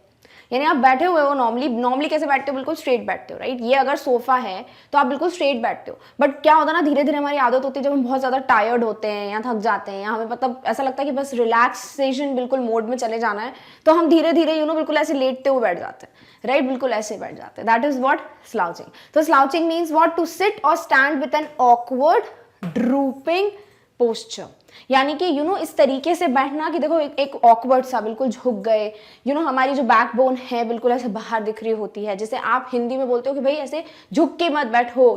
यानी आप बैठे हुए हो नॉर्मली कैसे बैठते हो, बिल्कुल स्ट्रेट बैठते हो, राइट। ये अगर सोफा है तो आप बिल्कुल स्ट्रेट बैठते हो, बट क्या होता है ना, धीरे धीरे हमारी आदत होती है जब हम बहुत ज्यादा टायर्ड होते हैं या थक जाते हैं या हमें मतलब ऐसा लगता है कि बस रिलैक्सेशन बिल्कुल मोड में चले जाना है, तो हम धीरे धीरे बिल्कुल ऐसे लेटते हुए बैठ जाते हैं, राइट, बिल्कुल ऐसे बैठ जाते हैं। That is what slouching. तो slouching means what, to sit और stand with an awkward drooping posture, यानी कि इस तरीके से बैठना कि देखो एक ऑकवर्ड सा बिल्कुल झुक गए, हमारी जो बैकबोन है बिल्कुल ऐसे बाहर दिख रही होती है, जैसे आप हिंदी में बोलते हो कि भाई ऐसे झुक के मत बैठो,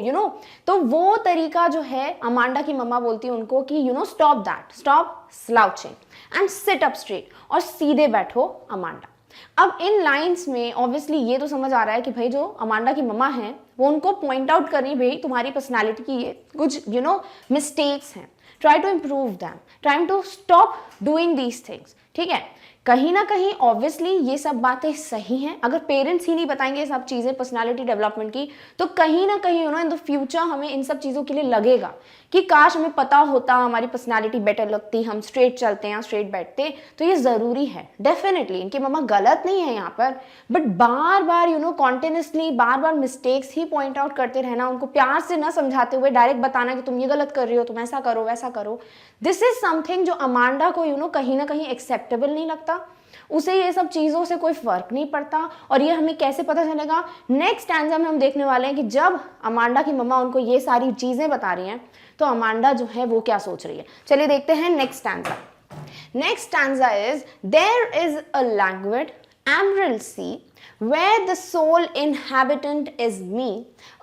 तो वो तरीका जो है अमांडा की मम्मा बोलती है उनको कि stop that, stop slouching and sit up straight, और सीधे बैठो अमांडा। अब इन लाइंस में ऑब्वियसली ये तो समझ आ रहा है कि भाई जो अमांडा की मम्मा है वो उनको पॉइंट आउट कर रही है भाई तुम्हारी पर्सनैलिटी की ये कुछ मिस्टेक्स हैं, try to improve them, trying to stop doing these things, ठीक है। कहीं ना कहीं ऑब्वियसली ये सब बातें सही हैं, अगर पेरेंट्स ही नहीं बताएंगे ये सब चीज़ें पर्सनालिटी डेवलपमेंट की, तो कहीं ना कहीं इन द फ्यूचर हमें इन सब चीज़ों के लिए लगेगा कि काश हमें पता होता, हमारी पर्सनालिटी बेटर लगती, हम स्ट्रेट चलते हैं, स्ट्रेट बैठते, तो ये ज़रूरी है डेफिनेटली। इनकी मम्मा गलत नहीं है यहाँ पर, but bar bar continuously bar bar mistakes he point out करते रहना, उनको प्यार से ना समझाते हुए डायरेक्ट बताना कि तुम ये गलत कर रही हो, तुम ऐसा करो वैसा करो, दिस इज समथिंग जो अमांडा को कहीं ना कहीं एक्सेप्टेबल नहीं लगता। उसे ये सब चीज़ों से कोई फर्क नहीं पड़ता। और ये हमें कैसे पता चलेगा? नेक्स्ट स्टैंजा में हम देखने वाले हैं कि जब अमांडा की मम्मा उनको ये सारी चीज़ें बता रही हैं तो अमांडा जो है वो क्या सोच रही है। चलिए देखते हैं next stanza. Next stanza is there is a language emerald sea where the sole inhabitant is me,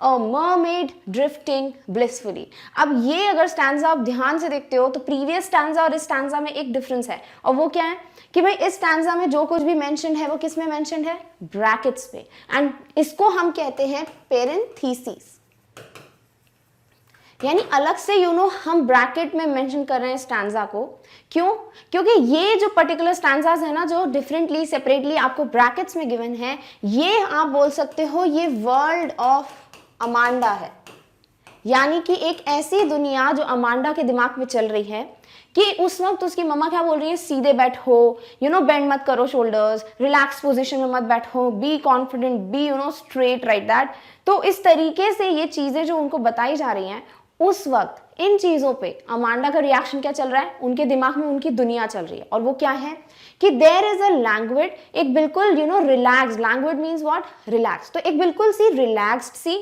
a mermaid drifting blissfully। अब ये अगर स्टैंजा आप ध्यान से देखते हो तो प्रीवियस स्टैंजा और इस स्टैंजा में एक डिफरेंस है, और वो क्या है कि भाई इस स्टैंजा में जो कुछ भी मेंशन है वो किस में मेंशन है? ब्रैकेट्स पे, एंड इसको हम कहते हैं पेरेंथीसिस, यानी अलग से हम ब्रैकेट में मेंशन कर रहे हैं स्टैंजा को। क्यों? क्योंकि ये जो पर्टिकुलर स्टैंजाज है ना जो डिफरेंटली सेपरेटली आपको ब्रैकेट्स में गिवन है, ये आप बोल सकते हो ये वर्ल्ड ऑफ अमांडा है, यानी कि एक ऐसी दुनिया जो अमांडा के दिमाग में चल रही है कि उस वक्त उसकी मम्मा क्या बोल रही है? सीधे बैठो, बेंड मत करो शोल्डर्स, रिलैक्स पोजीशन में मत बैठो, be confident, be straight, right that. तो इस तरीके से ये चीजें जो उनको बताई जा रही हैं, उस वक्त इन चीजों पे अमांडा का रिएक्शन क्या चल रहा है? उनके दिमाग में उनकी दुनिया चल रही है, और वो क्या है कि देयर इज अ लैंग्वेज, एक बिल्कुल relaxed, language means what? Relax. तो एक बिल्कुल सी रिलैक्स्ड सी,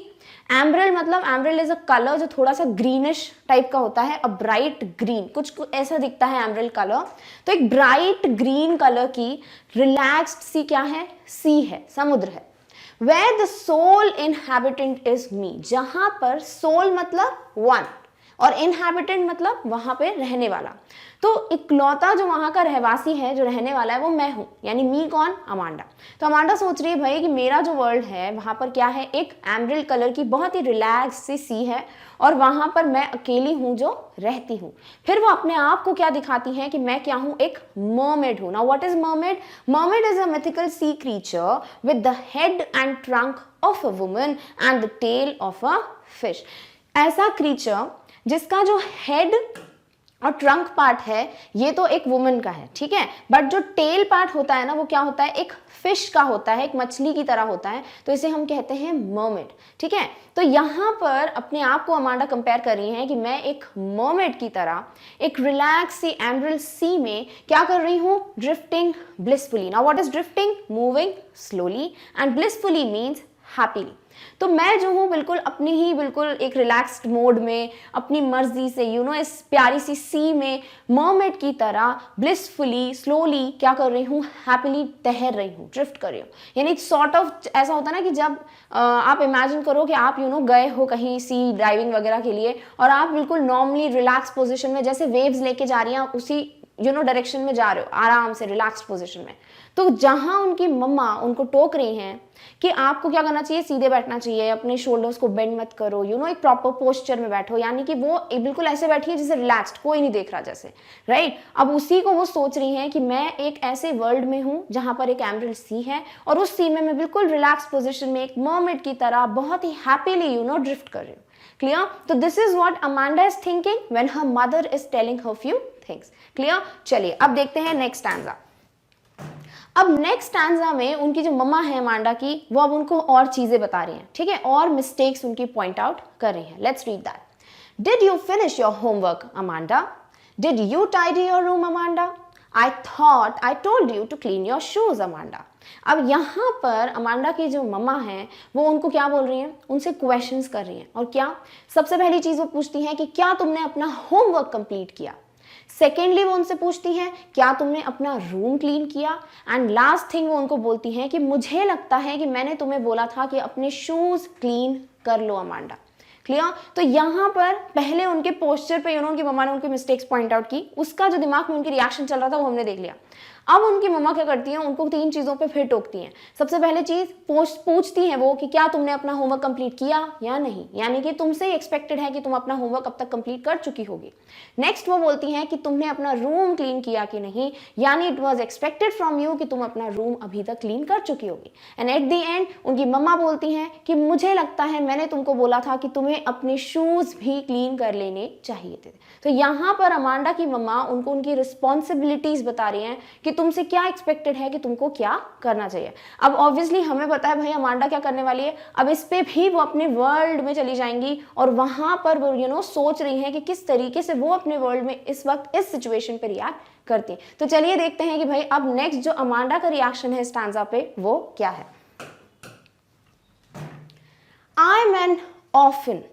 एमरल्ड मतलब एमरल्ड इज अ कलर जो थोड़ा सा ग्रीनिश टाइप का होता है, अ ब्राइट ग्रीन, कुछ ऐसा दिखता है एमरल्ड कलर। तो एक ब्राइट ग्रीन कलर की रिलैक्स्ड सी क्या है? सी है, समुद्र है। Where the sole inhabitant is me, जहां पर soul मतलब वन और inhabitant मतलब वहां पे रहने वाला। तो इकलौता जो वहां का रहवासी है, जो रहने वाला है, वो मैं हूं, यानी मी कौन? अमांडा। तो अमांडा सोच रही है भाई कि मेरा जो वर्ल्ड है वहां पर क्या है? एक एमरल्ड कलर की बहुत ही रिलैक्स सी है, और वहां पर मैं अकेली हूं जो रहती हूं। फिर वो अपने आप को क्या दिखाती है कि मैं क्या हूं? एक मर्मेड हूं। Now what is mermaid? Mermaid is a mythical sea creature with the head and trunk of a woman and the tail of a fish. ऐसा क्रीचर जिसका जो हेड और ट्रंक पार्ट है ये तो एक वुमन का है, ठीक है, बट जो टेल पार्ट होता है ना वो क्या होता है, एक फिश का होता है, एक मछली की तरह होता है, तो इसे हम कहते हैं मर्मेड, ठीक है। तो यहाँ पर अपने आप को अमांडा कंपेयर कर रही है कि मैं एक मर्मेड की तरह एक रिलैक्स सी एमरल्ड सी में क्या कर रही हूँ, drifting blissfully. Now what is drifting, moving slowly, and blissfully means happily. तो मैं जो हूँ बिल्कुल अपनी ही बिल्कुल एक रिलैक्स्ड मोड में अपनी मर्जी से इस प्यारी सी सी में मर्मेड की तरह ब्लिसफुली स्लोली क्या कर रही हूँ, हैप्पीली तैर रही हूँ, ड्रिफ्ट कर रही हूँ। यानी सॉर्ट ऑफ ऐसा होता है ना कि जब आप इमेजिन करो कि आप गए हो कहीं सी ड्राइविंग वगैरह के लिए और आप बिल्कुल नॉर्मली रिलैक्स पोजिशन में जैसे वेव्स लेके जा रही हैं उसी डायरेक्शन में जा रहे हो आराम से रिलैक्स्ड पोजीशन में, तो जहां उनकी मम्मा उनको टोक रही हैं कि आपको क्या करना चाहिए, सीधे बैठना चाहिए, अपने शोल्डर्स को बेंड मत करो, एक प्रॉपर पोस्चर में बैठो, यानी कि वो बिल्कुल ऐसे बैठी है जैसे रिलैक्स्ड, कोई नहीं देख रहा जैसे, राइट। अब उसी को वो सोच रही हैं कि मैं एक ऐसे वर्ल्ड में हूँ जहां पर एक एमरल्ड सी है और उस सी में मैं बिल्कुल रिलैक्स पोजिशन में एक मर्मेड की तरह बहुत ही हैप्पीली ड्रिफ्ट कर रही हूँ। क्लियर? तो this is what Amanda is thinking when her mother is telling her few things. Clear? चलिए अब देखते हैं नेक्स्ट स्टैंजा। अब नेक्स्ट स्टैंजा में उनकी जो मम्मा है अमांडा की, वो अब उनको और चीजें बता रही हैं, ठीक है, और मिस्टेक्स उनकी पॉइंट आउट कर रही हैं। Let's read that. Did you finish your homework Amanda? Did you tidy your room Amanda? I thought I told you to clean your shoes Amanda. अब यहाँ पर अमांडा की जो मम्मा हैं वो उनको क्या बोल रही हैं, उनसे क्वेश्चंस कर रही हैं। और क्या, सबसे पहली चीज वो पूछती हैं कि क्या तुमने अपना होमवर्क कंप्लीट किया। सेकेंडली वो उनसे पूछती हैं क्या तुमने अपना रूम क्लीन किया। एंड लास्ट थिंग वो उनको बोलती हैं कि मुझे लगता है कि मैंने तुम्हें बोला था कि अपने शूज क्लीन कर लो अमांडा। क्लियर? तो यहाँ पर पहले उनके पोस्चर पे उनकी मम्मा ने उनकी मिस्टेक्स पॉइंट आउट की, उसका जो दिमाग में उनकी रिएक्शन चल रहा था वो हमने देख लिया। अब उनकी मम्मा क्या करती हैं, उनको 3 चीजों पे फिर टोकती हैं। सबसे पहले चीज पूछती हैं वो कि क्या तुमने अपना होमवर्क कंप्लीट किया या नहीं, यानी कि तुमसे एक्सपेक्टेड है कि तुम अपना होमवर्क अब तक कंप्लीट कर चुकी होगी। नेक्स्ट वो बोलती हैं कि तुमने अपना रूम क्लीन किया कि नहीं, यानी it was expected from you कि तुम अपना रूम अभी तक क्लीन कर चुकी होगी। एंड एट द एंड उनकी मम्मा बोलती हैं कि मुझे लगता है मैंने तुमको बोला था कि तुम्हें अपने शूज भी क्लीन कर लेने चाहिए थे। तो यहाँ पर अमांडा की मम्मा उनको उनकी रिस्पॉन्सिबिलिटीज बता रही हैं कि तुमसे क्या एक्सपेक्टेड है कि तुमको क्या करना चाहिए। अब ऑब्वियसली हमें पता है भाई अमांडा क्या करने वाली है, अब इस पे भी वो अपने वर्ल्ड में चली जाएंगी और वहां पर वो सोच रही हैं कि किस तरीके से वो अपने वर्ल्ड में इस वक्त इस सिचुएशन पे रिएक्ट करती हैं। तो चलिए देखते हैं कि भाई अब नेक्स्ट जो अमांडा का रिएक्शन है स्टैंजा पे वो क्या है। I am N orphan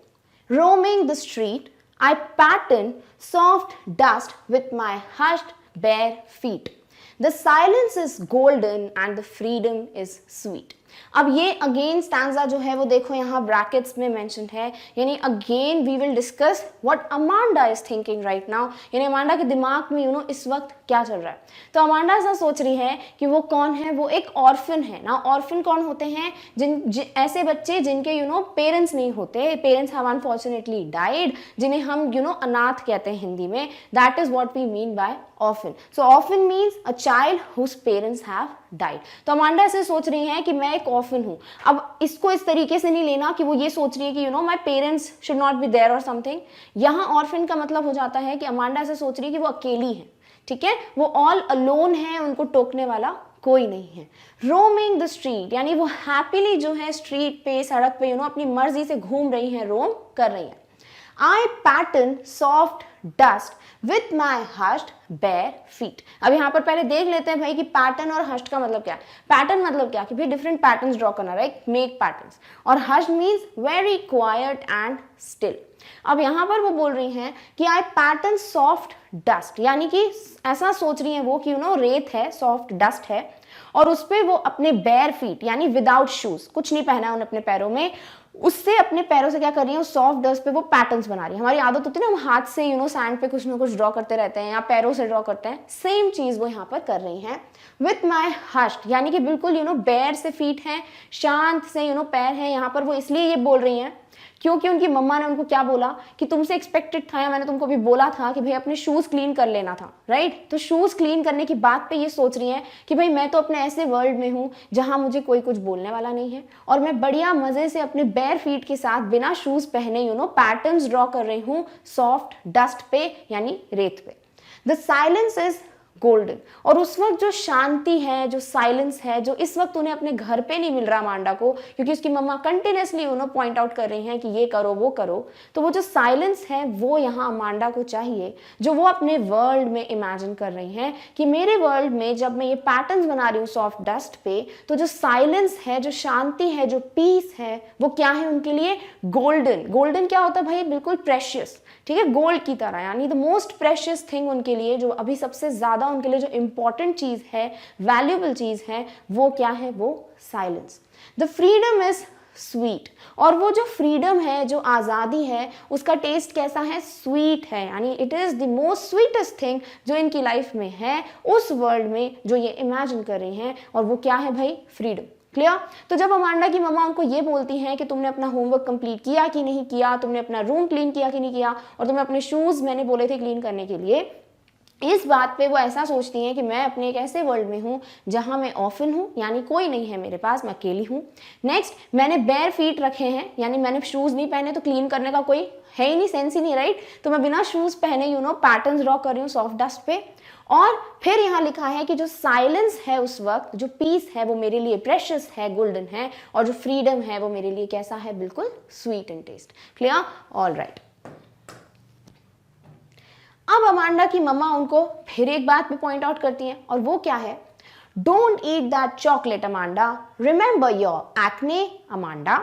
roaming the street, I pattern soft dust with my hushed bare feet. The silence is golden and the freedom is sweet. अब ये अगेन स्टैंजा जो है वो देखो यहाँ ब्रैकेट्स में मेंशन्ड है, यानी again we will discuss what Amanda is thinking right now, यानी अमांडा के दिमाग में इस वक्त क्या चल रहा है। तो अमांडा ऐसा सोच रही है कि वो कौन है, वो एक ऑर्फन है ना। ऑर्फन कौन होते हैं, ऐसे बच्चे जिनके पेरेंट्स नहीं होते, पेरेंट्स हैव अनफॉर्चुनेटली डाइड, जिन्हें हम अनाथ कहते हैं हिंदी में। That is what we mean by orphan. So orphan means a child whose parents have died. तो अमांडा ऐसे सोच रही है कि मैं एक ऑर्फन हूँ। अब इसको इस तरीके से नहीं लेना कि वो ये सोच रही है कि my parents should not be there और समथिंग। यहाँ ऑर्फन का मतलब हो जाता है कि अमांडा ऐसे सोच रही है कि वो अकेली है, ठीक है, वो ऑल अलोन है, उनको टोकने वाला कोई नहीं है। रोमिंग द स्ट्रीट, यानी वो हैप्पीली जो है स्ट्रीट पे, सड़क पे अपनी मर्जी से घूम रही हैं, रोम कर रही हैं। I pattern soft dust with my hushed bare feet. अब यहाँ पर पहले देख लेते हैं भाई कि पैटर्न और हस्ट का मतलब क्या है। पैटर्न मतलब क्या कि भाई डिफरेंट पैटर्न्स ड्रॉ करना, राइट, मेक पैटर्न्स। और hushed means very quiet and still. अब यहाँ पर वो बोल रही हैं कि आई पैटर्न सॉफ्ट डस्ट, यानी कि ऐसा सोच रही हैं वो कि रेत है, सॉफ्ट डस्ट है, और उस पर वो अपने बेयर फीट यानी विदाउट शूज, कुछ नहीं पहना है उन्हें अपने पैरों में, उससे अपने पैरों से क्या कर रही है, सॉफ्ट डस्ट पे वो पैटर्न्स बना रही है। हमारी आदत होती है ना, हम हाथ से सैंड पे कुछ ना कुछ ड्रॉ करते रहते हैं या पैरों से ड्रॉ करते हैं, सेम चीज वो यहाँ पर कर रही हैं। विथ माई हस्ट, यानी कि बिल्कुल बेयर से फीट है, शांत से पैर है। यहाँ पर वो इसलिए ये बोल रही हैं क्योंकि उनकी मम्मा ने उनको क्या बोला कि तुमसे एक्सपेक्टेड था, या मैंने तुमको भी बोला था कि भाई अपने शूज़ क्लीन कर लेना था, राइट। तो शूज़ क्लीन करने की बात पे ये सोच रही हैं कि भाई मैं तो अपने ऐसे वर्ल्ड में हूँ जहाँ मुझे कोई कुछ बोलने वाला नहीं है, और मैं बढ़िया मज़े से अपने बेयर फीट के साथ बिना शूज़ पहने पैटर्न्स ड्रॉ कर रही हूँ सॉफ्ट डस्ट पे यानी रेत पे। The silence is golden. और उस वक्त जो शांति है, जो साइलेंस है, जो इस वक्त उन्हें अपने घर पे नहीं मिल रहा अमांडा को, क्योंकि उसकी मम्मा कंटिन्यूसली पॉइंट आउट कर रही हैं कि ये करो वो करो, तो वो जो साइलेंस है वो यहाँ अमांडा को चाहिए, जो वो अपने वर्ल्ड में इमेजिन कर रही हैं कि मेरे वर्ल्ड में जब मैं ये पैटर्न्स बना रही हूँ सॉफ्ट डस्ट पे, तो जो साइलेंस है, जो शांति है, जो पीस है, वो क्या है उनके लिए? गोल्डन। गोल्डन क्या होता है भाई? बिल्कुल प्रेशियस, ठीक है, गोल्ड की तरह, यानी द मोस्ट प्रेशियस थिंग उनके लिए, जो अभी सबसे ज्यादा उनके लिए जो इंपॉर्टेंट चीज है, वैल्यूएबल चीज है, वो क्या है? वो silence. The freedom is sweet. और वो जो फ्रीडम है, जो आज़ादी है, उसका टेस्ट कैसा है? स्वीट है, यानी it is the most sweetest thing जो इनकी लाइफ में है, उस वर्ल्ड में जो ये इमेजिन कर रही हैं, और वो क्या है भाई? फ्रीडम। क्लियर? तो जब अमांडा की मम्मा उनको ये बोलती हैं कि तुमने अपना होमवर्क कंप्लीट किया कि नहीं किया, तुमने अपना रूम क्लीन किया कि नहीं किया, और तुम्हें अपने शूज़ मैंने बोले थे क्लीन करने के लिए, इस बात पे वो ऐसा सोचती हैं कि मैं अपने एक ऐसे वर्ल्ड में हूँ जहाँ मैं ऑर्फन हूँ, यानी कोई नहीं है मेरे पास, मैं अकेली हूँ। नेक्स्ट, मैंने बेयर फीट रखे हैं, यानी मैंने शूज़ नहीं पहने, तो क्लीन करने का कोई है ही नहीं, सेंस ही नहीं, राइट। तो मैं बिना शूज़ पहने पैटर्न्स ड्रॉ कर रही हूँ सॉफ्ट डस्ट पे। और फिर यहाँ लिखा है कि जो साइलेंस है उस वक्त, जो पीस है, वो मेरे लिए प्रेशियस है, गोल्डन है, और जो फ्रीडम है वो मेरे लिए कैसा है? बिल्कुल sweet in taste. Clear? All right. अब अमांडा की मम्मा उनको फिर एक बात पे पॉइंट आउट करती हैं, और वो क्या है? Don't eat that chocolate Amanda, remember your acne Amanda,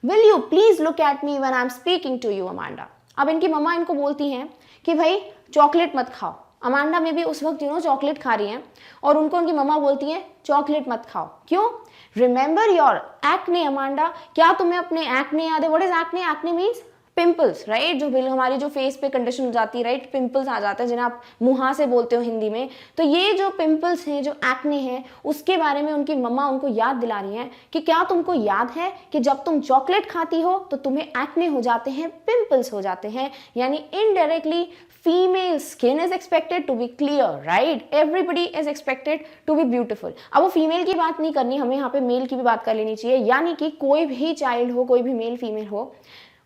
will you please look at me when I am speaking to you Amanda. अब इनकी मम्मा इनको बोलती हैं कि भाई चॉकलेट मत खाओ। अमांडा में भी उस वक्त चॉकलेट खा रही हैं, और उनको उनकी मम्मा बोलती हैं चॉकलेट मत खाओ। क्यों? Remember your acne Amanda. क्या तुम्हें अपने एक्ने याद है? What is acne? Acne means pimples, right. जो हमारी जो फेस पे कंडीशन हो जाती है, राइट, पिंपल्स आ जाते हैं जिन्हें आप मुहा से बोलते हो हिंदी में। तो ये जो पिंपल्स हैं, जो एक्ने हैं, उसके बारे में उनकी मम्मा उनको याद दिला रही हैं कि क्या तुमको याद है कि जब तुम चॉकलेट खाती हो तो तुम्हें एक्ने हो जाते हैं, पिंपल्स हो जाते हैं, यानी indirectly female skin is expected to be clear, right. Everybody is expected to be beautiful. अब वो फीमेल की बात नहीं करनी, हमें यहाँ पे मेल की भी बात कर लेनी चाहिए, यानी कि कोई भी चाइल्ड हो, कोई भी मेल फीमेल हो,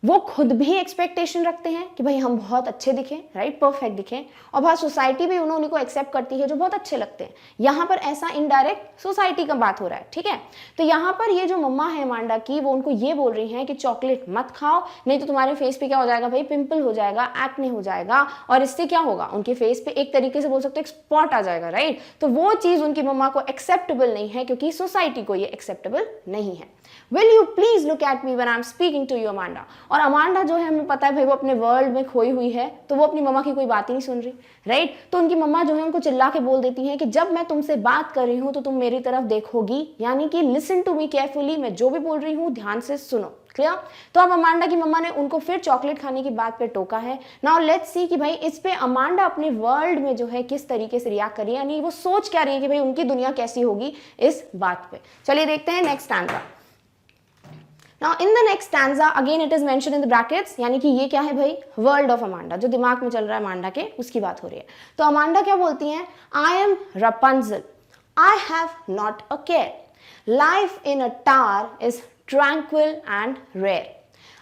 वो खुद भी एक्सपेक्टेशन रखते हैं कि भाई हम बहुत अच्छे दिखें, राइट, परफेक्ट दिखें, और बहुत सोसाइटी भी उन्हीं को एक्सेप्ट करती है जो बहुत अच्छे लगते हैं। यहाँ पर ऐसा इनडायरेक्ट सोसाइटी का बात हो रहा है, ठीक है। तो यहाँ पर ये जो मम्मा है अमांडा की, वो उनको ये बोल रही हैं कि चॉकलेट मत खाओ, नहीं तो तुम्हारे फेस पे क्या हो जाएगा भाई? पिंपल हो जाएगा, एक्ने हो जाएगा, और इससे क्या होगा? उनके फेस पे एक तरीके से बोल सकते हो एक स्पॉट आ जाएगा, राइट। तो वो चीज़ उनकी मम्मा को एक्सेप्टेबल नहीं है, क्योंकि सोसाइटी को ये एक्सेप्टेबल नहीं है। Will you please look at me when I'm speaking to you, Amanda. और अमांडा जो है, हमें पता है भाई वो अपने वर्ल्ड में खोई हुई है, तो वो अपनी मम्मा की कोई बात ही नहीं सुन रही, राइट। तो उनकी मम्मा जो है उनको चिल्ला के बोल देती हैं कि जब मैं तुमसे बात कर रही हूँ तो तुम मेरी तरफ देखोगी, यानी कि लिसन टू मी केयरफुली, मैं जो भी बोल रही हूँ ध्यान से सुनो। क्लियर? तो अब अमांडा की मम्मा ने उनको फिर चॉकलेट खाने की बात पे टोका है। नाउ लेट्स सी कि भाई इस पे अमांडा अपने वर्ल्ड में जो है किस तरीके से रिएक्ट कर रही है, यानी वो सोच क्या रही है कि भाई उनकी दुनिया कैसी होगी इस बात पे। चलिए देखते हैं next stanza. Now in the next stanza again it is mentioned in the brackets, यानी कि ये क्या है भाई? वर्ल्ड ऑफ अमांडा, जो दिमाग में चल रहा है अमांडा के, उसकी बात हो रही है। तो अमांडा क्या बोलती हैं? I am Rapunzel, I have not a care, life in a tower is tranquil and rare,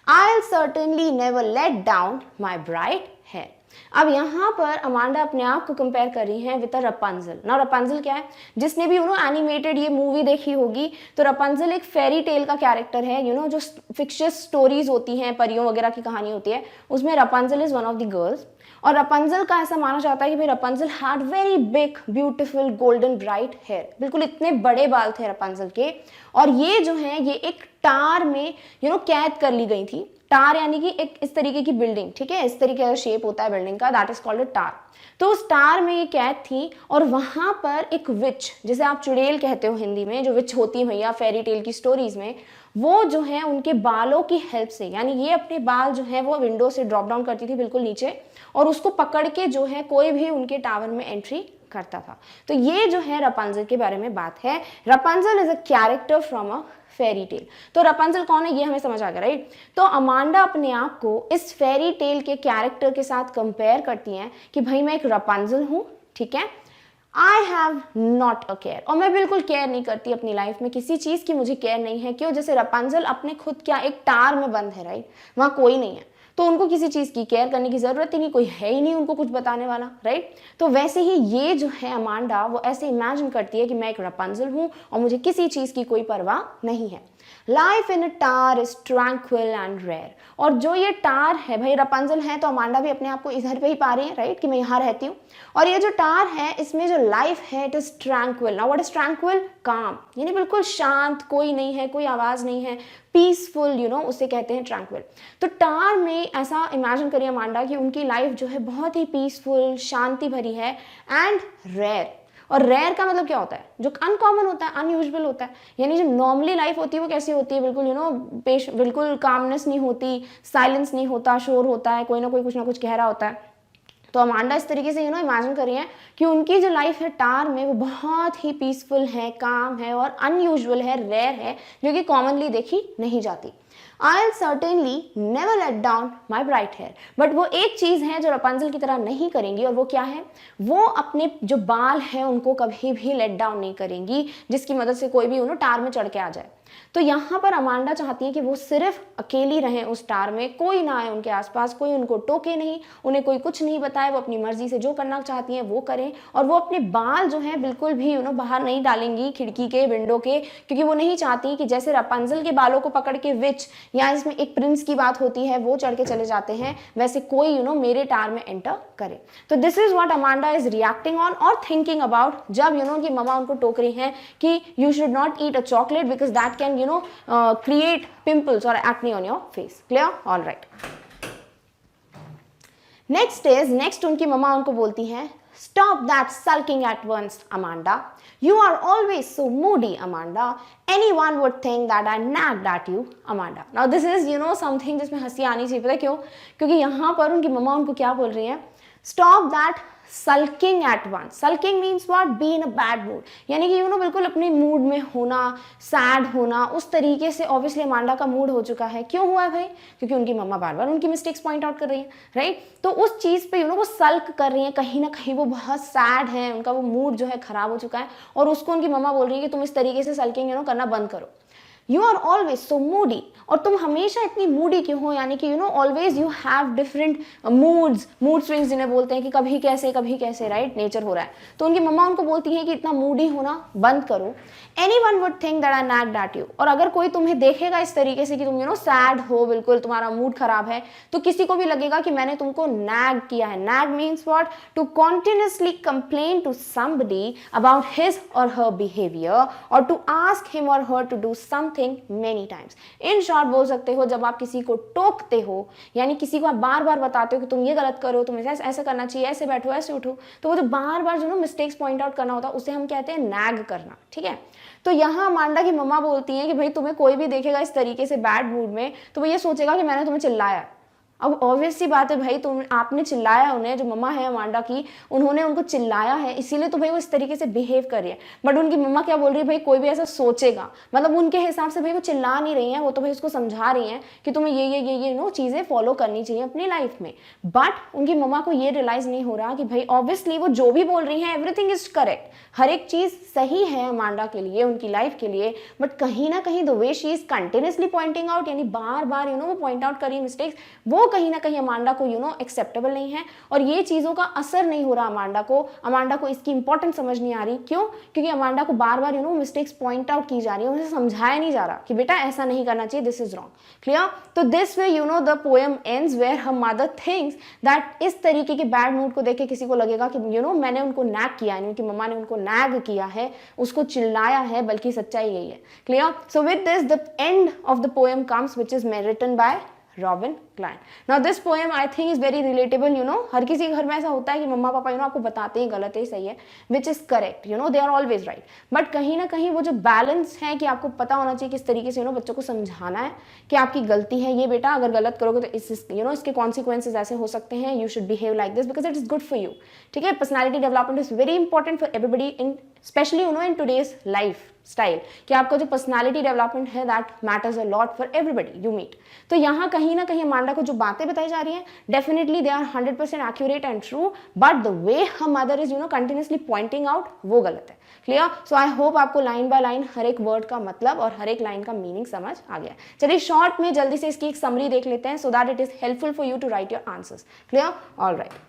I'll certainly never let down my bright hair। अब यहाँ पर अमांडा अपने आप को कंपेयर कर रही हैं विद रपुंजल। ना रपुंजल क्या है? जिसने भी एनिमेटेड ये मूवी देखी होगी, तो रपुंजल एक फेरी टेल का कैरेक्टर है, जो फिक्शियस स्टोरीज होती हैं, परियों वगैरह की कहानी होती है, उसमें Rapunzel is one of the girls. और रपुंजल का ऐसा माना जाता है कि भाई Rapunzel had very big beautiful golden bright hair, बिल्कुल इतने बड़े बाल थे रपुंजल के, और ये जो है ये एक टार में कैद कर ली गई थी। टार यानी कि एक इस तरीके की बिल्डिंग, ठीक है, इस तरीके का शेप होता है बिल्डिंग का, दैट इज कॉल्ड अ टार। तो उस टार में ये कैद थी, और वहां पर एक विच, जिसे आप चुड़ैल कहते हो हिंदी में, जो विच होती है भैया फेरी टेल की स्टोरीज में, वो जो है उनके बालों की हेल्प से, यानी ये अपने बाल जो है वो विंडो से ड्रॉप डाउन करती थी बिल्कुल नीचे, और उसको पकड़ के जो है कोई भी उनके टावर में एंट्री करता था। तो ये जो है रपुंजल के बारे में बात है। Rapunzel is a character from a fairy tale. तो रपुंजल कौन है ये हमें समझ आ गया, राइट। तो अमांडा अपने आप को इस फेरी टेल के कैरेक्टर के साथ कंपेयर करती हैं कि भाई मैं एक रपुंजल हूँ, ठीक है, I have not a care, और मैं बिल्कुल केयर नहीं करती अपनी लाइफ में, किसी चीज़ की मुझे केयर नहीं है। क्यों? जैसे रपुंजल अपने खुद क्या एक टार में बंद है, राइट, वहाँ कोई नहीं है, तो उनको किसी चीज़ की केयर करने की ज़रूरत ही नहीं, कोई है ही नहीं उनको कुछ बताने वाला, राइट। तो वैसे ही ये जो है अमांडा, वो ऐसे इमेजिन करती है कि मैं एक रपुंजल हूँ और मुझे किसी चीज़ की कोई परवाह नहीं है। Life in a tower is tranquil and rare. और जो ये टार है, भाई रपुंजल है तो अमांडा भी अपने आप को इधर पे ही पा रही है, राइट, कि मैं यहाँ रहती हूँ। और ये जो टार है, इसमें जो लाइफ है, it is tranquil. Now what is tranquil? काम, यानी बिल्कुल शांत, कोई नहीं है, कोई आवाज़ नहीं है, पीसफुल, उसे कहते हैं ट्रैंक्विल। तो टार में ऐसा इमेजिन करिए अमांडा कि उनकी लाइफ जो है बहुत ही पीसफुल, शांति भरी है, एंड रेयर। और रेयर का मतलब क्या होता है? जो अनकॉमन होता है, अनयूजुअल होता है। यानी जो नॉर्मली लाइफ होती है वो कैसी होती है? बिल्कुल बिल्कुल कामनेस नहीं होती, साइलेंस नहीं होता, शोर होता है, कोई ना कोई कुछ ना कुछ कह रहा होता है। तो अमांडा इस तरीके से इमेजिन कर रही है कि उनकी जो लाइफ है टार में, वो बहुत ही पीसफुल है, काम है और अनयूजुअल है, रेयर है, जो कि कॉमनली देखी नहीं जाती। I'll certainly never let down my bright hair. But वो एक चीज़ है जो रपुंजल की तरह नहीं करेंगी, और वो क्या है? वो अपने जो बाल हैं उनको कभी भी लेट डाउन नहीं करेंगी, जिसकी मदद से कोई भी टार में चढ़ के आ जाए। तो यहाँ पर अमांडा चाहती है कि वो सिर्फ अकेली रहें उस टार में, कोई ना आए उनके आसपास, कोई उनको टोके नहीं, उन्हें कोई कुछ नहीं बताए, वो अपनी मर्जी से जो करना चाहती हैं वो करें। और वो अपने बाल जो हैं बिल्कुल भी बाहर नहीं डालेंगी खिड़की के, विंडो के, क्योंकि वो नहीं चाहती कि जैसे रपुंजल के बालों को पकड़ के विच या इसमें एक प्रिंस की बात होती है वो चढ़ के चले जाते हैं, वैसे कोई मेरे टार में एंटर करे। तो this is what Amanda is reacting on और थिंकिंग अबाउट, जब उनकी मम्मा उनको टोक रही हैं कि you should not eat a chocolate because that can create pimples or acne on your face. Clear? All right. Next उनकी मम्मा उनको बोलती हैं, stop that sulking at once, Amanda. You are always so moody, Amanda. Anyone would think that I nagged at you, Amanda. Now this is something जिसमें हंसी आनी चाहिए। पता है क्यों? क्योंकि यहाँ पर उनकी मम्मा उनको क्या बोल रही है? Stop that sulking at once. Sulking means what? Be in a bad mood. यानी कि बिल्कुल अपने मूड में होना, सैड होना, उस तरीके से ऑब्वियसली अमांडा का मूड हो चुका है। क्यों हुआ है भाई? क्योंकि उनकी मम्मा बार बार उनकी मिस्टेक्स पॉइंट आउट कर रही है, राइट। तो उस चीज़ पे वो सल्क कर रही है, कहीं ना कहीं वो बहुत सैड है, उनका वो मूड जो है खराब हो चुका है, और उसको उनकी मम्मा बोल रही है कि तुम इस तरीके से सल्किंग करना बंद करो। You are always so moody, और तुम हमेशा इतनी मूडी क्यों हो? यानी कि always you have different moods, mood swings जिन्हें बोलते हैं, कि कभी कैसे, राइट, नेचर हो रहा है। तो उनकी मम्मा उनको बोलती है कि इतना मूडी होना बंद करो। Anyone would think that I nagged at you, और अगर कोई तुम्हें देखेगा इस तरीके से कि तुम सैड हो, बिल्कुल तुम्हारा मूड खराब है, तो किसी को भी लगेगा कि मैंने तुमको नैग किया है। Nag means what? To continuously complain to somebody about his or her behaviour, और to ask him or her to do something many times. In short बोल सकते हो, जब आप किसी को टोकते हो, यानी किसी को आप बार बार बताते हो कि तुम ये गलत करो, तुम ऐसा करना चाहिए, ऐसे बैठो, ऐसे उठो, तो वो जो बार बार मिस्टेक्स पॉइंट आउट करना होता है, उसे हम कहते हैं नैग करना, ठीक है। तो यहाँ अमांडा की मम्मा बोलती हैं कि भाई तुम्हें कोई भी देखेगा इस तरीके से बैड मूड में, तो वो ये सोचेगा कि मैंने तुम्हें चिल्लाया। अब ऑब्वियस सी बात है भाई, आपने चिल्लाया उन्हें, जो मम्मा है अमांडा की, उन्होंने उनको चिल्लाया है, इसीलिए तो भाई वो इस तरीके से बिहेव कर रही है। बट उनकी मम्मा क्या बोल रही है? भाई कोई भी ऐसा सोचेगा, मतलब उनके हिसाब से भाई वो चिल्ला नहीं रही हैं, वो तो भाई उसको समझा रही हैं कि तुम्हें ये चीज़ें फॉलो करनी चाहिए अपनी लाइफ में। बट उनकी मम्मा को ये रियलाइज नहीं हो रहा कि भाई ऑब्वियसली वो जो भी बोल रही है एवरीथिंग इज करेक्ट, हर एक चीज़ सही है अमांडा के लिए, उनकी लाइफ के लिए। बट कहीं ना कहीं the way she is continuously pointing out, यानी बार बार वो पॉइंट आउट करी मिस्टेक्स, वो कहीं ना कहीं अमांडा को एक्सेप्टेबल नहीं है, और ये चीज़ों का असर नहीं हो रहा अमांडा को इसकी इंपॉर्टेंस समझ नहीं आ रही। क्यों? क्योंकि अमांडा को बार बार मिस्टेक्स पॉइंट आउट की जा रही है, उन्हें समझाया नहीं जा रहा कि बेटा ऐसा नहीं करना चाहिए, दिस इज रॉन्ग। क्लियर? तो this way the poem ends where her mother thinks that इस तरीके के बैड मूड को देख के किसी को लगेगा कि मैंने उनको नैग किया है, उनकी मम्मा ने उनको नैग किया है, उसको चिल्लाया है, बल्कि सच्चाई यही है। Clear? So with this the end of the poem comes, which is written by Robin client. Now this poem I think is very relatable, you know, हर किसी के घर में ऐसा होता है कि मम्मा पापा you know आपको बताते हैं गलत है सही है, which is correct, you know they are always right. But कहीं ना कहीं वो जो बैलेंस है कि आपको पता होना चाहिए किस तरीके से you know बच्चों को समझाना है कि आपकी गलती है ये बेटा, अगर गलत करोगे तो इस you know इसके कॉन्सिक्वेंसेज ऐसे हो सकते हैं, you should behave like this because it is good for you. ठीक है, personality development is very important for everybody in specially you know in today's lifestyle, कि आपका जो पर्सनैलिटी डेवलपमेंट है that matters a lot for everybody you meet. तो यहाँ कहीं ना कहीं अमांडा को जो बातें बताई जा रही हैं definitely they are 100% accurate and true, but the way her mother is you know continuously pointing out वो गलत है. क्लियर? सो आई होप आपको लाइन बाय लाइन हर एक वर्ड का मतलब और हर एक लाइन का मीनिंग समझ आ गया. चलिए शॉर्ट में जल्दी से इसकी एक समरी देख लेते हैं so that it is helpful for you to write your answers. Clear? All right.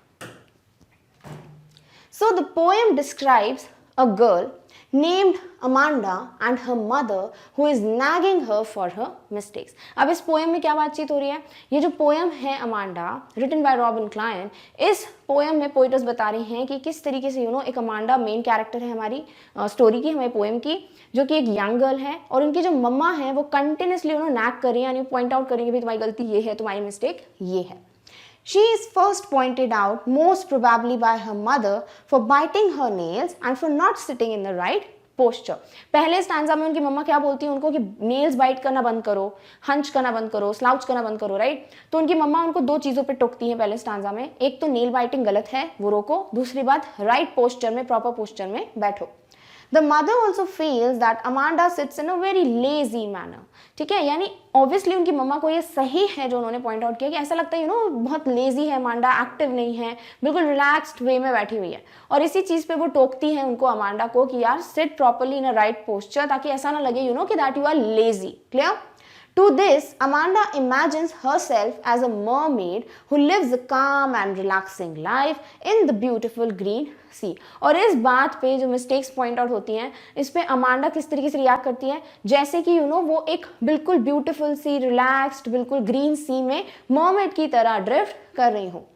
So the poem describes a girl named Amanda and her mother who is nagging her for her mistakes. अब इस poem में क्या बातचीत हो रही है? ये जो पोएम है Amanda written by Robin Klein, इस पोएम में पोइटर्स बता रही हैं कि किस तरीके से यू नो एक अमांडा मेन कैरेक्टर है हमारी स्टोरी की, हमारी पोएम की, जो कि एक यंग गर्ल है और उनकी जो मम्मा है वो कंटिन्यूसली यू नो नैग कर रही है, यानी पॉइंट आउट करेंगे भाई तुम्हारी गलती ये है, तुम्हारी मिस्टेक ये है. She is first pointed out most probably by her mother for biting her nails and for not sitting in the right posture. पहले स्टैंजा में उनकी मम्मा क्या बोलती है उनको कि नेल्स बाइट करना बंद करो, हंच करना बंद करो, स्लाउच करना बंद करो, राइट? तो उनकी मम्मा उनको दो चीज़ों पे टोकती है पहले स्टैंजा में. एक तो नेल बाइटिंग गलत है वो रोको, दूसरी बात राइट पोस्चर में, प्रॉपर पोस्चर में बैठो. The mother also feels that Amanda sits in a very lazy manner. ठीक है, यानी ऑब्वियसली उनकी मम्मा को ये सही है जो उन्होंने पॉइंट आउट किया कि ऐसा लगता है यू नो बहुत लेजी है अमांडा, एक्टिव नहीं है, बिल्कुल रिलैक्स्ड वे में बैठी हुई है. और इसी चीज़ पे वो टोकती है उनको अमांडा को कि यार sit properly in a right posture, ताकि ऐसा ना लगे यू नो कि that you are lazy. Clear? To this, Amanda imagines herself as a mermaid who lives a calm and relaxing life in the beautiful green sea. और इस बात पे जो मिस्टेक्स पॉइंट आउट होती हैं, इस पे अमांडा किस तरीके से रिएक्ट करती है, जैसे कि यू नो वो एक बिल्कुल ब्यूटीफुल सी, रिलैक्स्ड, बिल्कुल ग्रीन सी में मर्मेड की तरह ड्रिफ्ट कर रही हूँ.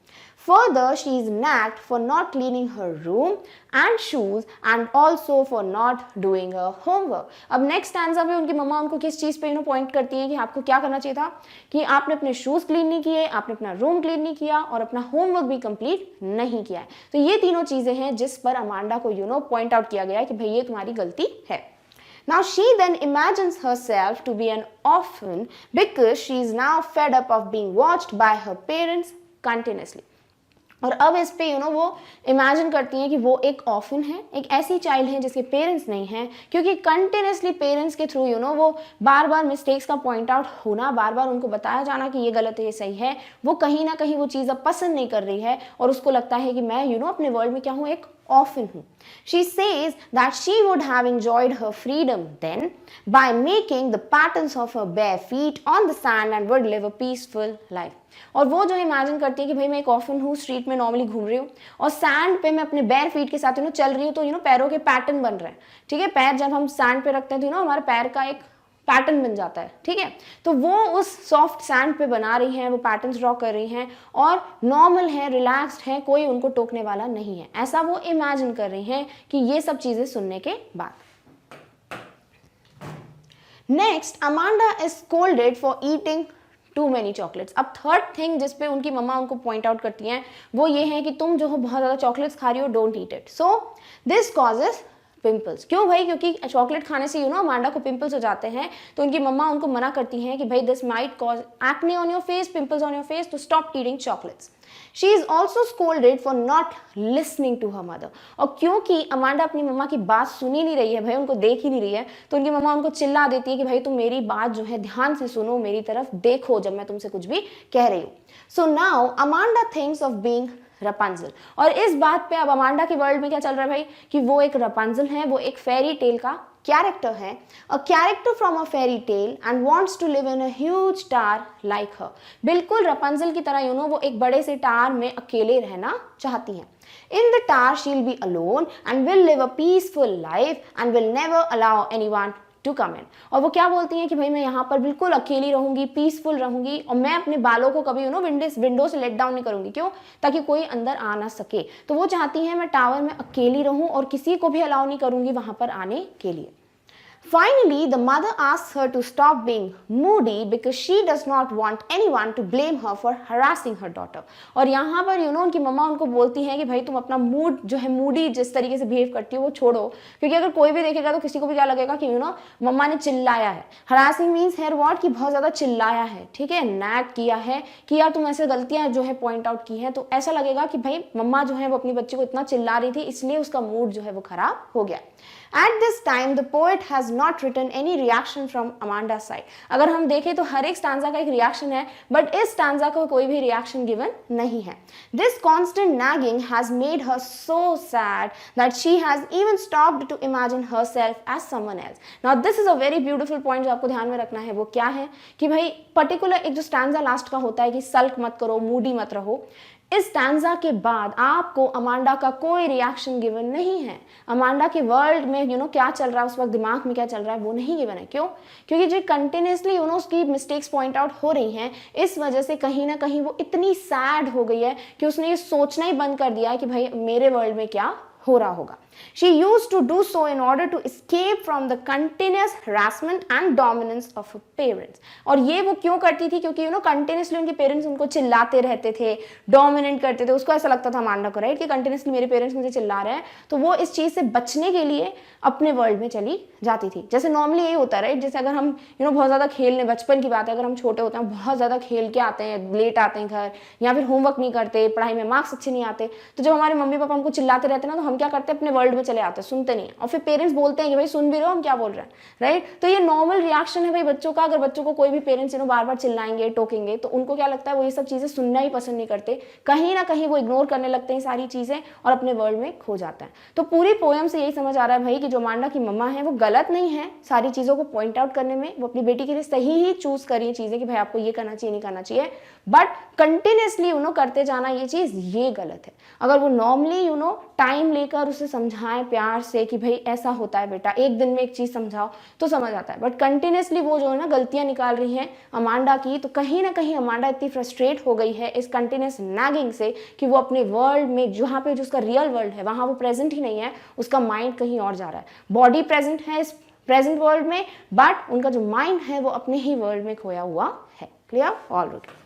Further, she is nagged for not cleaning her room and shoes and also for not doing her homework. अब नेक्स्ट स्टैंजा में उनकी मम्मा उनको किस चीज़ पे यू नो पॉइंट करती है कि आपको क्या करना चाहिए था, कि आपने अपने शूज़ क्लीन नहीं किए, आपने अपना रूम क्लीन नहीं किया और अपना होमवर्क भी कंप्लीट नहीं किया है. तो ये तीनों चीज़ें हैं जिस पर अमांडा को यू नो पॉइंट आउट किया गया है कि भाई ये तुम्हारी गलती है. Now she then imagines herself to be an orphan because she is now fed up of being watched by her parents continuously. और अब इस पे यू नो वो इमेजिन करती हैं कि वो एक ऑर्फन है, एक ऐसी चाइल्ड है जिसके पेरेंट्स नहीं हैं, क्योंकि कंटिन्यूसली पेरेंट्स के थ्रू यू नो वो बार बार मिस्टेक्स का पॉइंट आउट होना, बार बार उनको बताया जाना कि ये गलत है ये सही है, वो कहीं ना कहीं वो चीज़ अब पसंद नहीं कर रही है और उसको लगता है कि मैं यू नो अपने वर्ल्ड में क्या हूँ, एक orphan हूँ. She says that she would have enjoyed her freedom then by making the patterns of her bare feet on the sand and would live a peaceful life. और वो जो imagine करती है कि भाई मैं एक ऑर्फन हूँ, स्ट्रीट में नॉर्मली घूम रही हूँ और सैंड पे मैं अपने बेयर फीट के साथ यू नो चल रही हूँ, तो यू नो पैरों के पैटर्न बन रहे हैं. ठीक है, पैर जब हम सैंड पे रखते हैं तो यू नो हमारे पैर का एक पैटर्न बन जाता है. ठीक है, तो वो उस सॉफ्ट सैंड पे बना रही हैं, वो पैटर्न्स ड्रॉ कर रही हैं और नॉर्मल है, रिलैक्स्ड है, कोई उनको टोकने वाला नहीं है, ऐसा वो इमेजिन कर रही हैं कि ये सब चीज़ें सुनने के बाद. Next, Amanda is scolded for eating too many chocolates. अब थर्ड थिंग जिस पे उनकी मम्मा उनको पॉइंट आउट करती हैं वो ये है कि तुम जो हो बहुत ज़्यादा चॉकलेट्स खा रही हो, don't eat it. So this causes pimples. क्यों भाई? क्योंकि चॉकलेट खाने से यू नो अमांडा को पिंपल्स हो जाते हैं, तो उनकी मम्मा उनको मना करती हैं कि भाई this might cause acne on your face, pimples on your face, तो stop eating chocolates. She is also scolded for not listening to her mother. और क्योंकि अमांडा अपनी मम्मा की बात सुन ही नहीं रही है, भाई उनको देख ही नहीं रही है, तो उनकी मम्मा उनको चिल्ला देती है कि भाई तुम मेरी बात जो है ध्यान से सुनो, मेरी तरफ देखो जब मैं तुमसे कुछ भी कह रही हूँ. So now Amanda thinks of being Rapunzel. और इस बात पे अब अमांडा के वर्ल्ड में क्या चल रहा है भाई, कि वो एक रपंजल है, वो एक फेरी टेल का कैरेक्टर है, a character from a fairy tale and wants to live in a huge tower like her. बिल्कुल रपंजल की तरह यू नो वो एक बड़े से टार में अकेले रहना चाहती हैं. In the tar she'll be alone and will live a peaceful life and will never allow anyone to come in. और वो क्या बोलती हैं कि भाई मैं यहाँ पर बिल्कुल अकेली रहूंगी, पीसफुल रहूंगी और मैं अपने बालों को कभी यू नो विंडो से लेट डाउन नहीं करूंगी. क्यों? ताकि कोई अंदर आ ना सके. तो वो चाहती हैं मैं टावर में अकेली रहूं और किसी को भी अलाउ नहीं करूंगी वहां पर आने के लिए. Finally, the mother asks her to stop being moody because she does not want anyone to blame her for harassing her daughter. और यहाँ पर उनकी मम्मा उनको बोलती हैं कि भाई तुम अपना मूड जो है, मूडी जिस तरीके से बिहेव करती हो वो छोड़ो, क्योंकि अगर कोई भी देखेगा तो किसी को भी क्या लगेगा कि मम्मा ने चिल्लाया है. हरासिंग मीन्स हेयर व्हाट, कि बहुत ज़्यादा चिल्लाया है, ठीक है, नैग किया है कि यार तुम ऐसे गलतियाँ जो है पॉइंट आउट की हैं, तो ऐसा लगेगा कि भाई मम्मा जो है वो अपनी बच्ची को इतना चिल्ला रही थी, इसलिए उसका मूड जो है वो खराब हो गया. At this time, the poet has not written any reaction from Amanda's side. अगर हम देखें तो हर एक स्टैंजा का एक रिएक्शन है, बट इस स्टैंजा का कोई भी रिएक्शन गिवन नहीं है. This constant nagging has made her so sad that she has even stopped to imagine herself as someone else. Now this is a very beautiful point जो आपको ध्यान में रखना है. वो क्या है कि भाई पर्टिकुलर एक जो स्टैंजा लास्ट का होता है कि सल्क मत करो, मूडी मत रहो, इस स्टैंजा के बाद आपको अमांडा का कोई रिएक्शन गिवन नहीं है. अमांडा के वर्ल्ड में क्या चल रहा है उस वक्त, दिमाग में क्या चल रहा है वो नहीं गिवन है. क्यों? क्योंकि जो कंटिन्यूसली उसकी मिस्टेक्स पॉइंट आउट हो रही हैं, इस वजह से कहीं ना कहीं वो इतनी सैड हो गई है कि उसने ये सोचना ही बंद कर दिया है कि भाई मेरे वर्ल्ड में क्या हो रहा होगा. She used to do so in order to escape from the continuous harassment and dominance of her parents. और ये वो क्यों करती थी? क्योंकि कंटिन्यूसली उनके पेरेंट्स उनको चिल्लाते रहते थे, डोमिनेट करते थे. उसको ऐसा लगता था अमांडा को, राइट, कि कंटिन्यूसली मेरे पेरेंट्स मुझे चिल्ला रहे हैं, तो वो इस चीज़ से बचने के लिए अपने वर्ल्ड में चली जाती थी. जैसे नॉर्मली यही होता है, राइट, जैसे अगर हम बहुत ज़्यादा खेलने, बचपन की बात है, अगर हम छोटे होते हैं बहुत ज़्यादा खेल के आते हैं, लेट आते हैं घर, या फिर होमवर्क नहीं करते, पढ़ाई में मार्क्स अच्छे नहीं आते, तो जब हमारे मम्मी पापा हमको चिल्लाते रहते हैं ना, तो हम क्या करते हैं, अपने वर्ल्ड में चले आते हैं, सुनते नहीं. और फिर पेरेंट्स बोलते हैं कि भाई सुन भी रहे हो हम क्या बोल रहे हैं, राइट. तो ये नॉर्मल रिएक्शन है भाई बच्चों का. अगर बच्चों को कोई भी पेरेंट्स बार बार चिल्लाएंगे, टोकेंगे, तो उनको क्या लगता है, वो ये सब चीज़ें सुनना ही पसंद नहीं करते, कहीं ना कहीं वो इग्नोर करने लगते हैं सारी चीज़ें और अपने वर्ल्ड में खो जाता है. तो पूरी पोएम से यही समझ आ रहा है भाई कि जो अमांडा की मम्मा है वो गलत नहीं है सारी चीज़ों को पॉइंट आउट करने में. वो अपनी बेटी के लिए सही ही चूज करी चीज़ें कि भाई आपको ये करना चाहिए, नहीं करना चाहिए, बट कंटिन्यूसली करते जाना ये चीज़ ये गलत है. अगर वो नॉर्मली टाइम लेकर उसे समझाएं प्यार से कि भाई ऐसा होता है बेटा, एक दिन में एक चीज़ समझाओ तो समझ आता है. बट कंटिन्यूसली वो जो है ना गलतियां निकाल रही है अमांडा की, तो कहीं ना कहीं अमांडा इतनी फ्रस्ट्रेट हो गई है इस कंटिन्यूस नैगिंग से कि वो अपने वर्ल्ड में जहाँ पे जो उसका रियल वर्ल्ड है वहाँ वो प्रेजेंट ही नहीं है, उसका माइंड कहीं और जा रहा है. बॉडी प्रेजेंट है इस प्रेजेंट वर्ल्ड में, बट उनका जो माइंड है वो अपने ही वर्ल्ड में खोया हुआ है. Clear? All right.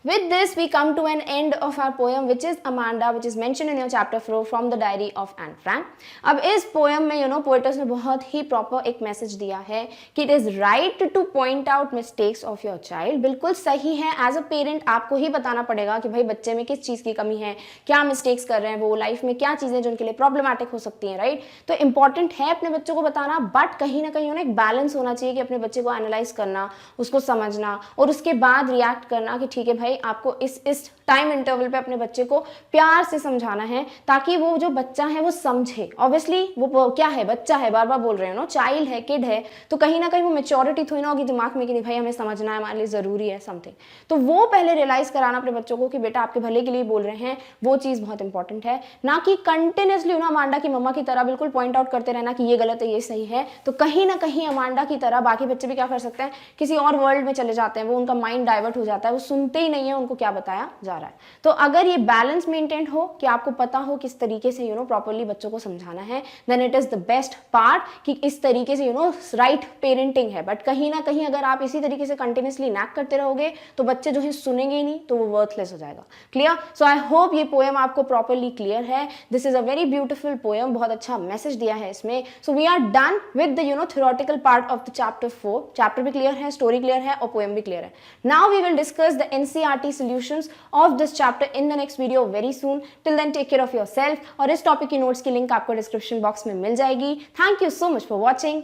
With this, we come to an end of our poem, which is Amanda, which is mentioned in your chapter 4 from the diary of Anne Frank. अब इस पोएम में पोएटस ने बहुत ही proper एक message दिया है कि it is right two point out mistakes of your child. बिल्कुल सही है, एज अ पेरेंट आपको ही बताना पड़ेगा कि भाई बच्चे में किस चीज़ की कमी है, क्या मिस्टेक्स कर रहे हैं वो, लाइफ में क्या चीज़ें जो उनके लिए प्रॉब्लमैटिक हो सकती हैं, राइट. तो इंपॉर्टेंट है अपने बच्चों को बताना, बट कहीं ना कहीं एक बैलेंस होना चाहिए कि अपने बच्चे को एनालाइज करना, उसको समझना और उसके बाद रिएक्ट करना कि ठीक है भाई आपको इस टाइम इंटरवल पे अपने बच्चे को प्यार से समझाना है ताकि वो जो बच्चा है वो समझे. ऑब्वियसली वो क्या है, बच्चा है, बार बार बोल रहे हो चाइल्ड है, किड है, तो कहीं ना कहीं वो मेच्योरिटी थोड़ी ना होगी दिमाग में कि नहीं भाई हमें समझना है, हमारे लिए ज़रूरी है समथिंग. तो वो पहले रियलाइज़ कराना अपने बच्चों को कि बेटा आपके भले के लिए बोल रहे हैं, वो चीज़ बहुत इंपॉर्टेंट है. ना कि कंटिन्यूसली अमांडा की मम्मा की तरह बिल्कुल पॉइंट आउट करते रहना कि ये गलत है, ये सही है. तो कहीं ना कहीं अमांडा की तरह बाकी बच्चे भी क्या कर सकते हैं, किसी और वर्ल्ड में चले जाते हैं, वो उनका माइंड डाइवर्ट हो जाता है, वो सुनते ही नहीं है उनको क्या बताया जा रहा है. तो अगर ये बैलेंस मेंटेन हो कि आपको पता हो किस तरीके से प्रॉपर्ली बच्चों को समझाना है, then it is the best part कि इस तरीके से राइट पेरेंटिंग है. बट कहीं ना कहीं अगर आप इसी तरीके से कंटिन्यूसली नैक करते रहोगे तो बच्चे जो है सुनेंगे ही नहीं, तो वो वर्थलेस हो जाएगा. क्लियर? सो आई होप ये पोएम आपको प्रॉपर्ली क्लियर है. This is a very beautiful poem, बहुत अच्छा मैसेज दिया है इसमें. So we are done with the theoretical part of the chapter 4. Chapter भी क्लियर है, स्टोरी क्लियर है और पोएम भी क्लियर है. Now we will discuss the NCERT solutions of this chapter in the next video very soon. Till then take care of yourself. और इस topic की notes की लिंक आपको डिस्क्रिप्शन बॉक्स में मिल जाएगी. Thank you so much for watching.